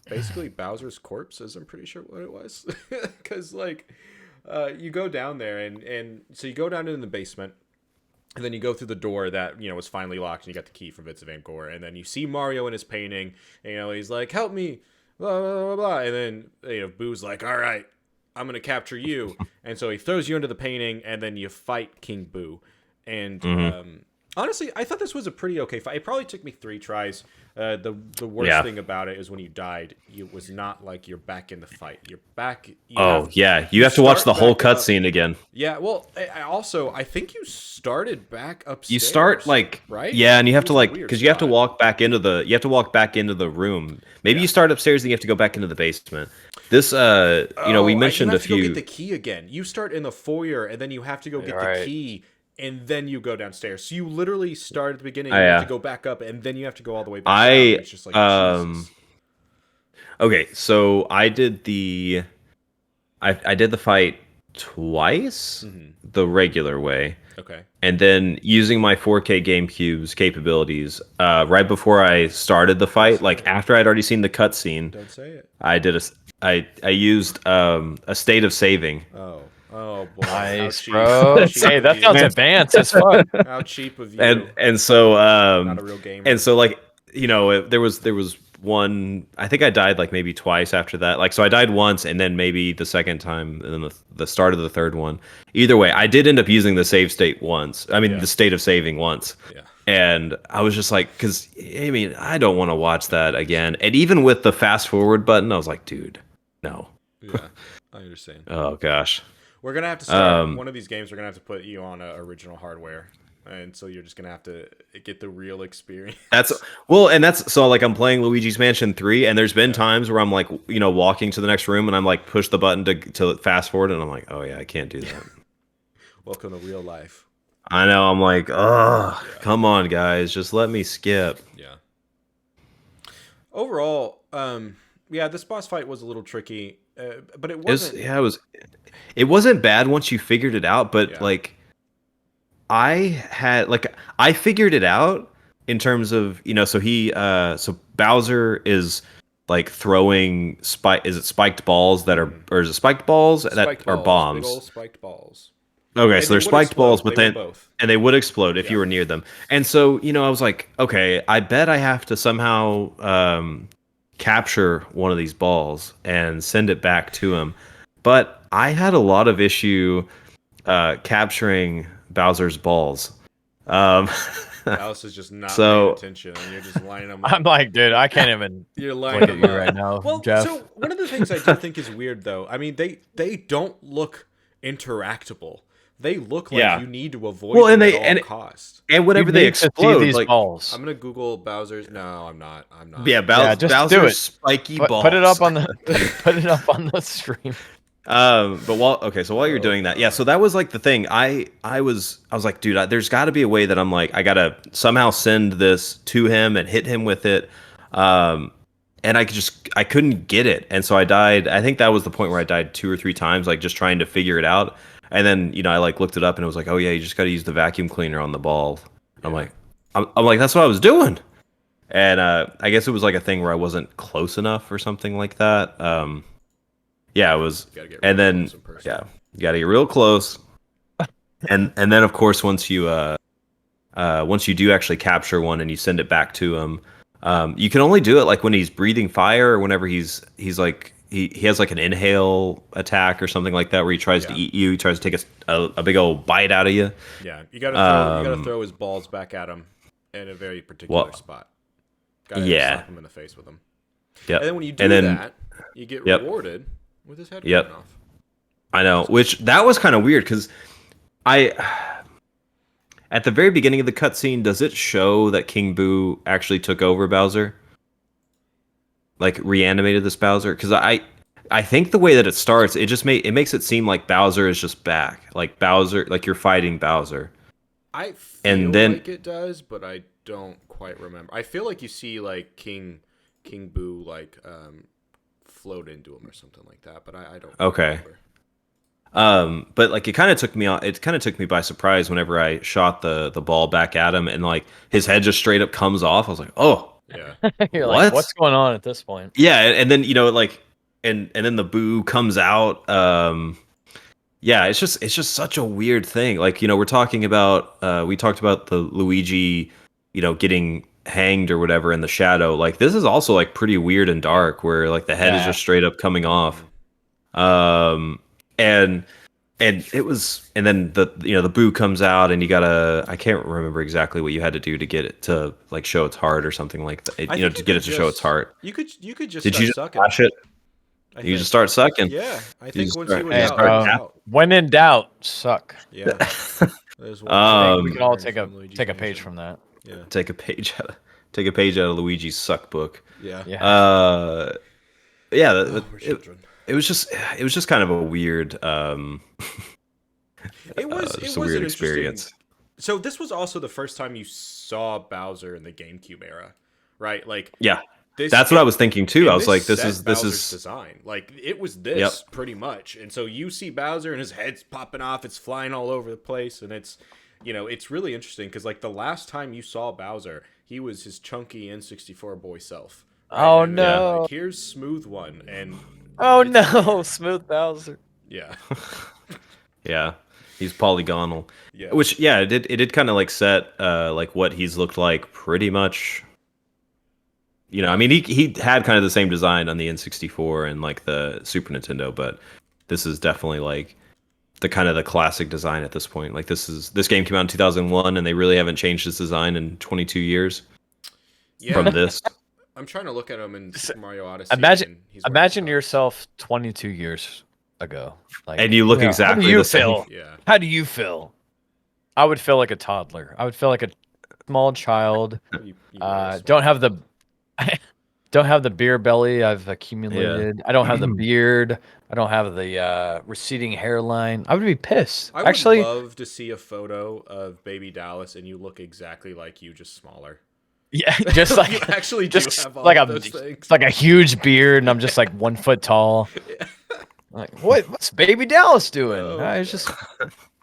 basically Bowser's corpse, as I'm pretty sure what it was. Because, like, you go down there, and so you go down in the basement, and then you go through the door that, was finally locked, and you got the key from Vincent Van Gogh, and then you see Mario in his painting, and, he's like, help me, blah, blah, blah, blah. And then, Boo's like, all right, I'm going to capture you. And so he throws you into the painting, and then you fight King Boo. And honestly, I thought this was a pretty okay fight. It probably took me 3 tries. The worst thing about it is when you died, it was not like you're back in the fight. You're back. You have to watch the whole cutscene again. Yeah, well, I think you started back upstairs. You start right? Yeah, and you have to because you have to walk back into the room. Maybe you start upstairs and you have to go back into the basement. This we mentioned you have a few. To go get the key again. You start in the foyer and then you have to go get the key. And then you go downstairs. So you literally start at the beginning, you have to go back up, and then you have to go all the way back down. It's just like, Jesus. Okay, so I did the fight twice, the regular way. Okay. And then using my 4K Gamecube's capabilities, right before I started the fight, like after I'd already seen the cutscene, don't say it. I used a state of saving. Oh boy! Nice, bro. Hey, that sounds advanced as fuck. How cheap of you! And so not a real gamer. And so there was one. I think I died like maybe twice after that. Like so, I died once, and then maybe the second time, and then the start of the third one. Either way, I did end up using the save state once. I mean, the state of saving once. Yeah. And I was just like, because I don't want to watch that again. And even with the fast forward button, I was like, dude, no. Yeah, I understand. Oh gosh. We're gonna have to start one of these games. We're gonna have to put you on original hardware, and so you're just gonna have to get the real experience. So like I'm playing Luigi's Mansion 3, and there's been times where I'm like, walking to the next room, and I'm like, push the button to fast forward, and I'm like, oh yeah, I can't do that. Welcome to real life. I know. I'm like, come on, guys, just let me skip. Yeah. Overall, this boss fight was a little tricky. But it wasn't. It wasn't bad once you figured it out. But I figured it out in terms of so Bowser is like throwing is it spiked balls that are, or is it spiked balls that are bombs? Big old spiked balls. Okay, And so they're they would spiked explode. balls, but They then were both. and they would explode if Yeah. you were near them. And so, I was like, okay, I bet I have to somehow capture one of these balls and send it back to him. But I had a lot of issue capturing Bowser's balls. Alice is just not So- paying attention, and you're just lining them up. I'm like, dude, I can't even You're look lining at them you up right now, Well, Jeff. so one of the things I do think is weird, though, I mean, they don't look interactable. They look like Yeah. you need to avoid Well, them and at all costs. and whenever You they need to see explode, these like balls. I'm gonna Google Bowser's. No, I'm not. yeah, just do Bowser's it. spiky balls. Put it up on the put it up on the stream. But while you're doing that, yeah. So that was like the thing. I was like, dude, there's got to be a way that I'm like, I gotta somehow send this to him and hit him with it. And I couldn't get it, and so I died. I think that was the point where I died 2 or 3 times, like just trying to figure it out. And then I like looked it up, and it was like, oh yeah, you just got to use the vacuum cleaner on the ball. I'm like, that's what I was doing. And I guess it was like a thing where I wasn't close enough or something like that. Yeah, it was. And then yeah, you got to get real close. and then of course once you do actually capture one and you send it back to him, you can only do it like when he's breathing fire or whenever he's like he has like an inhale attack or something like that where he tries to eat you. He tries to take a big old bite out of you. Yeah, you gotta throw his balls back at him in a very particular spot. Gotta slap him in the face with them. Yeah, and then when you do that, you get rewarded with his head coming off. I know, which that was kind of weird because at the very beginning of the cutscene, does it show that King Boo actually took over Bowser? Like reanimated this Bowser? Because I think the way that it starts, it makes it seem like Bowser is just back, like Bowser, like you're fighting Bowser. I feel like it does, but I don't quite remember. I feel like you see like King Boo like float into him or something like that, but I don't. Okay. Remember. But like it kind of took me by surprise whenever I shot the ball back at him and like his head just straight up comes off. I was like, oh. Yeah. You're like, what's going on at this point? Yeah, and then like and then the Boo comes out. Yeah, it's just such a weird thing. Like, we're talking about we talked about the Luigi, getting hanged or whatever in the shadow. Like this is also like pretty weird and dark where like the head is just straight up coming off. And it was, and then the Boo comes out, and I can't remember exactly what you had to do to get it to like show its heart or something like that. To get it to show its heart. You could just Did start you just sucking. flash it? You just start sucking. Yeah, I think once start- you Hey, would bro. out. When in doubt, suck. Yeah. There's one I think thing we can all learned take from Luigi's a Mansion. page from that. Yeah. Take a page out of Luigi's suck book. Yeah. Yeah. We're children. It was just kind of a weird It was just a an weird interesting- experience. So this was also the first time you saw Bowser in the GameCube era, right? Like Yeah. That's what I was thinking too. I was like, this is Bowser's design. Like it was this pretty much. And so you see Bowser and his head's popping off, it's flying all over the place, and it's it's really interesting because like the last time you saw Bowser, he was his chunky N64 boy self. Right? Oh And then, no! like, here's Smooth One, and Oh no, Smooth Bowser. yeah, Yeah. He's polygonal. yeah. Which it did kind of like set like what he's looked like pretty much. I mean he had kind of the same design on the N64 and like the Super Nintendo, but this is definitely like the kind of the classic design at this point. Like this game came out in 2001 and they really haven't changed this design in 22 years from this. I'm trying to look at him in Super Mario Odyssey. Imagine and he's wearing imagine socks. yourself 22 years ago. Like, And you look how exactly do you the same. feel? Yeah. How do you feel? I would feel like a toddler. I would feel like a small child. You wear a Don't have the don't have the beer belly I've accumulated. I don't have the beard. I don't have the receding hairline. I would be pissed. I would Actually, love to see a photo of baby Dallas and you look exactly like you, just smaller. yeah, just like You actually do just have all like of a those things. it's like a huge beard, and I'm just like 1 foot tall. Like, what's baby Dallas doing? Oh, It's just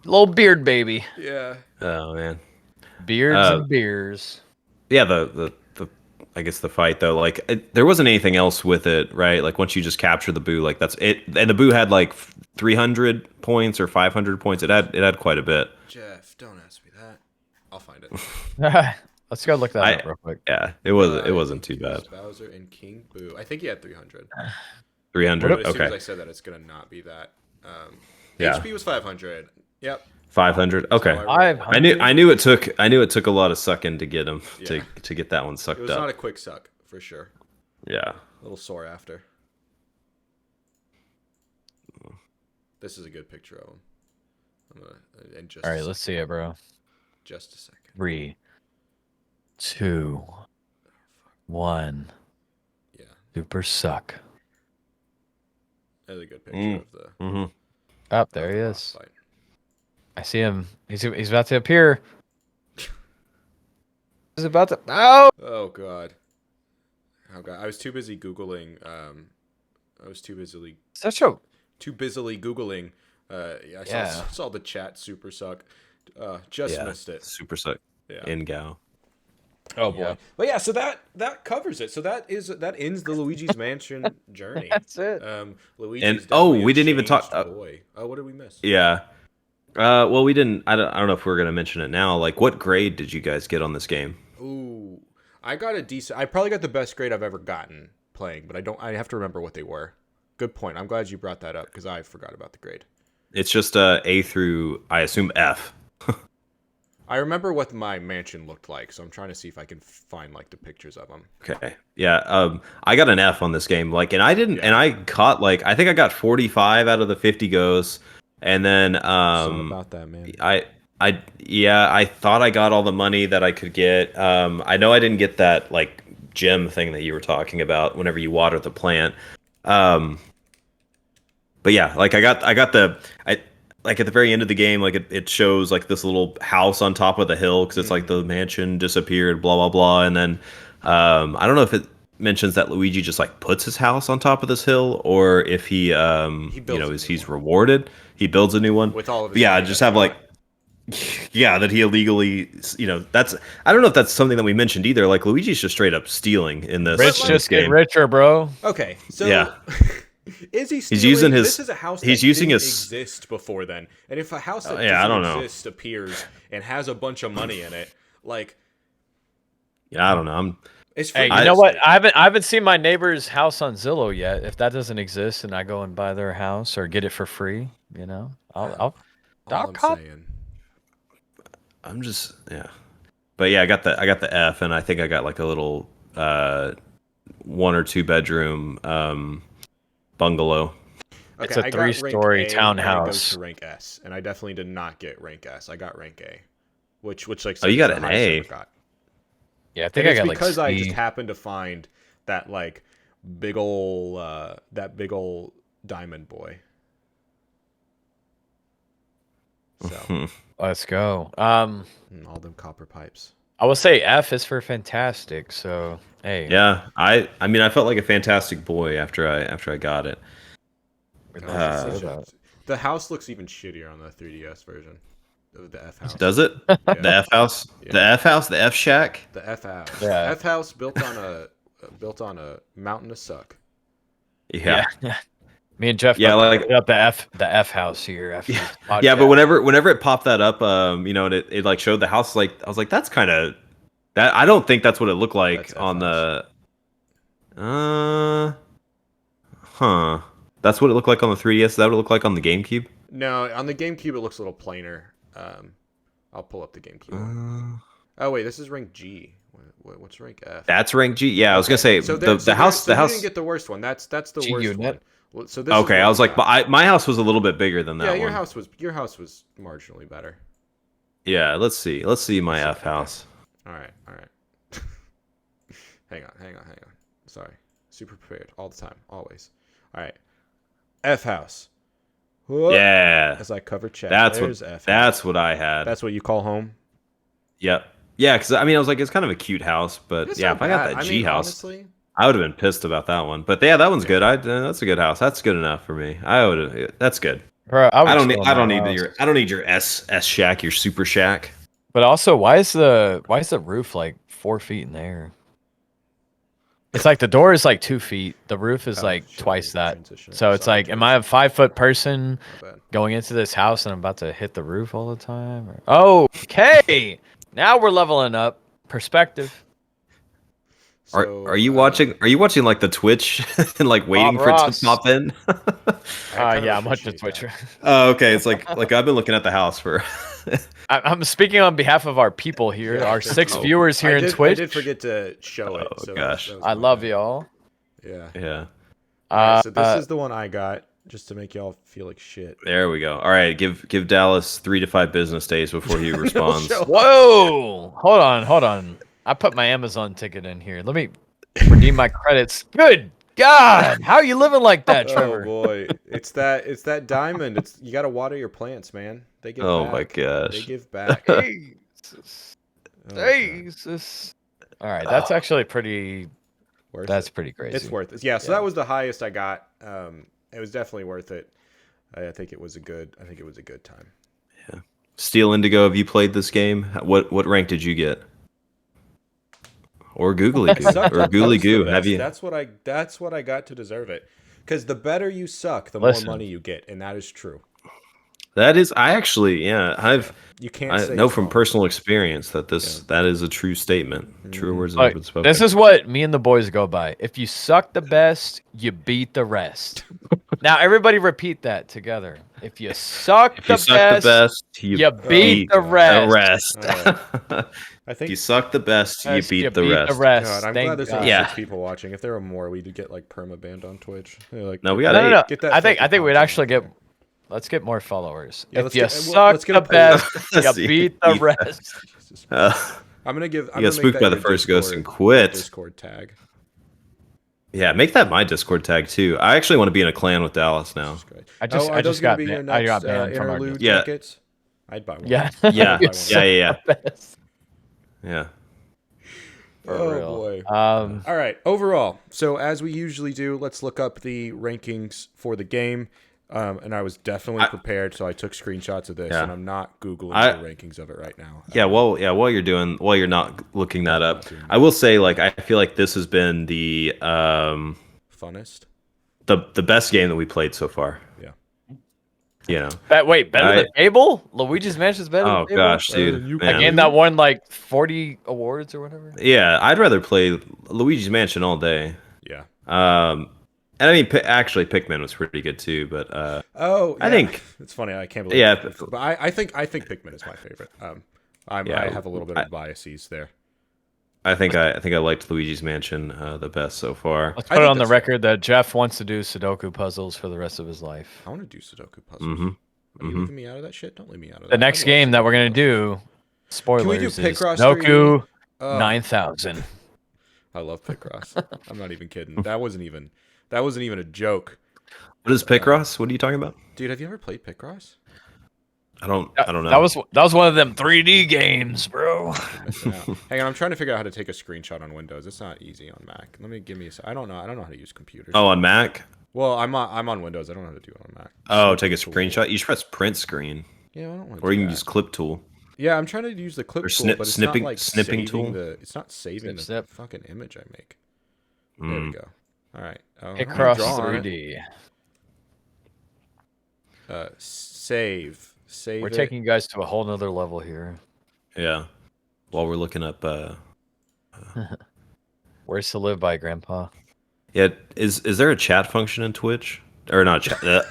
little beard baby. Yeah. Oh man. Beards and beers. Yeah, the guess the fight though. Like there wasn't anything else with it, right? Like once you just capture the boo, like that's it. And the boo had like 300 points or 500 points. It had quite a bit. Jeff, don't ask me that. I'll find it. Let's go look that up real quick. Yeah, it wasn't too bad. Bowser and King Boo. I think he had 300. 300. As soon as I Okay. said that, it's gonna not be that. Yeah. HP was 500. Yep. 500. Okay. So I rolled. I knew it took a lot of sucking to get him Yeah. to get that one It sucked was up. not a quick suck for sure. Yeah. A little sore after. This is a good picture of him. I'm gonna in just. All right, let's see it, bro. Just a second. 3, 2, 1. Yeah, Super suck. that's a good picture of the. Mm-hmm. Up there he the is. fight. I see him. He's about to appear. He's about to. Oh! Oh god. Oh god. I was too busy googling. I was too busily googling. Yeah, I saw the chat super suck. Just missed it. Super suck. Yeah. In Gao. Oh boy. Yeah. But yeah, so that covers it. So that ends the Luigi's Mansion journey. That's it. Luigi's And definitely a we didn't even talk. changed boy. Oh, what did we miss? Yeah. Well, we didn't. I don't know if we're gonna mention it now. Like, what grade did you guys get on this game? Ooh, I got a decent. I probably got the best grade I've ever gotten playing, but I have to remember what they were. Good point. I'm glad you brought that up because I forgot about the grade. It's just A through, I assume, F. I remember what my mansion looked like, so I'm trying to see if I can find like the pictures of them. Okay. Yeah. I got an F on this game. Like, and I didn't. Yeah. And I caught like I think I got 45 out of the 50 goes, and then Something about that, man. I thought I got all the money that I could get. I know I didn't get that like gem thing that you were talking about whenever you water the plant. But yeah, like I got like at the very end of the game, like it shows like this little house on top of the hill because it's like the mansion disappeared, blah blah blah, and then I don't know if it mentions that Luigi just like puts his house on top of this hill or if he he's rewarded, he builds a new one With all of his yeah, money just that have he like that he illegally that's I don't know if that's something that we mentioned either. Like Luigi's just straight up stealing in this. Rich in just this get game. richer, bro. Okay, so Yeah. Is he stealing? He's using his- This is a house that he's using didn't his- exist before then, and if a house that yeah, I doesn't don't know. exist appears and has a bunch of money in it, like Yeah, I don't know. it's Hey, free you real know what? estate. I haven't seen my neighbor's house on Zillow yet. If that doesn't exist and I go and buy their house or get it for free, I'll All I'm cop. saying. I'm just but yeah, I got the F, and I think I got like a little 1 or 2 bedroom bungalow. It's a I got rank 3-story A, townhouse. And it goes to rank S, and I definitely did not get rank S. I got rank A, which like Oh, you got is the an highest I A. ever got. Yeah, I And think I it's got because like I C. just happened to find that like big ol' diamond boy. So Let's go. all them copper pipes. I will say F is for fantastic. So hey, Yeah, I mean I felt like a fantastic boy after I got it. The house looks even shittier on the 3DS version of the F house. Does it? The F house? Yeah. The F house? The F shack? The F house. Yeah. F house built on a mountain of suck. Yeah. Me and Jeff. Yeah, like- put up the F house here. After this Yeah, but podcast. whenever it popped that up, and it like showed the house, like I was like, that's kind of that. I don't think that's what it looked like That's on F the. That's what it looked like on the 3DS. Is that what it looked like on the GameCube? No, on the GameCube it looks a little plainer. I'll pull up the GameCube. Oh wait, this is rank G. What's rank F? That's rank G. Yeah, I was gonna say the house. You didn't get the worst one. That's the G worst unit. one. So this Okay, is I was what like, we got. but my house was a little bit bigger than that Yeah, one. your house was marginally better. Yeah, let's see my F house. All right. hang on. Sorry, super prepared all the time, always. All right, F house. Whoop. Yeah, As I cover chat. that's There's what I had. That's what you call home. Yep. Yeah, because I mean, I was like, it's kind of a cute house, but It's yeah, not if I got bad. that G house, honestly, I would have been pissed about that one. But yeah, that one's good. That's a good house. That's good enough for me. That's good. Bro, I don't need your S shack, your super shack. But also, why is the roof like 4 feet in the air? It's like the door is like 2 feet. The roof is Oh, like shit, twice that. transition. So it's like, am I a 5-foot person My bad. going into this house and I'm about to hit the roof all the time? Oh, okay. Now we're leveling up. Perspective. Are you watching? Are you watching like the Twitch and like waiting for it Ross. to pop in? Yeah, I'm watching Twitch. Oh, okay. It's like I've been looking at the house for. I'm speaking on behalf of our people here, Yeah, our thank 6 you. viewers here in Twitch. I did forget to show it. Oh, So gosh. that was I my love bad. y'all. Yeah. Yeah. Alright, so this is the one I got, just to make y'all feel like shit. There we go. All right. Give Dallas 3 to 5 business days before he responds. show- Whoa! Hold on. I put my Amazon ticket in here. Let me redeem my credits. Good God! How are you living like that, Trevor? Oh boy, it's that diamond. It's you gotta water your plants, man. They give Oh back. my gosh. They give back. Jesus. Oh, God. Jesus. All right, that's actually pretty. Worth That's it. pretty crazy. It's worth it. Yeah, so that was the highest I got. It was definitely worth it. I think it was a good time. Steel Indigo, have you played this game? What rank did you get? Or Googly Goo? Sucked Or up Googly most Goo? of Have this. you? That's what I got to deserve it. Because the better you suck, the Listen. more money you get, and that is true. That is, I actually, yeah, You can't I say know it's from wrong. personal experience that that is a true statement. True words Look, have been spoken. this is what me and the boys go by. If you suck the best, you beat the rest. Now everybody repeat that together. If you suck, If you suck the best, you beat the rest. I think If you suck the best, you Yes, beat the rest. God, I'm Thank glad there's God. only Yeah. 6 people watching. If there were more, we'd get like perma-banned on Twitch. They're like, No, we get got that- 8. No. Get that I think filthy we'd content actually out get. there. Let's get more followers. Yeah, If let's you get- suck let's get the a poll. best, you Let's see. beat the rest. Jesus. Uh, I'm gonna give. I'm You gonna got make spooked that by your the first ghost and Discord- quit. Discord tag. yeah, make that my Discord tag too. I actually want to be in a clan with Dallas now. That's great. I just- are I those just gonna got be your ban- I next got banned from our interlude Yeah. tickets? I'd buy one. Yeah. Yeah, You yeah, suck yeah. the best. Yeah. For Oh real. boy. Um, All right. Overall, so as we usually do, let's look up the rankings for the game. And I was definitely prepared, so I took screenshots of this, Yeah. and I'm not googling the rankings of it right now. Yeah, while you're not looking that up, I will say like I feel like this has been the Funnest. the best game that we played so far. Yeah. You know. better than Fable? Luigi's Mansion's better than Oh Fable? gosh, dude. you- A man. game that won like 40 awards or whatever. Yeah, I'd rather play Luigi's Mansion all day. Yeah. And I mean, actually, Pikmin was pretty good too. But Oh, I yeah. think it's funny. I can't believe. Yeah, it. But I think Pikmin is my favorite. I have a little bit of biases there. I think I liked Luigi's Mansion the best so far. Let's I put it think on the that's fair. record that Jeff wants to do Sudoku puzzles for the rest of his life. I want to do Sudoku puzzles. Mm-hmm. Are you leaving me out of that shit? Don't leave me out of that. The next I love game that we're Sudoku gonna do, spoilers, Can we do is Picross Sudoku 3D? Oh. 9000. I love Picross. I'm not even kidding. That wasn't even a joke. What is Picross? What are you talking about? Dude, have you ever played Picross? I don't know. That was one of them 3D games, bro. Missing out. Hang on, I'm trying to figure out how to take a screenshot on Windows. It's not easy on Mac. Give me a I don't know how to use computers. Oh, on Mac. Well, I'm on Windows. I don't know how to do it on Mac. Oh, take a screenshot. You should press print screen, Yeah, I don't want to. or you can use clip tool. Yeah, I'm trying to use the clip Or tool, but it's snipping- not like snipping saving tool? It's not saving Snip. the fucking image I make. There we go. All right. Picross draw on it. 3D. Save. We're it. taking you guys to a whole nother level here. Yeah. While we're looking up. Where's to live by, Grandpa? Yeah. Is there a chat function in Twitch? Or not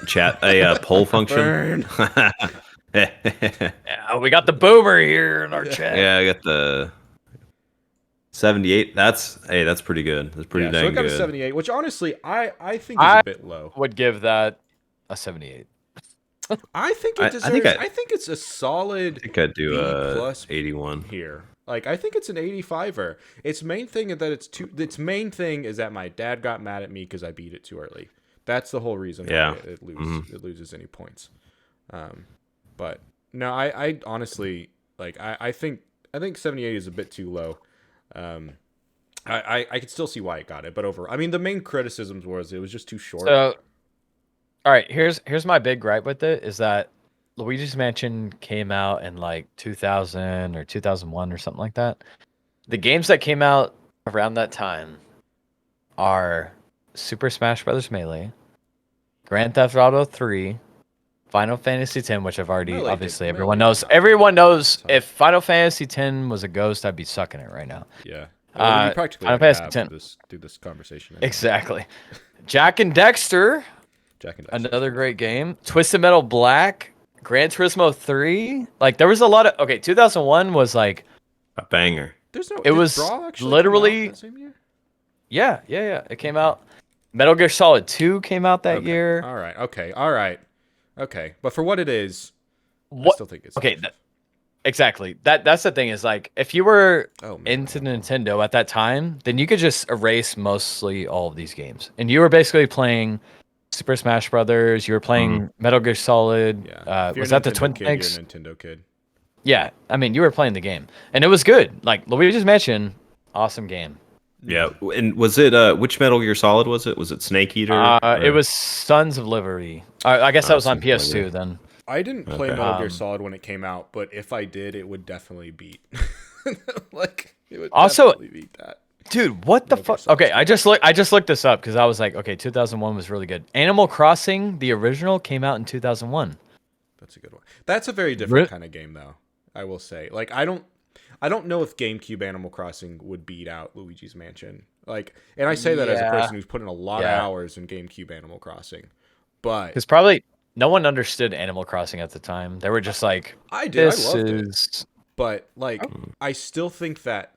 chat? A poll function. Yeah, we got the boomer here in our chat. Yeah, I got the 78. That's pretty good. That's pretty So dang it got good. a 78, which honestly I think is a bit low. Would give that a 78. I think it I deserves. think I think it's a solid. I think I'd do B a plus 81. here. Like I think it's an 85er. Its main thing is that its main thing is that my dad got mad at me because I beat it too early. That's the whole reason Yeah. why it loses any points. But no, I honestly like I think 78 is a bit too low. I could still see why it got it, but I mean the main criticisms was it was just too short. So, all right, here's my big gripe with it is that Luigi's Mansion came out in like 2000 or 2001 or something like that. The games that came out around that time are Super Smash Bros. Melee, Grand Theft Auto 3, Final Fantasy X, which I've already Melee obviously did- everyone Melee knows. did not Everyone knows Sorry. if Final Fantasy X was a ghost, I'd be sucking it right now. Yeah. Well, you practically Final already Fantasy have X. through this conversation. Anyway. Exactly. Jack and Dexter, Jack and Dexter. another great game. Twisted Metal Black, Gran Turismo 3. Like there was a lot of 2001 was like A banger. There's no. it did was Brawl actually literally come out that same year? yeah. It came out. Metal Gear Solid 2 came out that Okay. year. All right. Okay. But for what it is, I What? still think it's Okay, exactly. That's the thing is like if you were Oh, man. into Nintendo at that time, then you could just erase mostly all of these games, and you were basically playing Super Smash Brothers. You were playing Metal Gear Solid. Yeah. If you're Was a that the Nintendo Twin kid, Snakes? You're a Nintendo kid. Yeah, I mean you were playing the game, and it was good. Like Luigi's Mansion, awesome game. Yeah. And was it which Metal Gear Solid was it? Was it Snake Eater? It was Sons of Liberty. I guess that was on Sons of PS2 Liberty. then. I didn't play Okay. Metal Gear Solid when it came out, but if I did, it would definitely beat. Like it would Also- definitely beat that. Dude, what the Metal Gear fuck? Solid's Okay, I just looked this up because I was like, okay, 2001 was really good. Animal Crossing, the original, came out in 2001. That's a good one. That's a very different kind of game, though. I will say, like, I don't know if GameCube Animal Crossing would beat out Luigi's Mansion. Like, and I say that as a Yeah. person who's put in a lot of Yeah. hours in GameCube Animal Crossing, but Because probably no one understood Animal Crossing at the time. They were just like, I did. this I loved it. is. But like, I still think that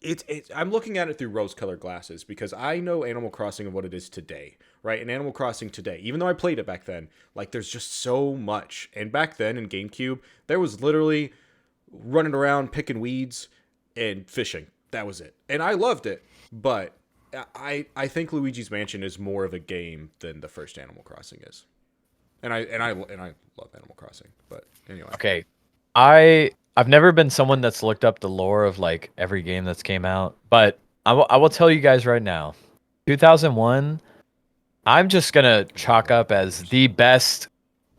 it's. I'm looking at it through rose-colored glasses because I know Animal Crossing and what it is today, right? And Animal Crossing today, even though I played it back then, like there's just so much. And back then in GameCube, there was literally running around picking weeds and fishing. That was it, and I loved it. But I think Luigi's Mansion is more of a game than the first Animal Crossing is. And I love Animal Crossing, but anyway. Okay, I've never been someone that's looked up the lore of like every game that's came out, but I will tell you guys right now, 2001, I'm just gonna chalk up as the best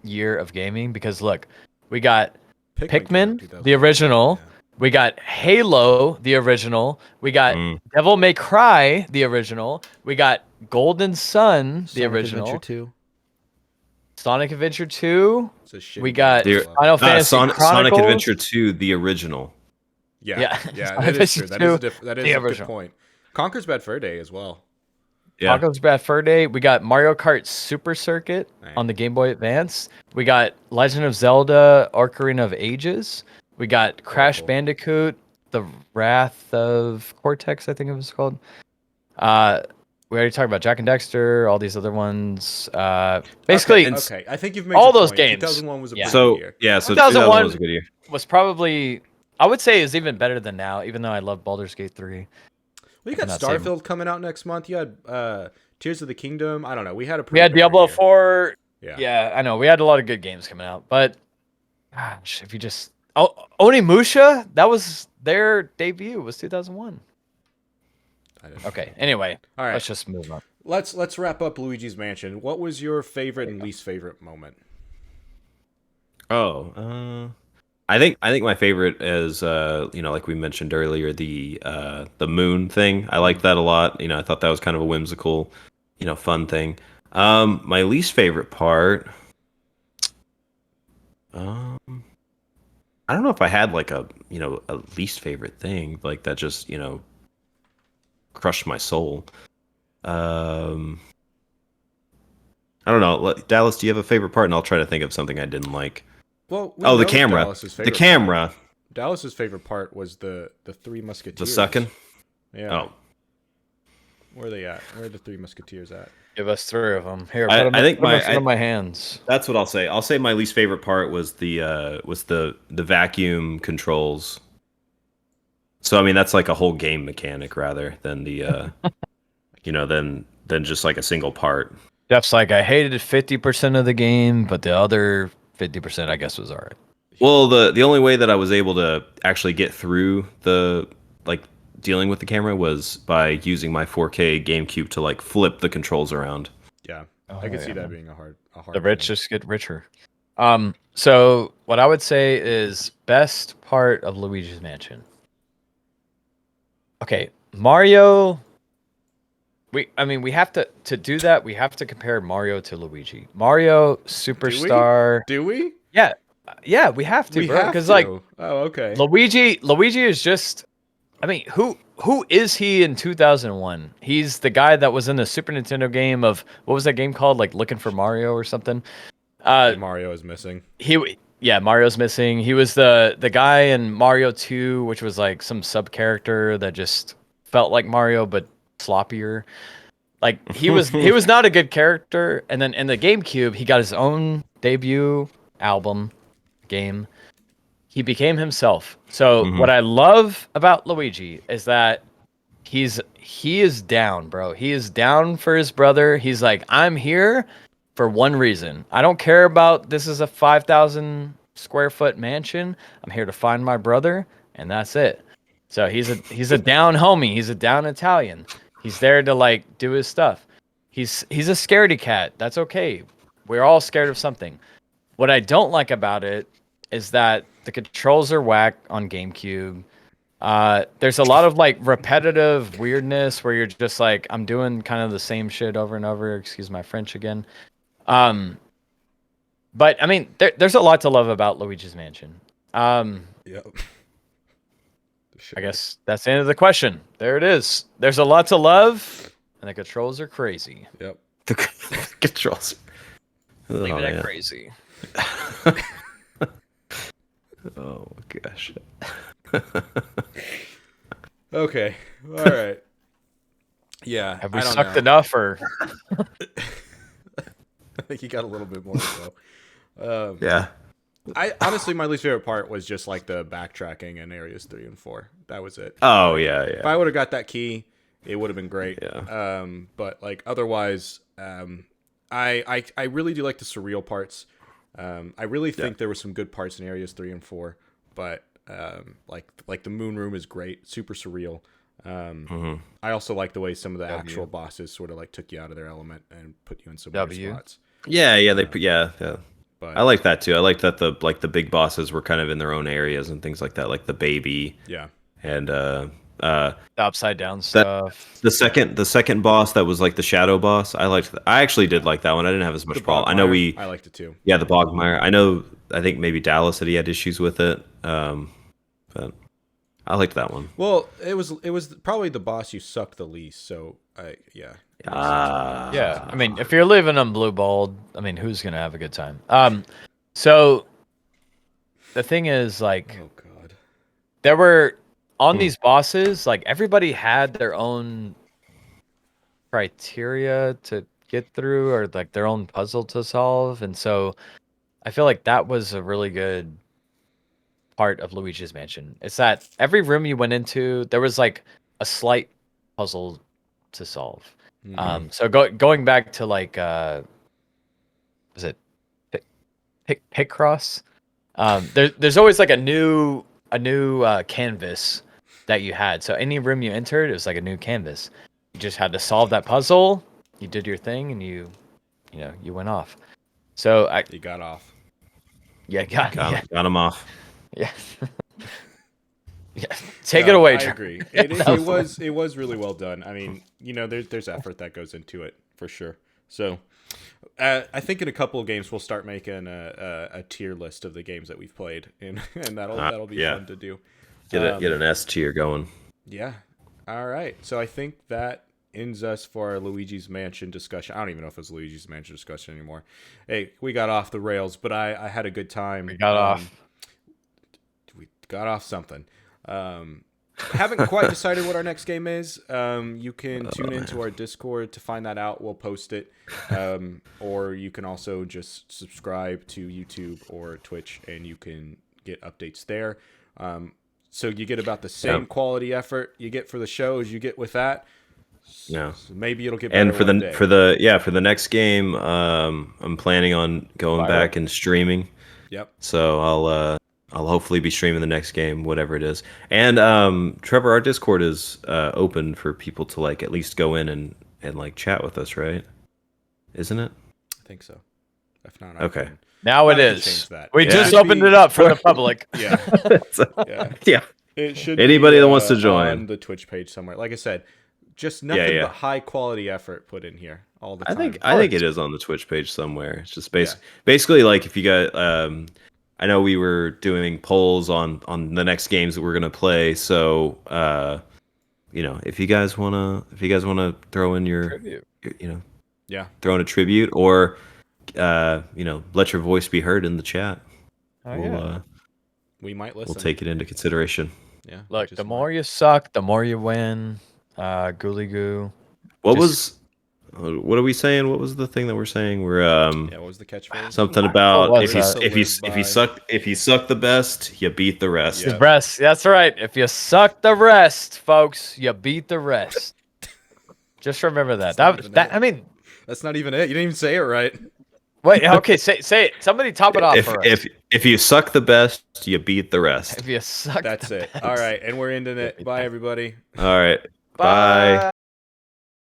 year of gaming because look, we got came out Pikmin, 2001, the original. yeah. We got Halo, the original. We got Devil May Cry, the original. We got Golden Sun, the original. 2. Sonic Adventure 2. It's a shitty We got game. Final Fantasy Sonic Chronicles. Adventure 2, the original. Yeah, Yeah. that is true. That is Adventure 2, that is the a good original. point. Conker's Bad Fur Day as well. Yeah. Tacos Bad Fur Day. We got Mario Kart Super Circuit Right. on the Game Boy Advance. We got Legend of Zelda Ocarina of Ages. We got Crash Cool. Bandicoot, The Wrath of Cortex, I think it was called. We already talked about Jack and Dexter, all these other ones. Basically, Okay, I think you've made all your those point. games. 2001 was a Yeah. pretty So good year. yeah, so 2001 was a good year. was probably, I would say, is even better than now, even though I love Baldur's Gate 3. Well, you got cannot say- Starfield coming out next month. You had Tears of the Kingdom. I don't know. We had a We pretty had good Diablo year. 4. Yeah. Yeah, I know. We had a lot of good games coming out. But, gosh, if you just... Oh, Onimusha, that was their debut, was 2001. I didn't- Okay, anyway, All right. let's just move on. Let's wrap up Luigi's Mansion. What was your favorite and least favorite moment? I think my favorite is like we mentioned earlier, the moon thing. I liked that a lot. I thought that was kind of a whimsical, fun thing. My least favorite part, I don't know if I had like a least favorite thing like that just crushed my soul. I don't know. Dallas, do you have a favorite part? And I'll try to think of something I didn't like. Well, we Oh, the know camera. Dallas's The favorite camera. part. Dallas's favorite part was the Three Musketeers. The sucking? Yeah. Oh. Where are they at? Where are the Three Musketeers at? Give us 3 of them. Here, I put them, think put them my- in front of my hands. That's what I'll say. I'll say my least favorite part was the vacuum controls. So I mean that's like a whole game mechanic rather than the than just like a single part. Jeff's like, I hated 50% of the game, but the other 50% I guess was all right. Well, the only way that I was able to actually get through the dealing with the camera was by using my 4K GameCube to like flip the controls around. Yeah, Oh, I could see yeah. that being a hard. The rich just get richer. So what I would say is best part of Luigi's Mansion. Okay, Mario we have to do that. We have to compare Mario to Luigi. Mario Superstar. Do we? Yeah, we have to, We bro. have Because to. like Oh, okay. Luigi is just. I mean, who is he in 2001? He's the guy that was in the Super Nintendo game of what was that game called? Like Looking for Mario or something. Mario is missing. Mario's missing. He was the guy in Mario 2, which was like some sub character that just felt like Mario but sloppier. Like he was not a good character. And then in the GameCube, he got his own debut album game. He became himself. So what I love about Luigi is that he is down, bro. He is down for his brother. He's like, I'm here for one reason. I don't care about this is a 5,000 square foot mansion. I'm here to find my brother, and that's it. So he's a down homie. He's a down Italian. He's there to like do his stuff. He's a scaredy cat. That's okay. We're all scared of something. What I don't like about it is that the controls are whack on GameCube. There's a lot of like repetitive weirdness where you're just like, I'm doing kind of the same shit over and over. Excuse my French again. But I mean, there's a lot to love about Luigi's Mansion. Yep. I guess that's the end of the question. There it is. There's a lot to love, and the controls are crazy. Yep. The controls. Leave it at crazy. Oh gosh. Okay. All right. Yeah. Have we I don't sucked know. enough, or I think you got a little bit more to go. Yeah. I honestly, my least favorite part was just like the backtracking in areas 3 and 4. That was it. Oh yeah, If I yeah. would have got that key, it would have been great. Yeah. But like otherwise, I really do like the surreal parts. I really think there were some good parts in areas 3 and 4, but like the moon room is great, super surreal. I also like the way some of the actual bosses sort of like took you out of their element and put you in some weird spots. Yeah, yeah, they put yeah. But I like that too. I like that the big bosses were kind of in their own areas and things like that, like the baby. Yeah. And the upside down stuff. the second boss that was like the shadow boss. I actually did like that one. I didn't have as much problem. I know I liked it too. Yeah, the Bogmire. I think maybe Dallas said he had issues with it. But I liked that one. Well, it was probably the boss you sucked the least. So yeah. Yeah, I mean, if you're living on Blue Bald, I mean, who's gonna have a good time? So the thing is, like, Oh god. there were on these bosses, like everybody had their own criteria to get through, or like their own puzzle to solve, and so I feel like that was a really good part of Luigi's Mansion. It's that every room you went into, there was like a slight puzzle to solve. So going back to like was it Picross? There's always like a new canvas that you had. So any room you entered, it was like a new canvas. You just had to solve that puzzle. You did your thing, and you went off. So You got off. Got him off. Yeah. Yeah. Take it away, I Trevor. agree. It was really well done. I mean, there's effort that goes into it for sure. So, I think in a couple of games we'll start making a tier list of the games that we've played, and that'll be fun to do. Get an S tier going. Yeah. All right. So I think that ends us for our Luigi's Mansion discussion. I don't even know if it's Luigi's Mansion discussion anymore. Hey, we got off the rails, but I had a good time. We got off. We got off something. Haven't quite decided what our next game is. You can tune into our Discord to find that out. We'll post it. Or you can also just subscribe to YouTube or Twitch, and you can get updates there. So you get about the same quality effort you get for the show as you get with that. Yeah. So maybe it'll get better. And for one day. for the next game, I'm planning on going back and streaming. Yep. So I'll hopefully be streaming the next game, whatever it is. And Trevor, our Discord is open for people to like at least go in and like chat with us, right? Isn't it? I think so. If not, Okay. Now it change is. that. We It just should opened be- it up for the public. Yeah. Yeah. Yeah. It should Anybody be, that wants to join. on the Twitch page somewhere. Like I said, Just nothing yeah. but high quality effort put in here all the time. I think it is on the Twitch page somewhere. It's just basically like if you got I know we were doing polls on the next games that we're gonna play, so if you guys wanna throw in your throw in a tribute or let your voice be heard in the chat. We might listen. We'll take it into consideration. Yeah. Look, the more you suck, the more you win. Ghoulie Goo. What are we saying? What was the thing that we're saying? We're what was the catchphrase? something about if you suck the best, you beat the rest. The rest. That's right. If you suck the rest, folks, you beat the rest. Just remember that. I mean, that's not even it. You didn't even say it right. Wait. Okay. Say it. Somebody top it off for us. If you suck the best, you beat the rest. If you suck, that's it. All right, and we're ending it. Bye, everybody. All right. Bye.